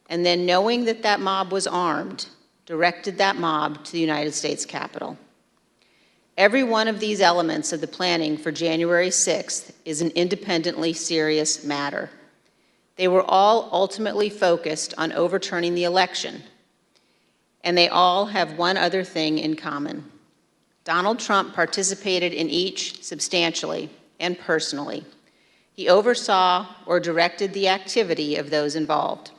and then knowing that that mob was armed, directed that mob to the United States Capitol. Every one of these elements of the planning for January 6th is an independently serious matter. They were all ultimately focused on overturning the election, and they all have one other thing in common. Donald Trump participated in each substantially and personally. He oversaw or directed the activity of those involved.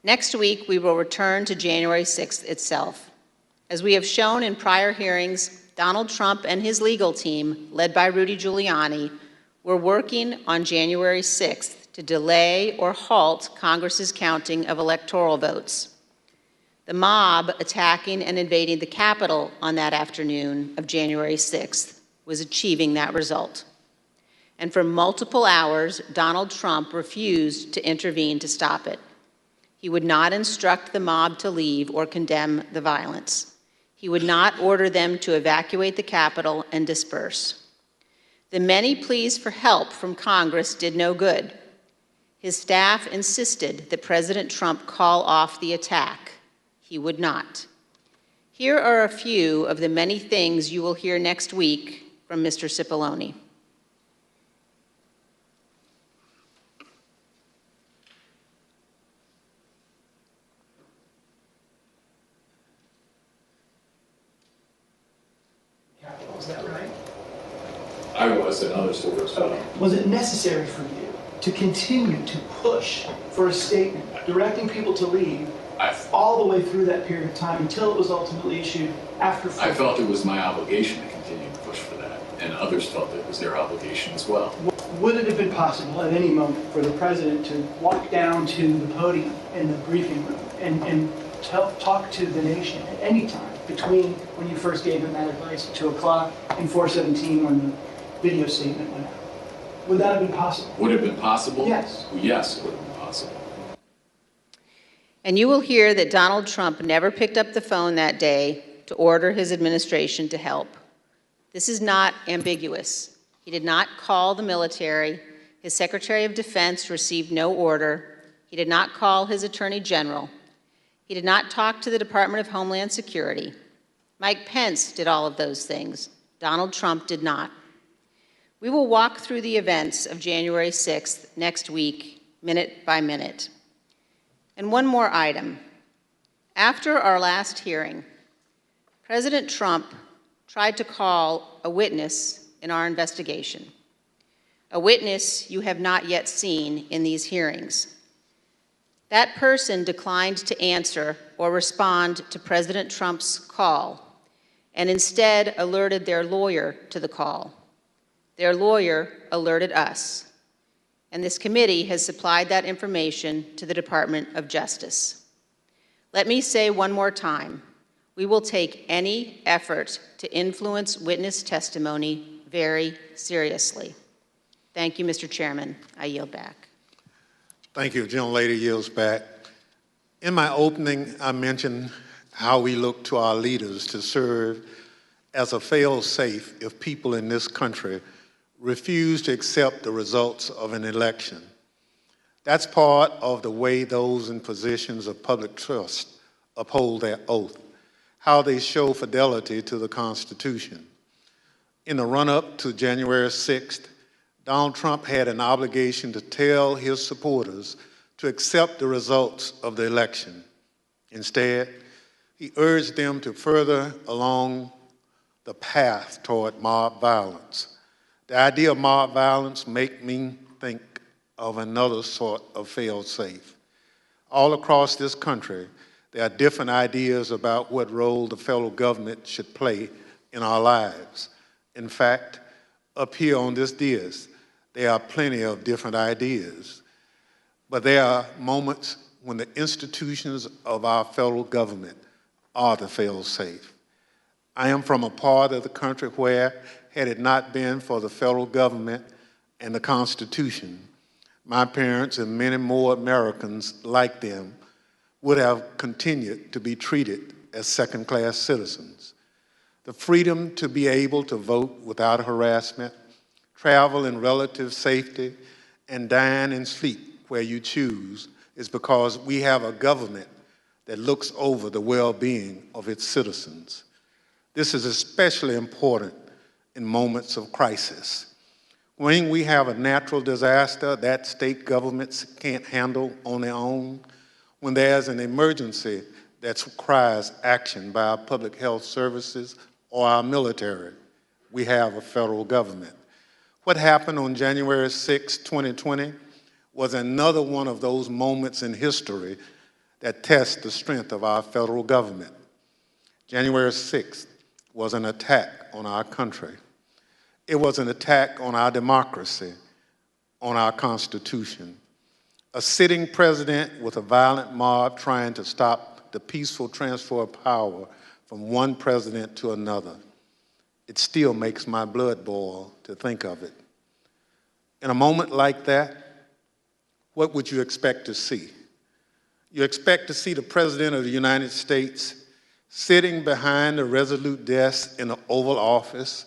Next week, we will return to January 6th itself. As we have shown in prior hearings, Donald Trump and his legal team, led by Rudy Giuliani, were working on January 6th to delay or halt Congress's counting of electoral votes. The mob attacking and invading the Capitol on that afternoon of January 6th was achieving that result. And for multiple hours, Donald Trump refused to intervene to stop it. He would not instruct the mob to leave or condemn the violence. He would not order them to evacuate the Capitol and disperse. The many pleas for help from Congress did no good. His staff insisted that President Trump call off the attack. He would not. Here are a few of the many things you will hear next week from Mr. Cipollone. Is that right? I was, and others were as well. Was it necessary for you to continue to push for a statement directing people to leave all the way through that period of time until it was ultimately issued after? I felt it was my obligation to continue to push for that, and others felt it was their obligation as well. Would it have been possible at any moment for the president to walk down to the podium in the briefing room and talk to the nation at any time between when you first gave him that advice at 2 o'clock and 4:17 when the video statement went out? Would that have been possible? Would it have been possible? Yes. Well, yes, it would have been possible. And you will hear that Donald Trump never picked up the phone that day to order his administration to help. This is not ambiguous. He did not call the military. His Secretary of Defense received no order. He did not call his Attorney General. He did not talk to the Department of Homeland Security. Mike Pence did all of those things. Donald Trump did not. We will walk through the events of January 6th next week, minute by minute. And one more item. After our last hearing, President Trump tried to call a witness in our investigation, a witness you have not yet seen in these hearings. That person declined to answer or respond to President Trump's call and instead alerted their lawyer to the call. Their lawyer alerted us, and this committee has supplied that information to the Department of Justice. Let me say one more time, we will take any effort to influence witness testimony very seriously. Thank you, Mr. Chairman. I yield back. Thank you. Gentlelady yields back. In my opening, I mentioned how we look to our leaders to serve as a fail-safe if people in this country refuse to accept the results of an election. That's part of the way those in positions of public trust uphold their oath, how they show fidelity to the Constitution. In the run-up to January 6th, Donald Trump had an obligation to tell his supporters to accept the results of the election. Instead, he urged them to further along the path toward mob violence. The idea of mob violence makes me think of another sort of fail-safe. All across this country, there are different ideas about what role the federal government should play in our lives. In fact, up here on this dais, there are plenty of different ideas, but there are moments when the institutions of our federal government are the fail-safe. I am from a part of the country where, had it not been for the federal government and the Constitution, my parents and many more Americans like them would have continued to be treated as second-class citizens. The freedom to be able to vote without harassment, travel in relative safety, and dine and sleep where you choose is because we have a government that looks over the well-being of its citizens. This is especially important in moments of crisis. When we have a natural disaster that state governments can't handle on their own, when there's an emergency that requires action by our public health services or our military, we have a federal government. What happened on January 6, 2020 was another one of those moments in history that test the strength of our federal government. January 6th was an attack on our country. It was an attack on our democracy, on our Constitution. A sitting president with a violent mob trying to stop the peaceful transfer of power from one president to another. It still makes my blood boil to think of it. In a moment like that, what would you expect to see? You expect to see the President of the United States sitting behind a resolute desk in the Oval Office,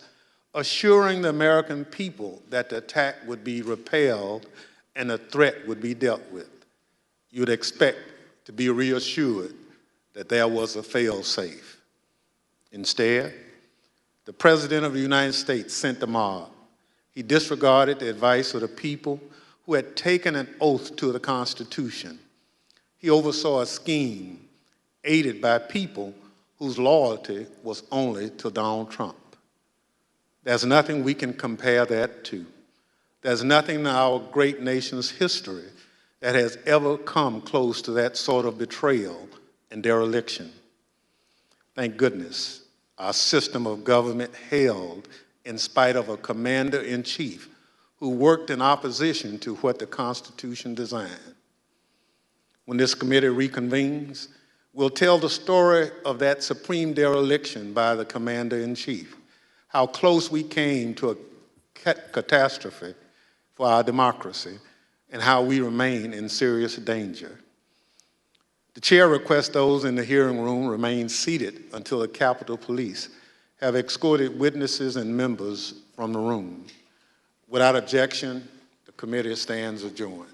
assuring the American people that the attack would be repelled and the threat would be dealt with. You'd expect to be reassured that there was a fail-safe. Instead, the President of the United States sent the mob. He disregarded the advice of the people who had taken an oath to the Constitution. He oversaw a scheme aided by people whose loyalty was only to Donald Trump. There's nothing we can compare that to. There's nothing in our great nation's history that has ever come close to that sort of betrayal and dereliction. Thank goodness our system of government held in spite of a commander-in-chief who worked in opposition to what the Constitution designed. When this committee reconvenes, we'll tell the story of that supreme dereliction by the commander-in-chief, how close we came to a catastrophe for our democracy, and how we remain in serious danger. The chair requests those in the hearing room remain seated until the Capitol Police have escorted witnesses and members from the room. Without objection, the committee stands adjourned.